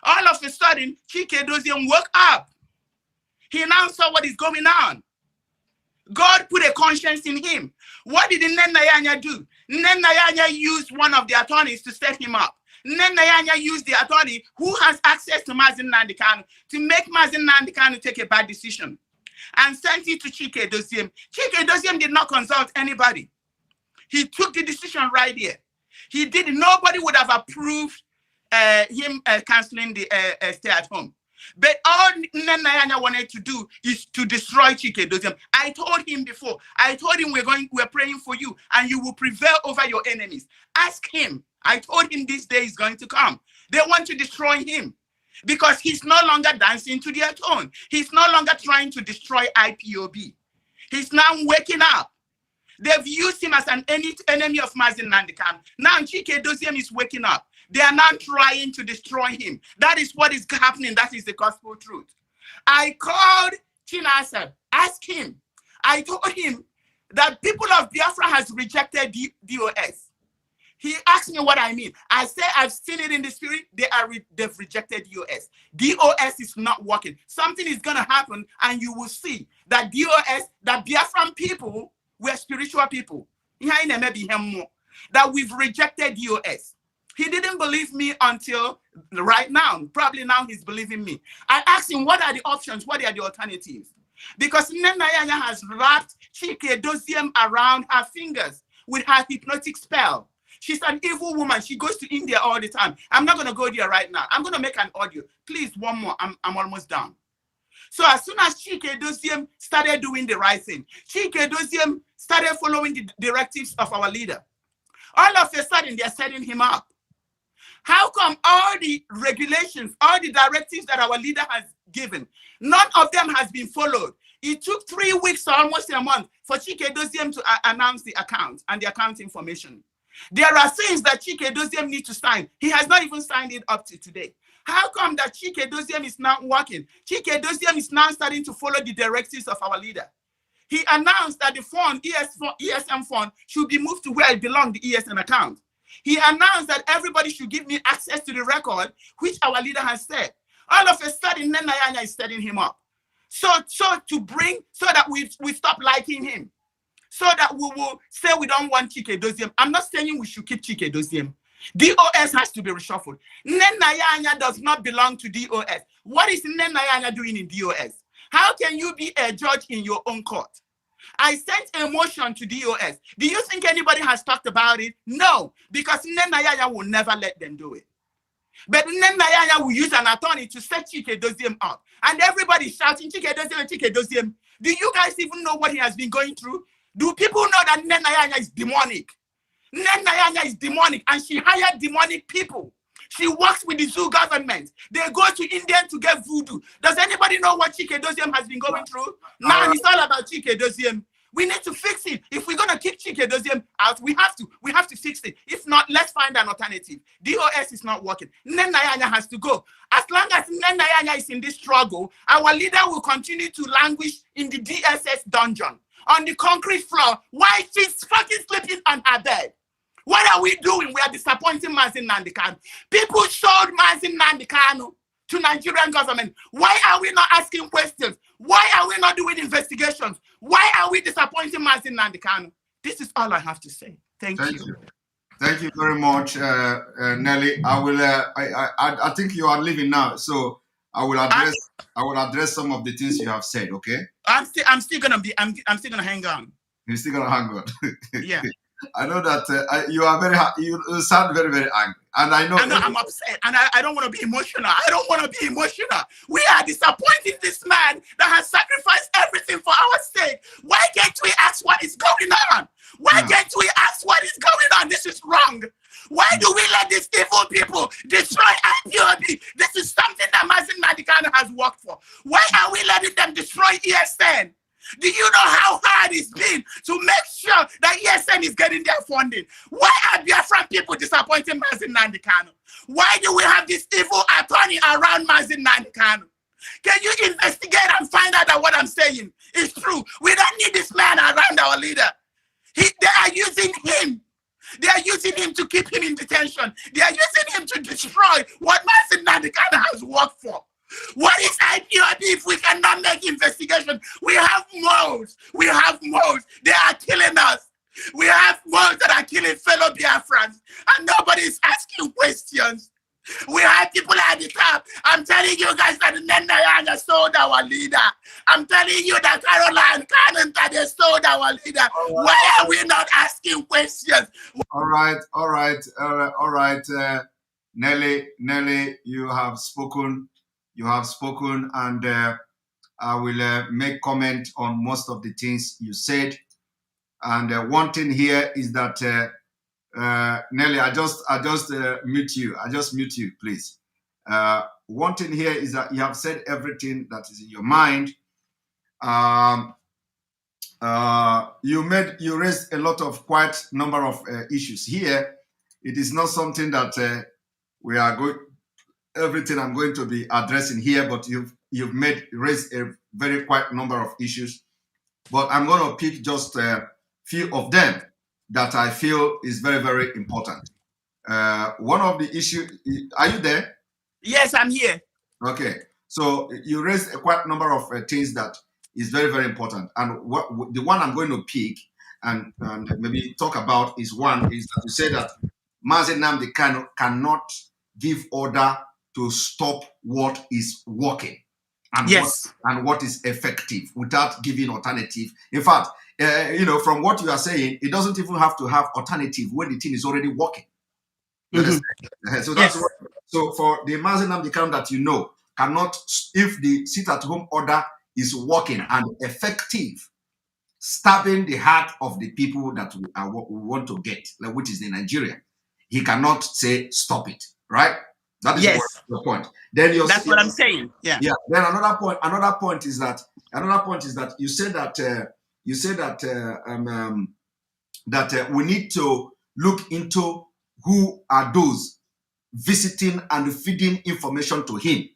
All of a sudden, Chike Doziem woke up. He now saw what is going on. God put a conscience in him. What did Nnamdi do? Nnamdi used one of the attorneys to set him up. Nnamdi used the attorney who has access to Mazi Nnamdi Kanu to make Mazi Nnamdi Kanu take a bad decision and sent it to Chike Doziem. Chike Doziem did not consult anybody. He took the decision right here. He did. Nobody would have approved him canceling the stay at home. But all Nnamdi wanted to do is to destroy Chike Doziem. I told him before. I told him we're praying for you, and you will prevail over your enemies. Ask him. I told him this day is going to come. They want to destroy him because he's no longer dancing to their tone. He's no longer trying to destroy IPOB. He's now waking up. They've used him as an enemy of Mazi Nnamdi Kanu. Now Chike Doziem is waking up. They are now trying to destroy him. That is what is happening. That is the gospel truth. I called Chinasa, asked him. I told him that people of Biafra has rejected DOS. He asked me what I mean. I said, I've seen it in the spirit. They've rejected DOS. DOS is not working. Something is going to happen, and you will see that that Biafran people were spiritual people. That we've rejected DOS. He didn't believe me until right now. Probably now he's believing me. I asked him, what are the options? What are the alternatives? Because Nnamdi has wrapped Chike Doziem around her fingers with her hypnotic spell. She's an evil woman. She goes to India all the time. I'm not going to go there right now. I'm going to make an audio. Please, one more. I'm almost done. So as soon as Chike Doziem started doing the right thing, Chike Doziem started following the directives of our leader. All of a sudden, they're setting him up. How come all the regulations, all the directives that our leader has given, none of them has been followed? It took 3 weeks or almost a month for Chike Doziem to announce the account and the account information. There are things that Chike Doziem needs to sign. He has not even signed it up to today. How come that Chike Doziem is not working? Chike Doziem is now starting to follow the directives of our leader. He announced that the fund, ESM fund, should be moved to where it belongs, the ESN account. He announced that everybody should give me access to the record, which our leader has said. All of a sudden, Nnamdi is setting him up. So that we stop liking him. So that we will say we don't want Chike Doziem. I'm not saying we should keep Chike Doziem. DOS has to be reshuffled. Nnamdi does not belong to DOS. What is Nnamdi doing in DOS? How can you be a judge in your own court? I sent a motion to DOS. Do you think anybody has talked about it? No, because Nnamdi will never let them do it. But Nnamdi will use an attorney to set Chike Doziem up. And everybody's shouting, Chike Doziem, Chike Doziem. Do you guys even know what he has been going through? Do people know that Nnamdi is demonic? Nnamdi is demonic, and she hired demonic people. She works with the zoo government. They go to India to get voodoo. Does anybody know what Chike Doziem has been going through? Now it's all about Chike Doziem. We need to fix it. If we're gonna keep Chike Doziem out, we have to fix it. If not, let's find an alternative. DOS is not working. Nnamdi has to go. As long as Nnamdi is in this struggle, our leader will continue to languish in the DSS dungeon on the concrete floor while she's fucking sleeping on her bed. What are we doing? We are disappointing Mazi Nnamdi Kanu. People sold Mazi Nnamdi Kanu to Nigerian government. Why are we not asking questions? Why are we not doing investigations? Why are we disappointing Mazi Nnamdi Kanu? This is all I have to say. Thank you. Thank you very much, Nelly. I will. I think you are leaving now, so I will address some of the things you have said. Okay. I'm still gonna hang on. You're still gonna hang on. Yeah. I know that you are you sound very, very angry. And I know I'm upset, and I don't want to be emotional. We are disappointing this man that has sacrificed everything for our sake. Why can't we ask what is going on? Why can't we ask what is going on? This is wrong. Why do we let these evil people destroy IPOB? This is something that Mazi Nnamdi Kanu has worked for. Why are we letting them destroy ESN? Do you know how hard it's been to make sure that ESN is getting their funding? Why are Biafran people disappointing Mazi Nnamdi Kanu? Why do we have this evil attorney around Mazi Nnamdi Kanu? Can you investigate and find out that what I'm saying is true? We don't need this man around our leader. They are using him. They are using him to keep him in detention. They are using him to destroy what Mazi Nnamdi has worked for. What is IPOB if we cannot make investigation? We have moles. We have moles. They are killing us. We have moles that are killing fellow Biafrans, and nobody is asking questions. We have people at the top. I'm telling you guys that Nnamdi sold our leader. I'm telling you that Caroline Cannon they sold our leader. Why are we not asking questions? All right. Nelly, you have spoken. And I will make comment on most of the things you said. And one thing here is that Nelly, I just mute you. I just mute you, please. One thing here is that you have said everything that is in your mind. You raised a lot of quite number of issues here. It is not something that we are going. Everything I'm going to be addressing here, but you've raised a very quite number of issues. But I'm going to pick just a few of them that I feel is very, very important. One of the issues, are you there? Yes, I'm here. Okay. So you raised a quite number of things that is very, very important. And the one I'm going to pick and maybe talk about is that you say that Mazi Nnamdi cannot give order to stop what is working and what is effective without giving alternative. In fact, from what you are saying, it doesn't even have to have alternative when the thing is already working. So that's what. So for the Mazi Nnamdi that cannot, if the sit-at-home order is working and effective, stabbing the heart of the people that we want to get, which is in Nigeria, he cannot say stop it, right? That is the point. Then that's what I'm saying. Yeah. Yeah. Then another point is that you say that we need to look into who are those visiting and feeding information to him.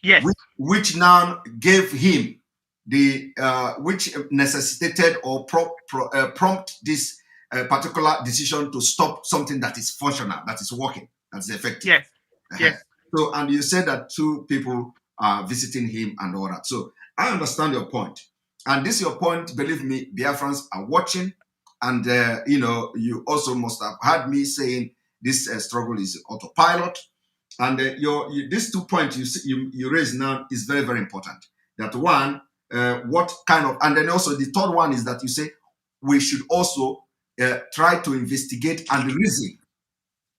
Yes. Which now gave him the which necessitated or prompt this particular decision to stop something that is functional, that is working, that is effective. Yes. Yes. So, and you said that 2 people are visiting him and all that. So I understand your point. And this your point, believe me, Biafrans are watching. And, you also must have heard me saying this struggle is autopilot. And these 2 points you raise now is very, very important. That one, what kind of, and then also the third one is that you say we should also try to investigate and reason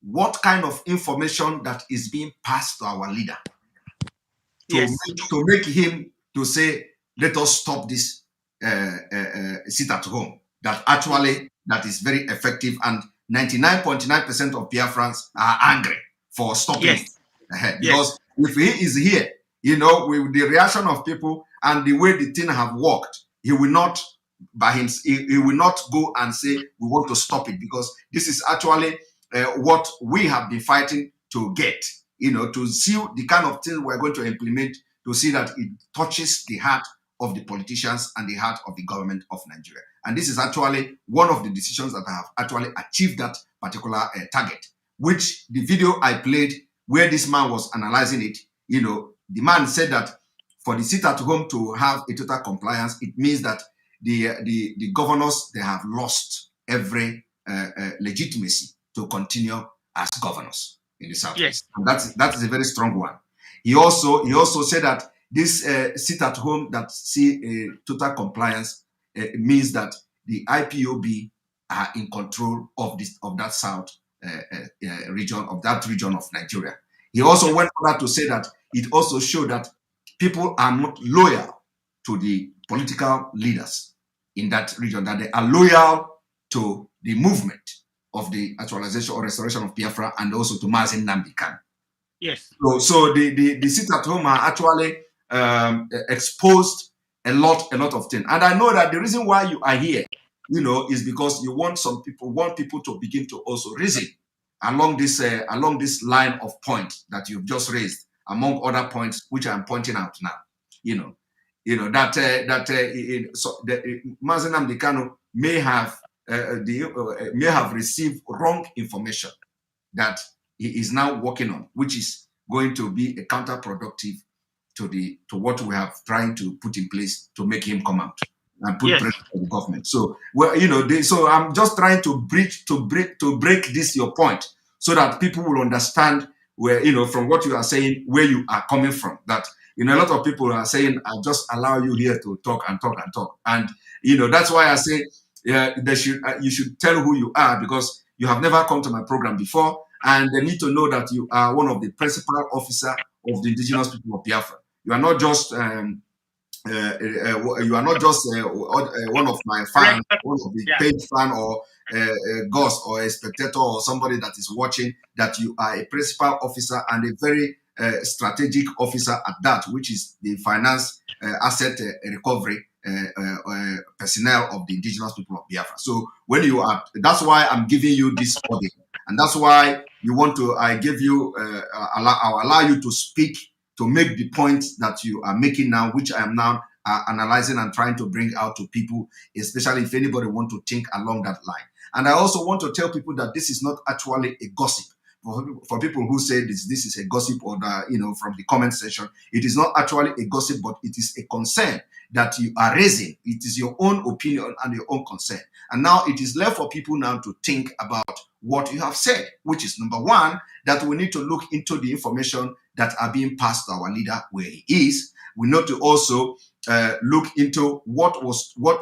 what kind of information that is being passed to our leader to make him to say, let us stop this sit at home. That is very effective, and 99.9% of Biafrans are angry for stopping it. Because if he is here, with the reaction of people and the way the thing have worked, he will not he will not go and say we want to stop it, because this is actually what we have been fighting to get, to see the kind of thing we're going to implement, to see that it touches the heart of the politicians and the heart of the government of Nigeria. And this is actually one of the decisions that have actually achieved that particular target, which the video I played where this man was analyzing it, the man said that for the sit-at-home to have a total compliance, it means that the governors, they have lost every legitimacy to continue as governors in the South. Yes. And that is a very strong one. He also said that this sit-at-home that see total compliance means that the IPOB are in control of that South region, of Nigeria. He also went further to say that it also showed that people are not loyal to the political leaders in that region, that they are loyal to the movement of the actualization or restoration of Biafra, and also to Mazi Nnamdi Kanu. Yes. So the sit-at-home are actually exposed a lot of things. And I know that the reason why you are here, is because you want people to begin to also reason along this line of point that you've just raised among other points which I'm pointing out now. Mazi Nnamdi Kanu may have received wrong information that he is now working on, which is going to be a counterproductive to what we have trying to put in place to make him come out and put pressure on the government. So so I'm just trying to break this your point so that people will understand where, from what you are saying, where you are coming from. That a lot of people are saying, "I just allow you here to talk and talk and talk," and that's why I say, you should tell who you are, because you have never come to my program before, and they need to know that you are one of the principal officers of the indigenous people of Biafra. You are not just one of my fans, one of the paid fan, or a ghost or a spectator or somebody that is watching. That you are a principal officer and a very strategic officer at that, which is the finance asset recovery personnel of the indigenous people of Biafra. So when you are, that's why I'm giving you this audio, and that's why you want to. I give you, I'll allow you to speak, to make the points that you are making now, which I am now analyzing and trying to bring out to people, especially if anybody want to think along that line. And I also want to tell people that this is not actually a gossip. For people who say this is a gossip, or from the comment section, it is not actually a gossip, but it is a concern that you are raising. It is your own opinion and your own concern. And now it is left for people now to think about what you have said, which is number one, that we need to look into the information that are being passed to our leader where he is. We need to also look into what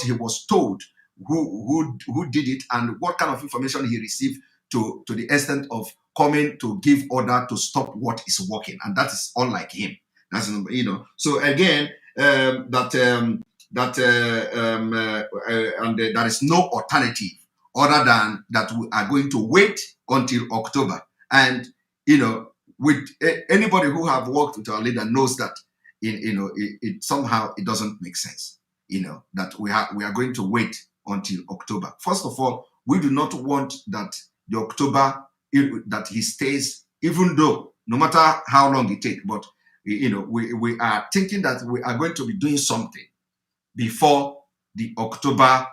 he was told, who did it, and what kind of information he received to the extent of coming to give order to stop what is working, and that is unlike him. That's So again, and there is no alternative other than that we are going to wait until October. And with anybody who have worked with our leader knows that it somehow it doesn't make sense. That we are going to wait until October. First of all, we do not want that the October that he stays, even though no matter how long it takes, but we are thinking that we are going to be doing something before the October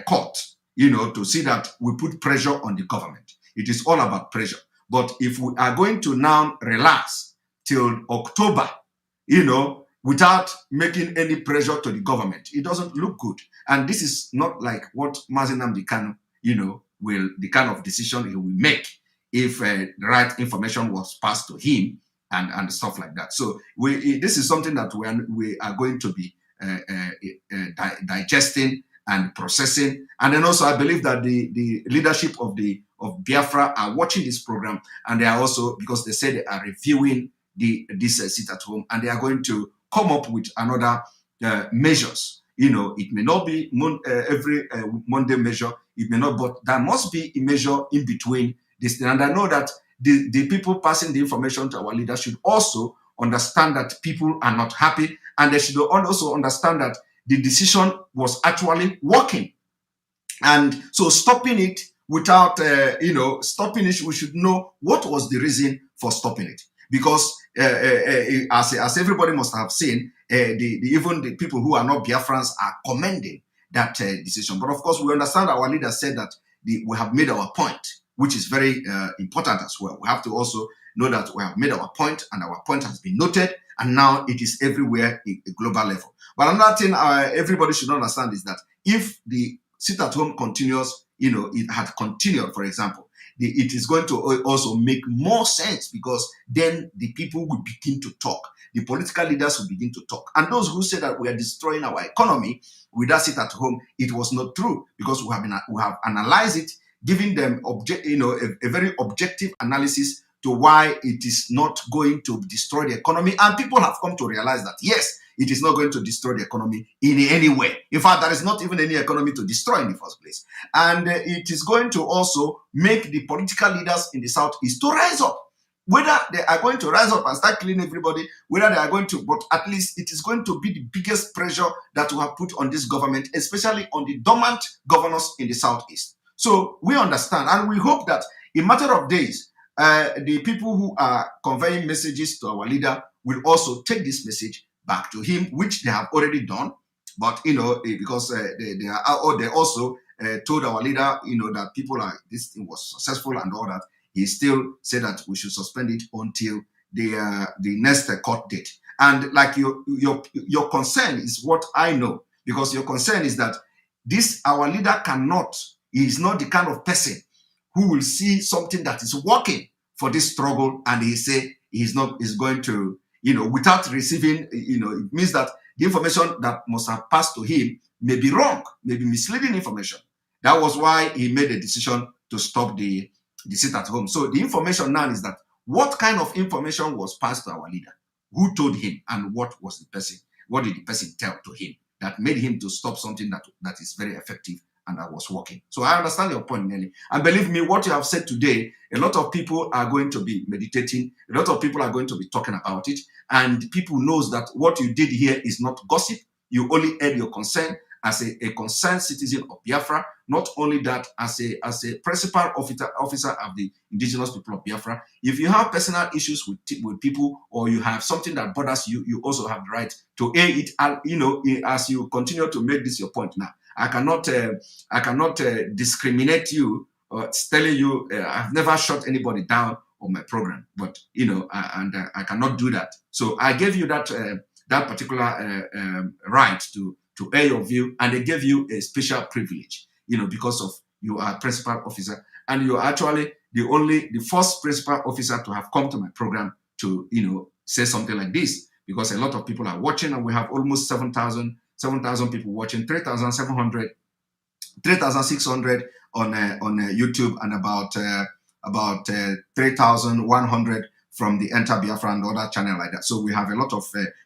court, to see that we put pressure on the government. It is all about pressure. But if we are going to now relax till October, without making any pressure to the government, it doesn't look good. And this is not like what Mazi Nnamdi Kanu, the kind of decision he will make if the right information was passed to him and stuff like that. So this is something that we are going to be digesting and processing. And then also I believe that the leadership of Biafra are watching this program, and they are also, because they say they are reviewing this sit at home, and they are going to come up with another measures. It may not be every Monday measure, it may not, but there must be a measure in between this thing. And I know that the people passing the information to our leaders should also understand that people are not happy, and they should also understand that the decision was actually working. And so stopping it without, stopping it, we should know what was the reason for stopping it. Because as everybody must have seen, even the people who are not Biafrans are commending that decision. But of course, we understand our leader said that we have made our point, which is very important as well. We have to also know that we have made our point, and our point has been noted, and now it is everywhere at a global level. But another thing everybody should understand is that if the sit-at-home continues, it had continued, for example, it is going to also make more sense, because then the people will begin to talk. The political leaders will begin to talk. And those who say that we are destroying our economy with that sit-at-home, it was not true, because we have analyzed it, giving them a very objective analysis to why it is not going to destroy the economy. And people have come to realize that, yes, it is not going to destroy the economy in any way. In fact, there is not even any economy to destroy in the first place. And it is going to also make the political leaders in the Southeast to rise up. Whether they are going to rise up and start killing everybody, whether they are going to, but at least it is going to be the biggest pressure that we have put on this government, especially on the dormant governors in the Southeast. So we understand, and we hope that in a matter of days, the people who are conveying messages to our leader will also take this message back to him, which they have already done. But because they also told our leader, that this thing was successful and all that, he still said that we should suspend it until the next court date. And like your concern is what I know, because your concern is that our leader he is not the kind of person who will see something that is working for this struggle and he say is going to, without receiving, it means that the information that must have passed to him may be wrong, may be misleading information. That was why he made a decision to stop the sit at home. So the information now is that what kind of information was passed to our leader? Who told him, and what did the person tell to him that made him to stop something that is very effective and that was working? So I understand your point, Nelly. And believe me, what you have said today, a lot of people are going to be meditating, a lot of people are going to be talking about it, and people knows that what you did here is not gossip. You only aired your concern as a concerned citizen of Biafra. Not only that, as a principal officer of the indigenous people of Biafra. If you have personal issues with people, or you have something that bothers you, you also have the right to air it. And as you continue to make this your point now, I cannot discriminate you or telling you I've never shut anybody down on my program, but I cannot do that. So I gave you that particular right to air your view, and they gave you a special privilege, because of you are principal officer, and you are actually the first principal officer to have come to my program to say something like this, because a lot of people are watching, and we have almost 7,000 people watching, 3,600 on YouTube, and about 3,100 from the Enter Biafra and other channel like that. So we have a lot of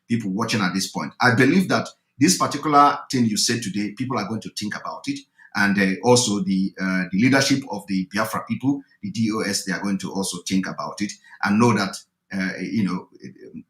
people watching at this point. I believe that this particular thing you said today, people are going to think about it, and also the leadership of the Biafra people, the DOS, they are going to also think about it and know that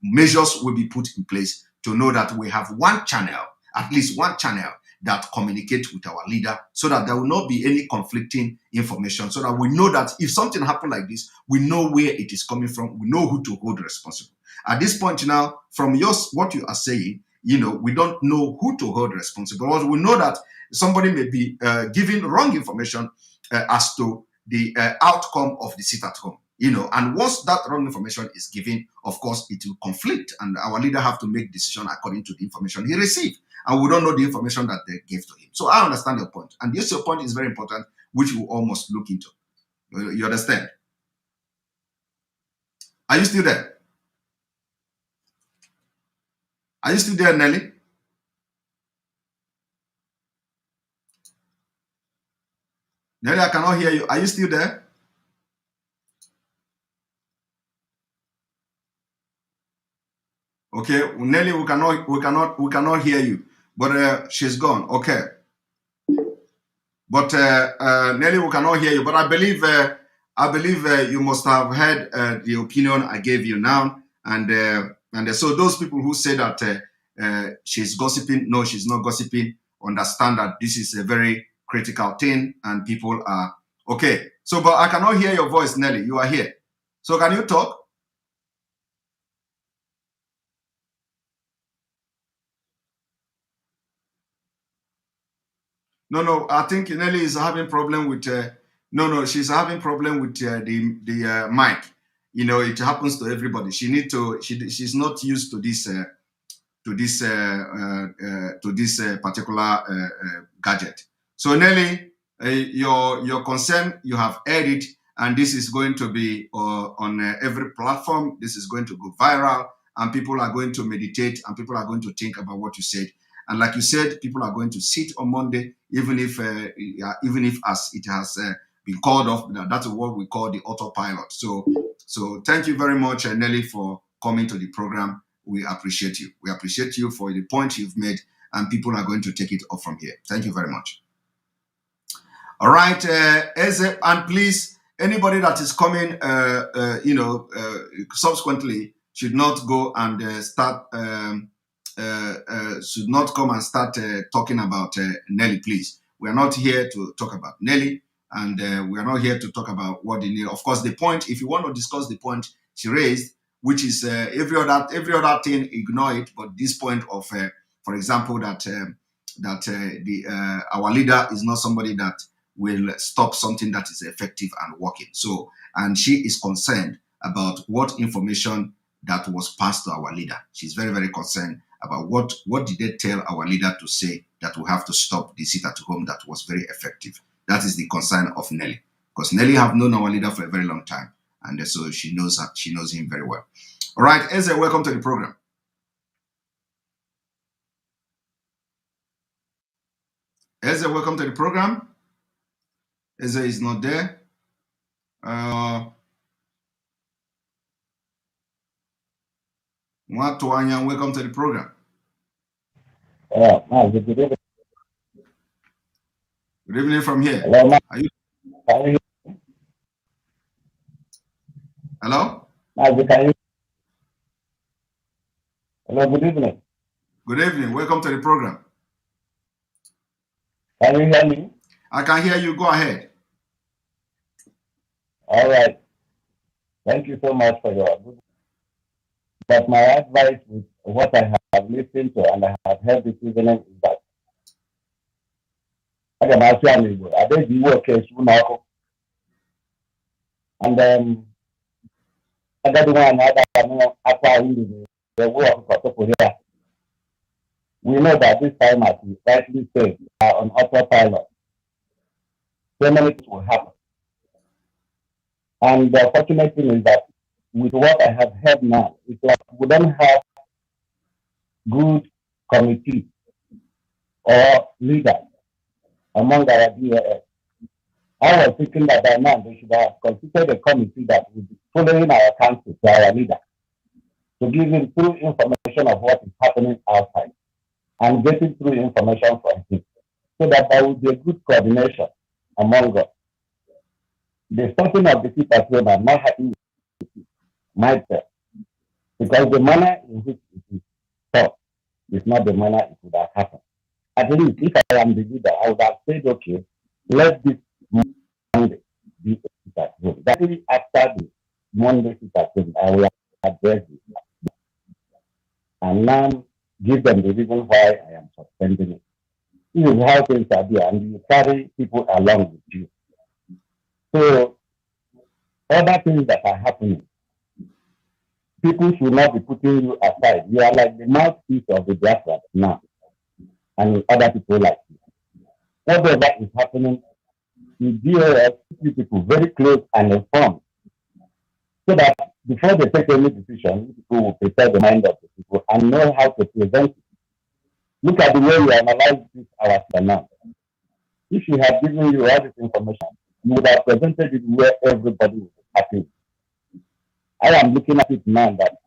measures will be put in place to know that we have one channel, at least one channel, that communicates with our leader, so that there will not be any conflicting information, so that we know that if something happened like this, we know where it is coming from, we know who to hold responsible. At this point now, from what you are saying, we don't know who to hold responsible. But we know that somebody may be giving wrong information as to the outcome of the sit at home. And once that wrong information is given, of course, it will conflict, and our leader have to make decision according to the information he received. And we don't know the information that they gave to him. So I understand your point. And yes, your point is very important, which we all must look into. You understand? Are you still there? Are you still there, Nelly? Nelly, I cannot hear you. Are you still there? Okay, Nelly, we cannot hear you. But she's gone. Okay. But Nelly, we cannot hear you. But I believe you must have heard the opinion I gave you now. And so those people who say that she's gossiping, no, she's not gossiping, understand that this is a very critical thing, and people are okay. So, but I cannot hear your voice, Nelly. You are here. So can you talk? No, I think Nelly is having problem with. She's having problem with the mic. It happens to everybody. She's not used to this particular gadget. So Nelly, your concern, you have aired it, and this is going to be on every platform. This is going to go viral, and people are going to meditate, and people are going to think about what you said. And like you said, people are going to sit on Monday, even if as it has been called off. That's what we call the autopilot. So thank you very much, Nelly, for coming to the program. We appreciate you. We appreciate you for the point you've made, and people are going to take it up from here. Thank you very much. All right, Eze, and please, anybody that is coming, subsequently should not go and should not come and start talking about Nelly, please. We are not here to talk about Nelly. And we are not here to talk about what they need. Of course, the point, if you want to discuss the point she raised, which is every other thing, ignore it. But this point of, for example, that our leader is not somebody that will stop something that is effective and working. So, and she is concerned about what information that was passed to our leader. She's very, very concerned about what did they tell our leader to say that we have to stop the sit-at-home that was very effective. That is the concern of Nelly, because Nelly have known our leader for a very long time, and so she knows him very well. All right, Eze, welcome to the program. Eze, welcome to the program. Eze is not there. Mwatuanya, welcome to the program. Mazi, good evening. Good evening from here. Hello, Are you? Hello? Mazi, can you? Hello, good evening. Good evening. Welcome to the program. Can you hear me? I can hear you. Go ahead. All right. Thank you so much for your good. But my advice with what I have listened to and I have heard this evening is that and then I got we know that this time, as you rightly said, we are on autopilot. So many things will happen. And the fortunate thing is that with what I have heard now, it's like we don't have good committee or leaders among our DAS. I was thinking that by now they should have constituted a committee that would be following our counsel to our leader to give him true information of what is happening outside and getting through information from him so that there will be a good coordination among us. The stopping of the sit-at-home, I'm not happy with myself because the manner in which it is stopped is not the manner it would have happened. At least if I am the leader, I would have said, okay, let this Monday be a sit-at-home. That is after the Monday sit-at-home, I will address this and now give them the reason why I am suspending it. This is how things are there, and you carry people along with you. So, other things that are happening, people should not be putting you aside. You are like the mouthpiece of the Biafran now, and other people like you. Whatever is happening, the DOS keep people very close and informed, so that before they take any decision, people will prepare the mind of the people and know how to present it. Look at the way we analyze this our now. If she had given you all this information, you would have presented it where everybody was happy. I am looking at it now that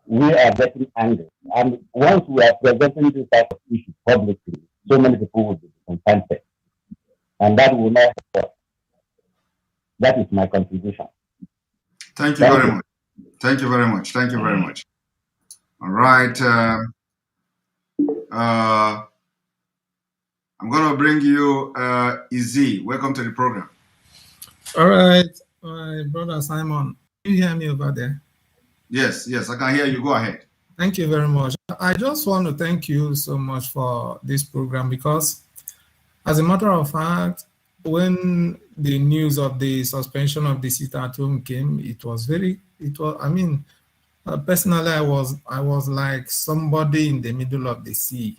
we are getting angry. And once we are presenting this type of issue publicly, so many people will be discontented. And that will not help us. That is my contribution. Thank you very much. Thank you very much. Thank you very much. All right. I'm going to bring you Izzy. Welcome to the program. All right. My brother Simon, can you hear me over there? Yes, I can hear you. Go ahead. Thank you very much. I just want to thank you so much for this program because, as a matter of fact, when the news of the suspension of the sit-at-home came, personally, I was like somebody in the middle of the sea.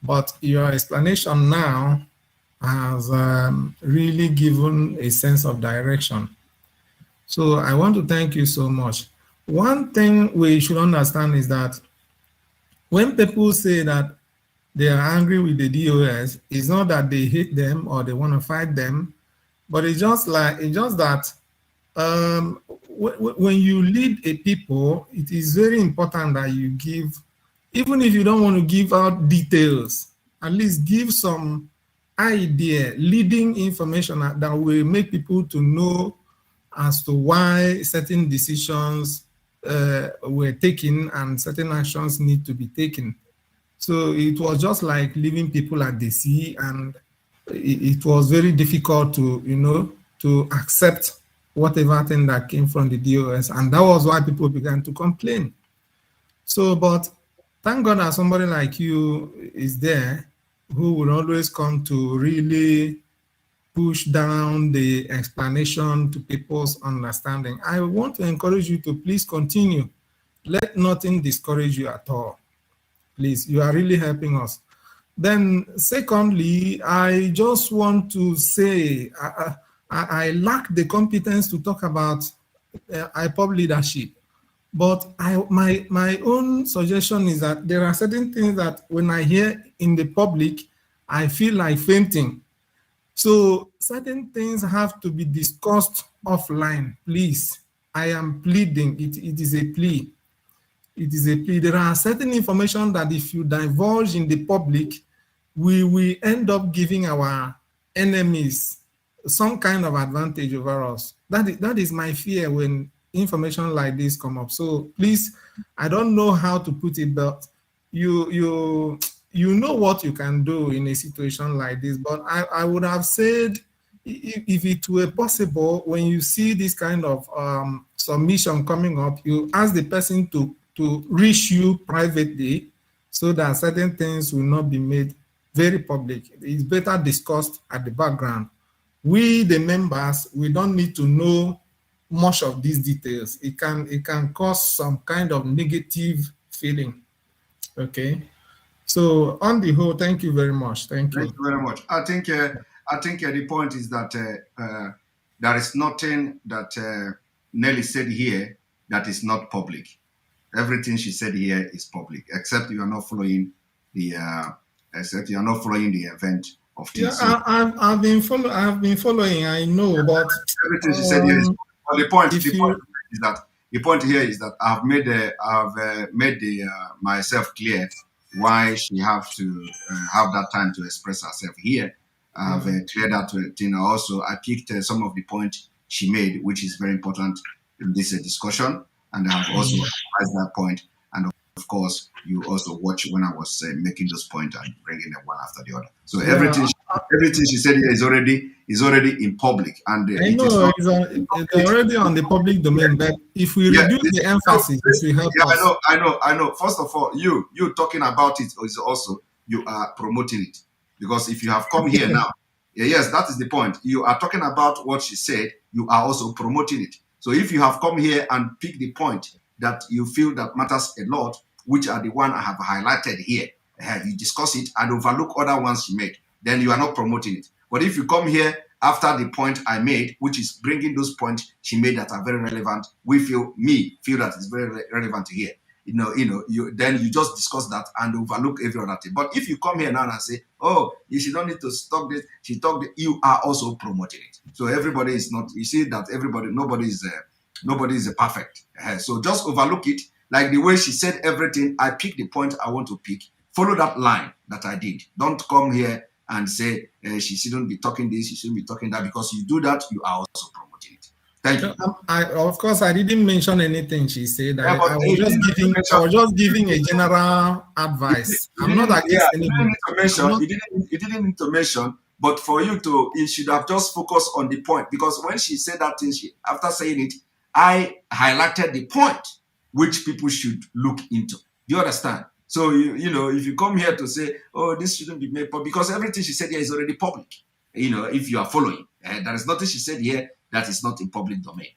But your explanation now has really given a sense of direction. So I want to thank you so much. One thing we should understand is that when people say that they are angry with the DOS, it's not that they hate them or they want to fight them, but it's just that when you lead a people, it is very important that you give, even if you don't want to give out details, at least give some idea, leading information that will make people to know as to why certain decisions were taken and certain actions need to be taken. So it was just like leaving people at the sea, and it was very difficult to, to accept whatever thing that came from the DOS. And that was why people began to complain. So, but thank God that somebody like you is there who will always come to really push down the explanation to people's understanding. I want to encourage you to please continue. Let nothing discourage you at all. Please, you are really helping us. Then secondly, I just want to say I lack the competence to talk about Ipob leadership. But my own suggestion is that there are certain things that when I hear in the public, I feel like fainting. So certain things have to be discussed offline, please. I am pleading. It is a plea. It is a plea. There are certain information that if you divulge in the public, we will end up giving our enemies some kind of advantage over us. That is my fear when information like this come up. So please, I don't know how to put it, but you know what you can do in a situation like this. But I would have said, if it were possible, when you see this kind of submission coming up, you ask the person to reach you privately so that certain things will not be made very public. It's better discussed at the background. We, the members, we don't need to know much of these details. It can cause some kind of negative feeling. Okay. So on the whole, thank you very much. Thank you. Thank you very much. I think the point is that there is nothing that Nelly said here that is not public. Everything she said here is public, except you are not following the event of this. Yeah, I've been following. I know, but everything she said here is. Well, the point here is that I've made myself clear why she have to have that time to express herself here. I've cleared that thing. Also, I picked some of the points she made, which is very important in this discussion. And I've also advised that point. And of course, you also watch when I was making those points and bringing them one after the other. So everything she said here is already in public. And I know it's already on the public domain. But if we reduce the emphasis, it will help us. I know. First of all, you talking about it is also you are promoting it, because if you have come here now, yes, that is the point. You are talking about what she said. You are also promoting it. So if you have come here and pick the point that you feel that matters a lot, which are the one I have highlighted here, you discuss it and overlook other ones you made, then you are not promoting it. But if you come here after the point I made, which is bringing those points she made that are very relevant, we feel that it's very relevant to hear. Then you just discuss that and overlook every other thing. But if you come here now and say, oh, she don't need to stop this, she talked, you are also promoting it. So everybody is not, you see that nobody is perfect. So just overlook it. Like the way she said everything, I picked the point I want to pick. Follow that line that I did. Don't come here and say she shouldn't be talking this, she shouldn't be talking that, because you do that, you are also promoting it. Thank you. Of course, I didn't mention anything she said. I was just giving a general advice. I'm not against anything. You didn't need to mention, but for you should have just focused on the point, because when she said that thing, after saying it, I highlighted the point which people should look into. Do you understand? So, if you come here to say, oh, this shouldn't be made public, because everything she said here is already public. If you are following, there is nothing she said here that is not in public domain.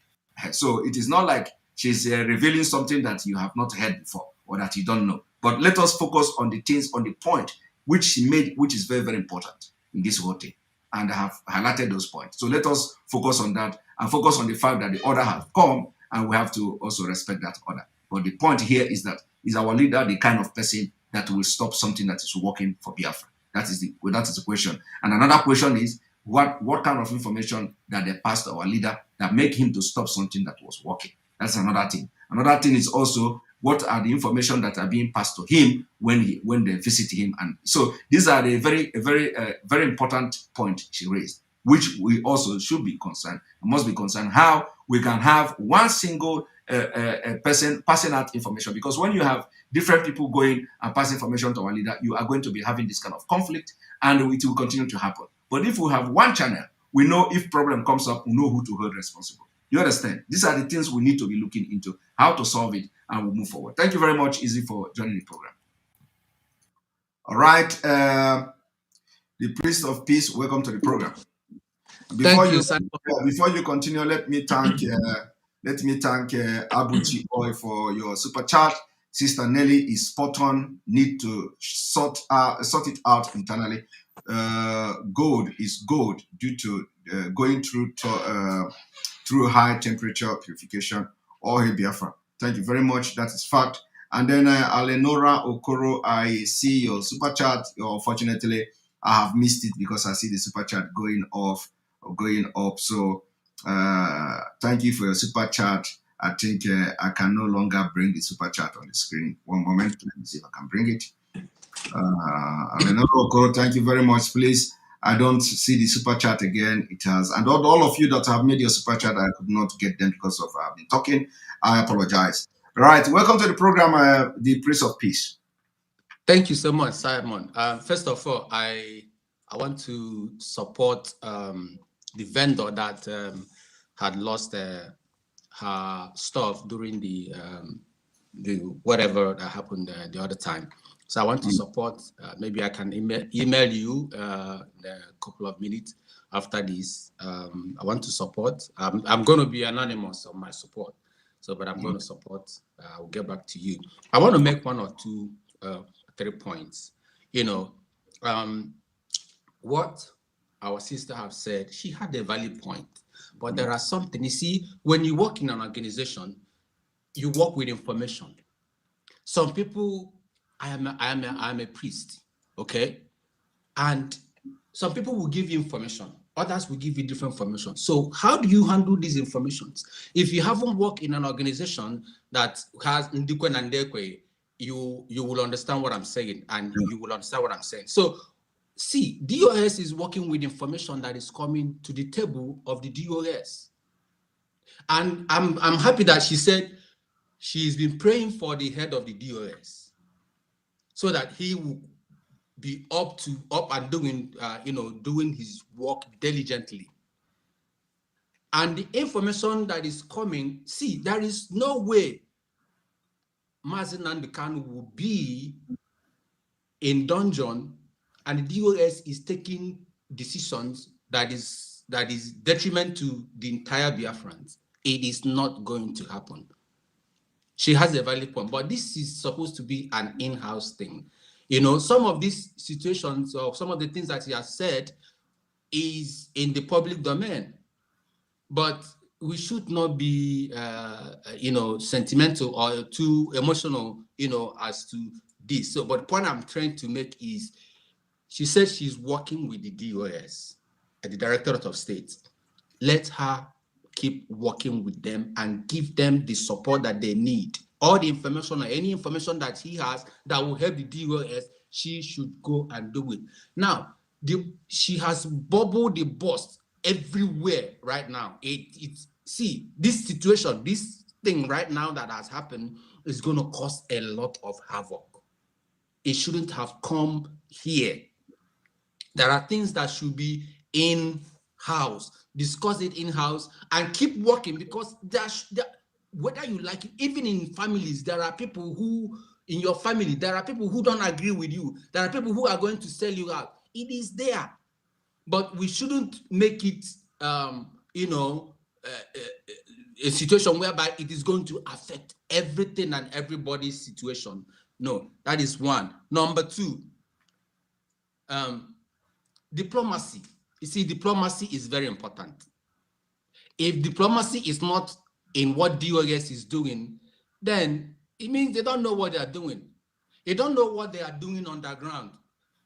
So it is not like she's revealing something that you have not heard before or that you don't know. But let us focus on the things, on the point which she made, which is very, very important in this whole thing. And I have highlighted those points. So let us focus on that and focus on the fact that the order has come, and we have to also respect that order. But the point here is that is our leader the kind of person that will stop something that is working for Biafra? That is the question. And another question is, what kind of information that they passed to our leader that make him to stop something that was working? That's another thing. Another thing is also, what are the information that are being passed to him when they visit him? And so these are the very important point she raised, which we also should be concerned, must be concerned, how we can have one single person passing out information. Because when you have different people going and passing information to our leader, you are going to be having this kind of conflict, and it will continue to happen. But if we have one channel, we know if problem comes up, we know who to hold responsible. You understand? These are the things we need to be looking into, how to solve it, and we'll move forward. Thank you very much, Izzy, for joining the program. All right. The Priest of Peace, welcome to the program. Before you continue, let me thank Abuchi Oy for your super chat. Sister Nelly is spot on. Need to sort it out internally. Gold is gold due to going through high temperature purification. Or Biafra. Thank you very much. That is fact. And then Alenora Okoro, I see your super chat. Unfortunately, I have missed it because I see the super chat going off or going up. So thank you for your super chat. I think I can no longer bring the super chat on the screen. One moment, let me see if I can bring it. Alenora Okoro, thank you very much. Please, I don't see the super chat again. It has, and all of you that have made your super chat, I could not get them because of I've been talking. I apologize. All right, welcome to the program, the Priest of Peace. Thank you so much, Simon. First of all, I want to support the vendor that had lost her stuff during the whatever that happened the other time. So I want to support. Maybe I can email you in a couple of minutes after this. I want to support. I'm going to be anonymous on my support. So, but I'm going to support. I'll get back to you. I want to make 1 or 2, 3 points. You know, what our sister have said, she had a valid point. But there are something, you see, when you work in an organization, you work with information. Some people, I am a priest, okay? And some people will give you information. Others will give you different information. So how do you handle these informations? If you haven't worked in an organization that has Ndikwe and Ndekwe, you will understand what I'm saying, and you will understand what I'm saying. So see, DOS is working with information that is coming to the table of the DOS. And I'm happy that she said she's been praying for the head of the DOS so that he will be up and doing, doing his work diligently. And the information that is coming, see, there is no way Mazi Nnamdi will be in dungeon and the DOS is taking decisions that is detriment to the entire Biafrans. It is not going to happen. She has a valid point, but this is supposed to be an in-house thing. You know, some of these situations or some of the things that he has said is in the public domain, but we should not be, sentimental or too emotional, as to this. So, but the point I'm trying to make is, she said she's working with the DOS at the Directorate of State. Let her keep working with them and give them the support that they need. All the information or any information that he has that will help the DOS, she should go and do it. Now, she has bubbled the bust everywhere right now. See, this situation, this thing right now that has happened is going to cause a lot of havoc. It shouldn't have come here. There are things that should be in-house. Discuss it in-house and keep working, because whether you like it, even in families, there are people who, in your family, there are people who don't agree with you. There are people who are going to sell you out. It is there. But we shouldn't make it, a situation whereby it is going to affect everything and everybody's situation. No, that is one. Number 2, diplomacy. You see, diplomacy is very important. If diplomacy is not in what DOS is doing, then it means they don't know what they are doing. They don't know what they are doing underground.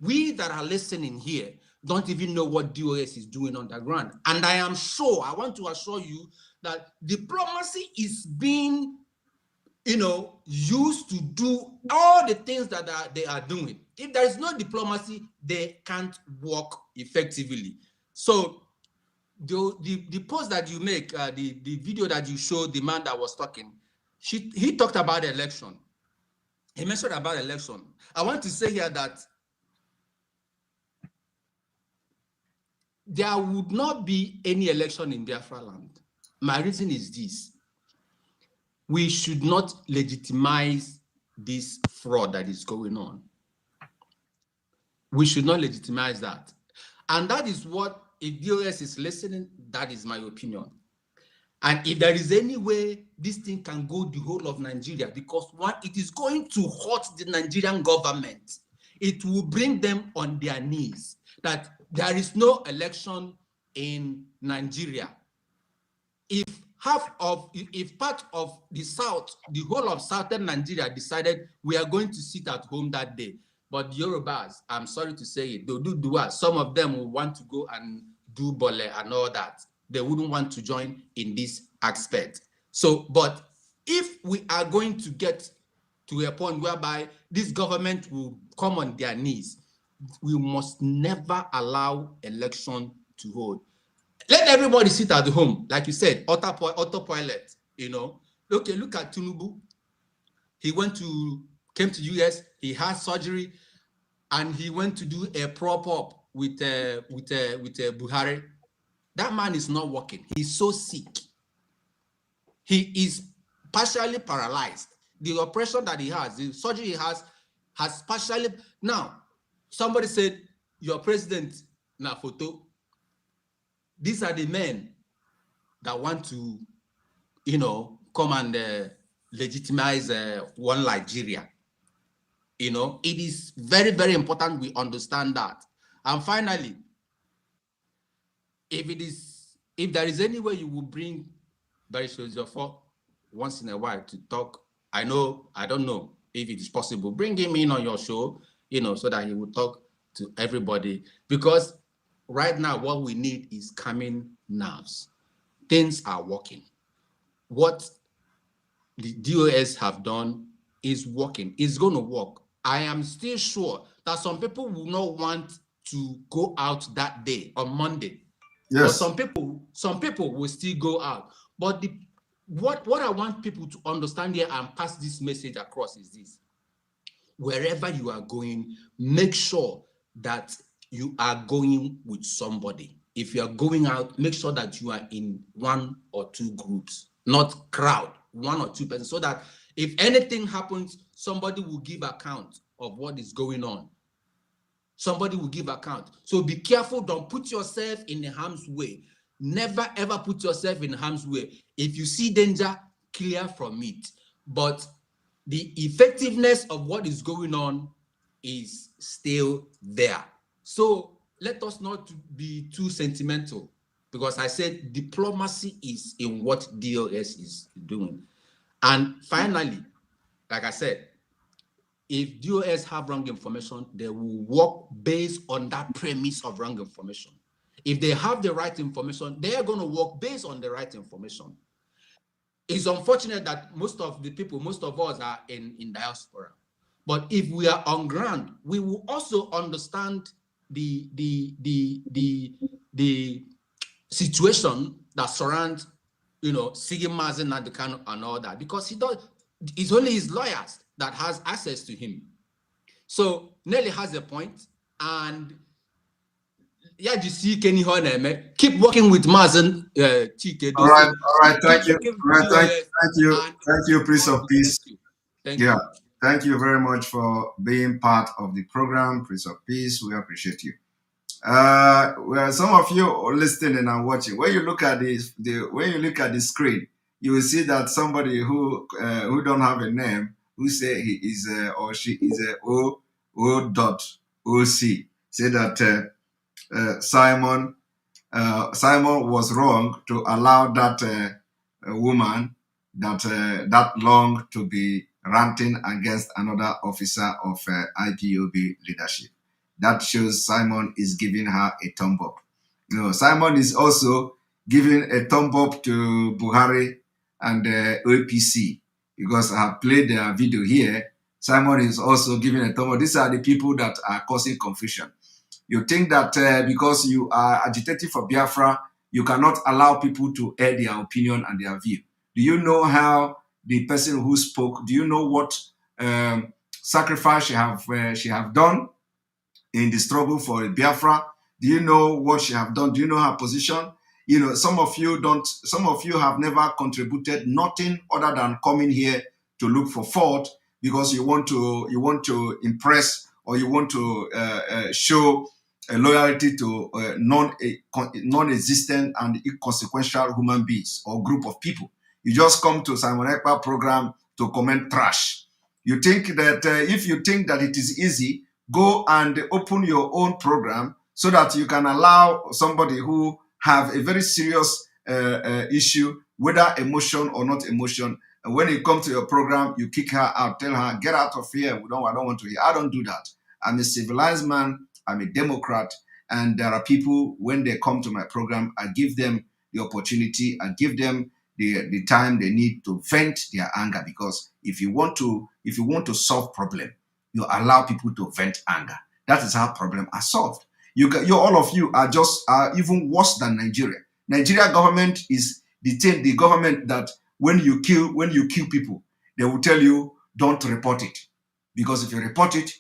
We that are listening here don't even know what DOS is doing underground. And I am sure, I want to assure you that diplomacy is being, used to do all the things that they are doing. If there is no diplomacy, they can't work effectively. So the post that you make, the video that you showed, the man that was talking, he talked about the election. He mentioned about election. I want to say here that there would not be any election in Biafra land. My reason is this. We should not legitimize this fraud that is going on. We should not legitimize that. And that is what, if DOS is listening, that is my opinion. And if there is any way this thing can go the whole of Nigeria, because one, it is going to hurt the Nigerian government. It will bring them on their knees that there is no election in Nigeria. If part of the South, the whole of Southern Nigeria decided we are going to sit at home that day, but the Yorubas, I'm sorry to say it, they'll do dua. Some of them will want to go and do bole and all that. They wouldn't want to join in this aspect. So, but if we are going to get to a point whereby this government will come on their knees, we must never allow election to hold. Let everybody sit at home, like you said, autopilot, you know. Okay, look at Tinubu. He came to US, he had surgery, and he went to do a prop up with Buhari. That man is not working. He's so sick. He is partially paralyzed. The operation that he has, the surgery he has partially. Now, somebody said, your president, na photo. These are the men that want to, you know, come and legitimize one Nigeria. You know, it is very, very important we understand that. And finally, if there is any way you will bring Barisho once in a while to talk, I don't know if it is possible, bring him in on your show, you know, so that he will talk to everybody. Because right now, what we need is calming nerves. Things are working. What the DOS have done is working. It's going to work. I am still sure that some people will not want to go out that day on Monday. Yes. But some people will still go out. But what I want people to understand here and pass this message across is this. Wherever you are going, make sure that you are going with somebody. If you are going out, make sure that you are in 1 or 2 groups, not crowd, 1 or 2 persons, so that if anything happens, somebody will give account of what is going on. Somebody will give account. So be careful. Don't put yourself in harm's way. Never, ever put yourself in harm's way. If you see danger, clear from it. But the effectiveness of what is going on is still there. So let us not be too sentimental, because I said diplomacy is in what DOS is doing. And finally, like I said, if DOS have wrong information, they will work based on that premise of wrong information. If they have the right information, they are going to work based on the right information. It's unfortunate that most of us are in diaspora. But if we are on ground, we will also understand the situation that surrounds, you know, Sigi Mazi and all that, because it's only his lawyers that has access to him. So Nelly has a point, and yeah, you see Kenny Horne, keep working with Mazi. All right, thank you. Thank you, Prince of Peace. Thank you. Thank you very much for being part of the program, Prince of Peace. We appreciate you. Well, some of you are listening and watching. When you look at the screen, you will see that somebody who don't have a name, who say he is or she is a O.OC, say that Simon was wrong to allow that woman that long to be ranting against another officer of IPOB leadership. That shows Simon is giving her a thumb up. You know, Simon is also giving a thumb up to Buhari and APC, because I have played their video here. Simon is also giving a thumb up. These are the people that are causing confusion. You think that because you are agitating for Biafra, you cannot allow people to air their opinion and their view. Do you know how the person who spoke, do you know what sacrifice she have done in the struggle for Biafra? Do you know what she have done? Do you know her position? You know, some of you don't. Some of you have never contributed nothing other than coming here to look for fault because you want to impress or you want to show loyalty to non-existent and inconsequential human beings or group of people. You just come to Simon Ekpa program to comment trash. You think that if you think that it is easy, go and open your own program so that you can allow somebody who have a very serious issue, whether emotion or not emotion. And when it comes to your program, you kick her out, tell her, get out of here. I don't want to hear. I don't do that. I'm a civilized man. I'm a Democrat. And there are people, when they come to my program, I give them the opportunity. I give them the time they need to vent their anger. Because if you want to solve problem, you allow people to vent anger. That is how problems are solved. All of you are even worse than Nigeria. Nigeria government is the government that when you kill people, they will tell you don't report it, because if you report it,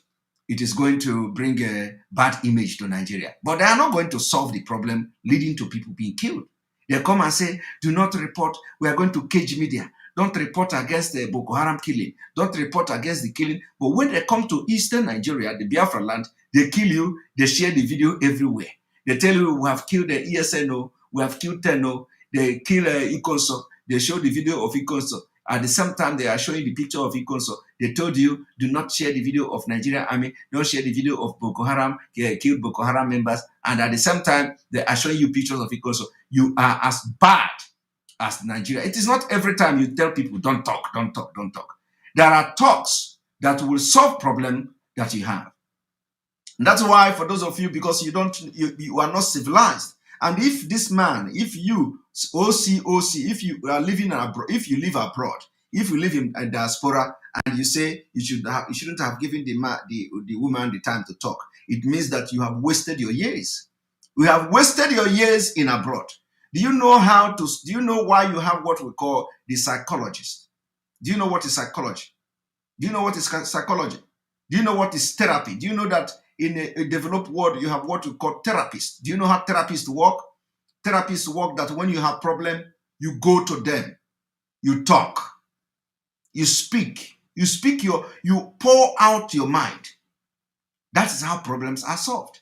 it is going to bring a bad image to Nigeria. But they are not going to solve the problem leading to people being killed. They come and say, do not report. We are going to cage media. Don't report against the Boko Haram killing. Don't report against the killing. But when they come to Eastern Nigeria, the Biafra land, they kill you. They share the video everywhere. They tell you we have killed the ESNO. We have killed Tenno. They kill Ikonso. They show the video of Ikonso. At the same time, they are showing the picture of Ikonso. They told you, do not share the video of Nigerian army. Don't share the video of Boko Haram, killed Boko Haram members. And at the same time, they are showing you pictures of Ikonso. You are as bad as Nigeria. It is not every time you tell people, don't talk, don't talk, don't talk. There are talks that will solve problem that you have. And that's why, for those of you, because you are not civilized. And if this man, if you, OC, if you are living abroad, if you live abroad, if you live in a diaspora, and you say you shouldn't have given the woman the time to talk, it means that you have wasted your years. You have wasted your years in abroad. Do you know why you have what we call the psychologist? Do you know what is psychology? Do you know what is psychology? Do you know what is therapy? Do you know that in a developed world, you have what we call therapists? Do you know how therapists work? Therapists work that when you have problem, you go to them, you talk, you speak, you pour out your mind. That is how problems are solved.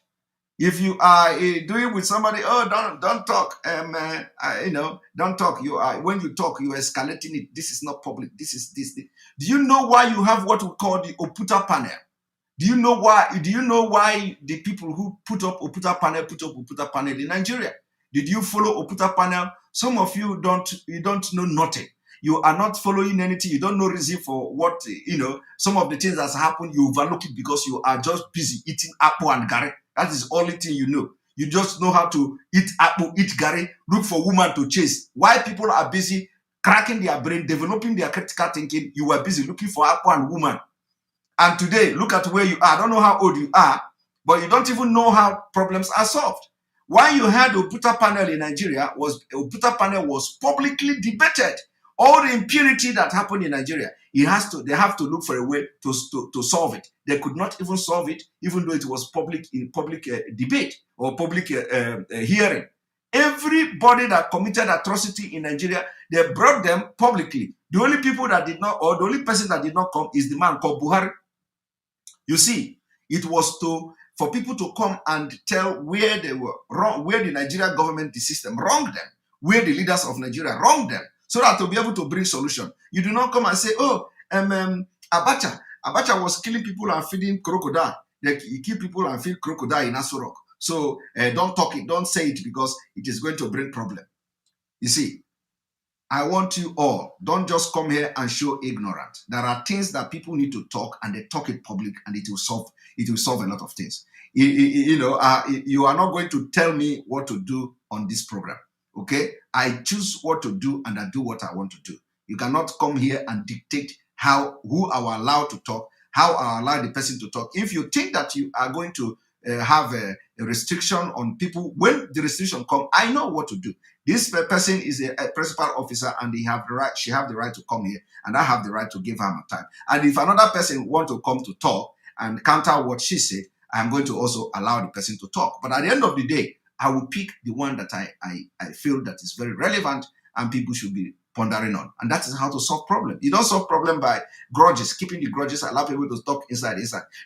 If you are doing with somebody, don't talk, don't talk. When you talk, you are escalating it. This is not public. This is this. Do you know why you have what we call the Oputa panel? Do you know why? Do you know why the people who put up Oputa panel in Nigeria? Did you follow Oputa panel? Some of you don't know nothing. You are not following anything. You don't know reason for what, some of the things that's happened, you overlook it because you are just busy eating apple and gari. That is the only thing you know. You just know how to eat apple, eat gari, look for woman to chase. While people are busy cracking their brain, developing their critical thinking, you are busy looking for apple and woman. And today, look at where you are. I don't know how old you are, but you don't even know how problems are solved. Why you had Oputa panel in Nigeria Oputa panel was publicly debated. All the impunity that happened in Nigeria, they have to look for a way to solve it. They could not even solve it, even though it was public debate or public hearing. Everybody that committed atrocity in Nigeria, they brought them publicly. The only people that did not, or the only person that did not come is the man called Buhari. You see, it was for people to come and tell where they were wrong, where the Nigerian government, the system wronged them, where the leaders of Nigeria wronged them, so that to be able to bring solution. You do not come and say, Abacha was killing people and feeding crocodile. He kill people and feed crocodile in Aso Rock. So don't talk it, don't say it, because it is going to bring problem. You see, I want you all, don't just come here and show ignorant. There are things that people need to talk, and they talk it public, and it will solve a lot of things. You are not going to tell me what to do on this program. Okay, I choose what to do, and I do what I want to do. You cannot come here and dictate who are allowed to talk, how I allow the person to talk. If you think that you are going to have a restriction on people, when the restriction comes, I know what to do. This person is a principal officer, and she have the right to come here, and I have the right to give her my time. And if another person want to come to talk and counter what she said, I'm going to also allow the person to talk. But at the end of the day, I will pick the one that I feel that is very relevant and people should be pondering on. And that is how to solve problems. You don't solve problem by grudges, keeping the grudges, allow people to talk inside.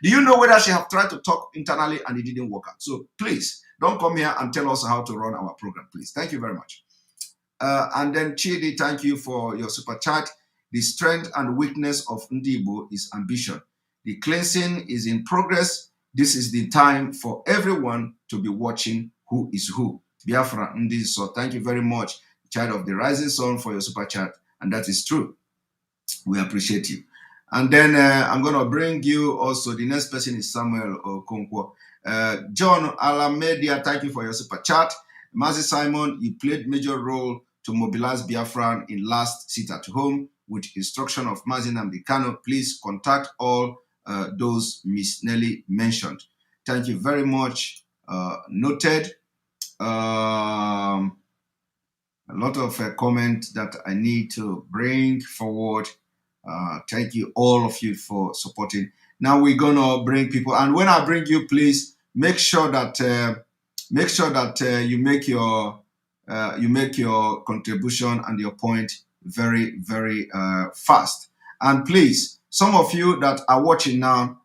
Do you know whether she have tried to talk internally and it didn't work out? So please, don't come here and tell us how to run our program, please. Thank you very much. And then Chidi, thank you for your super chat. The strength and weakness of Ndibo is ambition. The cleansing is in progress. This is the time for everyone to be watching who is who. Biafra Ndi. So thank you very much, child of the rising sun, for your super chat. And that is true. We appreciate you. And then I'm going to bring you also, the next person is Samuel Okonkwo. John Alamedia, thank you for your super chat. Mazi Simon, you played major role to mobilize Biafran in last sit at home with instruction of Mazi Nnamdi Kanu. Please contact all those Miss Nelly mentioned. Thank you very much. Noted. A lot of comments that I need to bring forward. Thank you, all of you, for supporting. Now we're gonna bring people, and when I bring you, please make sure that you make your contribution and your point very, very fast. And please, some of you that are watching now,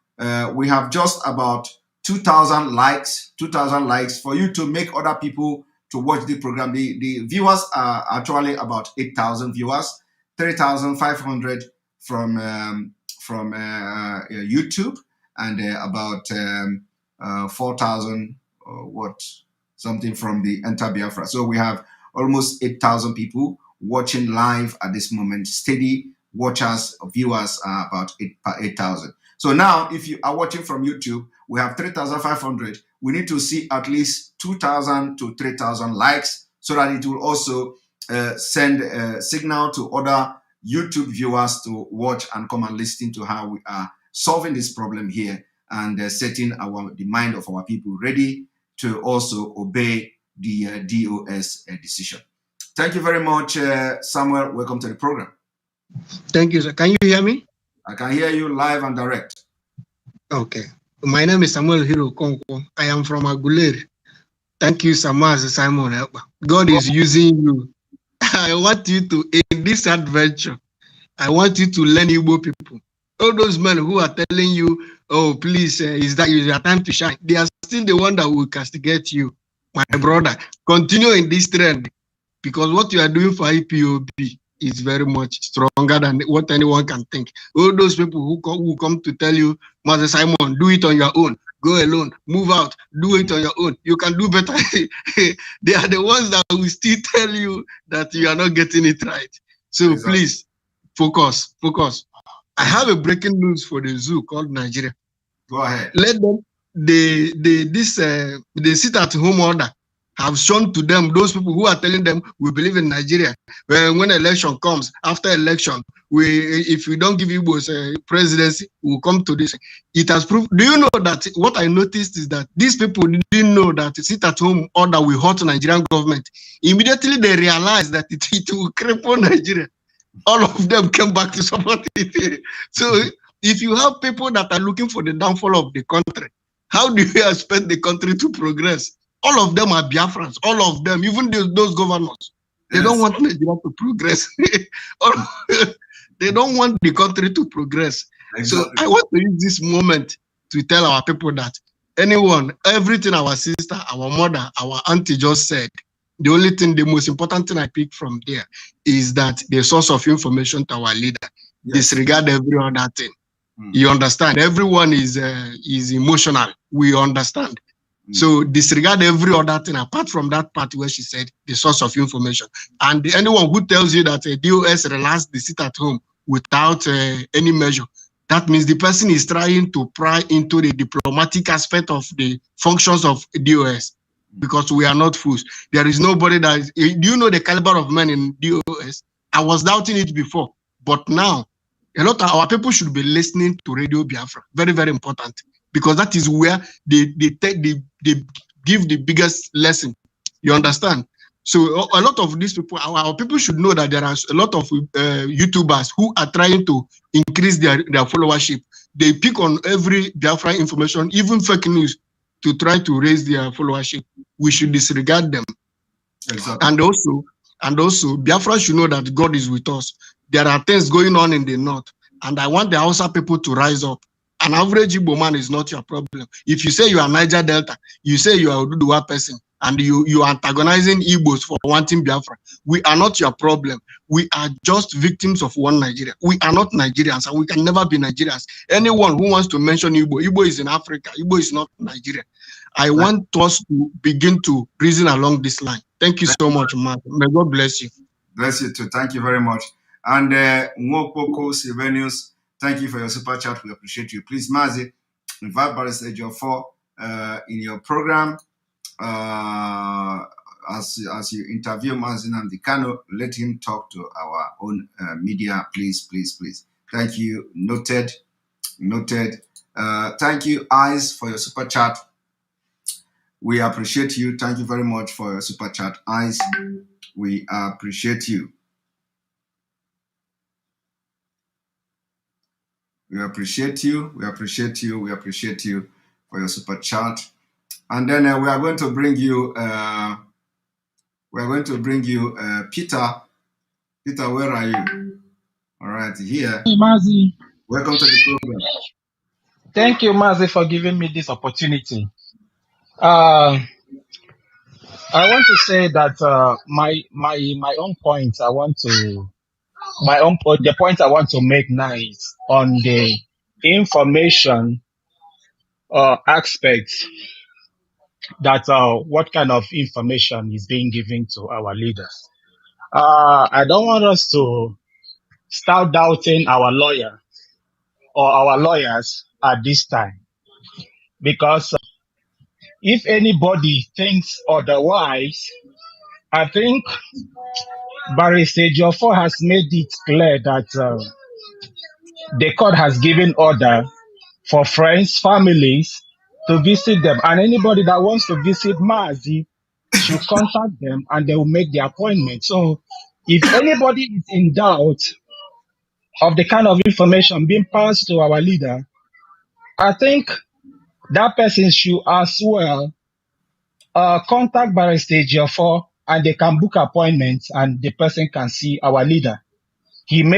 we have just about 2,000 likes. 2,000 likes for you to make other people to watch the program. The viewers are actually about 8,000 viewers, 3,500 from YouTube, and about 4,000 something from the Enter Biafra. So we have almost 8,000 people watching live at this moment. Steady watchers, viewers are about 8,000. So now, if you are watching from YouTube, we have 3,500. We need to see at least 2,000 to 3,000 likes so that it will also send a signal to other YouTube viewers to watch and come and listen to how we are solving this problem here and setting the mind of our people ready to also obey the DOS decision. Thank you very much, Samuel. Welcome to the program. Thank you, sir. Can you hear me? I can hear you live and direct. Okay. My name is Samuel Hiro Konko. I am from Aguleri. Thank you, Simon. God is using you. I want you to, in this adventure, I want you to learn Igbo people. All those men who are telling you, oh, please, is that your time to shine? They are still the one that will castigate you. My brother, continue in this trend, because what you are doing for IPOB is very much stronger than what anyone can think. All those people who come to tell you, Master Simon, do it on your own, go alone, move out, do it on your own, you can do better. They are the ones that will still tell you that you are not getting it right. So please, focus. I have a breaking news for the zoo called Nigeria. Go ahead. Let them, the sit-at-home order have shown to them, those people who are telling them we believe in Nigeria. When election comes, after election, if we don't give Igbos a presidency, we'll come to this. It has proved. Do you know that what I noticed is that these people didn't know that sit-at-home order will hurt Nigerian government. Immediately they realized that it will cripple Nigeria. All of them came back to support it. So if you have people that are looking for the downfall of the country, how do you expect the country to progress? All of them are Biafrans, all of them, even those governors. They don't want Nigeria to progress. They don't want the country to progress. Exactly. So I want to use this moment to tell our people that everything our sister, our mother, our auntie just said, the only thing, the most important thing I pick from there is that the source of information to our leader, disregard every other thing. You understand? Everyone is emotional. We understand. So disregard every other thing apart from that part where she said the source of information. And anyone who tells you that a DOS relaxed the sit at home without any measure, that means the person is trying to pry into the diplomatic aspect of the functions of DOS, because we are not fools. There is nobody that is, do you know the caliber of men in DOS? I was doubting it before, but now a lot of our people should be listening to Radio Biafra. Very, very important. Because that is where they give the biggest lesson. You understand? So a lot of these people, our people should know that there are a lot of YouTubers who are trying to increase their followership. They pick on every Biafra information, even fake news, to try to raise their followership. We should disregard them. Exactly. And also, Biafra should know that God is with us. There are things going on in the north, and I want the Hausa people to rise up. An average Igbo man is not your problem. If you say you are Niger Delta, you say you are a Oduduwa person, and you are antagonizing Igbos for wanting Biafra, we are not your problem. We are just victims of one Nigeria. We are not Nigerians, and we can never be Nigerians. Anyone who wants to mention Igbo, Igbo is in Africa. Igbo is not Nigeria. I want us to begin to reason along this line. Thank you so much, man. May God bless you. Bless you too. Thank you very much. And Nwokoko Silvenius, thank you for your super chat. We appreciate you. Please, Mazi, invite Barrister Ejiofor in your program. As you interview Mazi Nnamdi Kanu, let him talk to our own media, please. Thank you. Noted. Thank you, Eyes, for your super chat. We appreciate you. Thank you very much for your super chat, Eyes. We appreciate you. We appreciate you for your super chat. And then we are going to bring you Peter. Peter, where are you? All right, here. Hey, Mazi. Welcome to the program. Thank you, Mazi, for giving me this opportunity. I want to say that my own point the point I want to make now is on the information aspect, that what kind of information is being given to our leaders. I don't want us to start doubting our lawyer or our lawyers at this time, because if anybody thinks otherwise, I think Barrister Ejiofor has made it clear that the court has given order for friends, families to visit them, and anybody that wants to visit Mazi should contact them and they will make the appointment. So if anybody is in doubt of the kind of information being passed to our leader, I think that person should as well contact Barrister Ejiofor, and they can book appointments and the person can see our leader. He made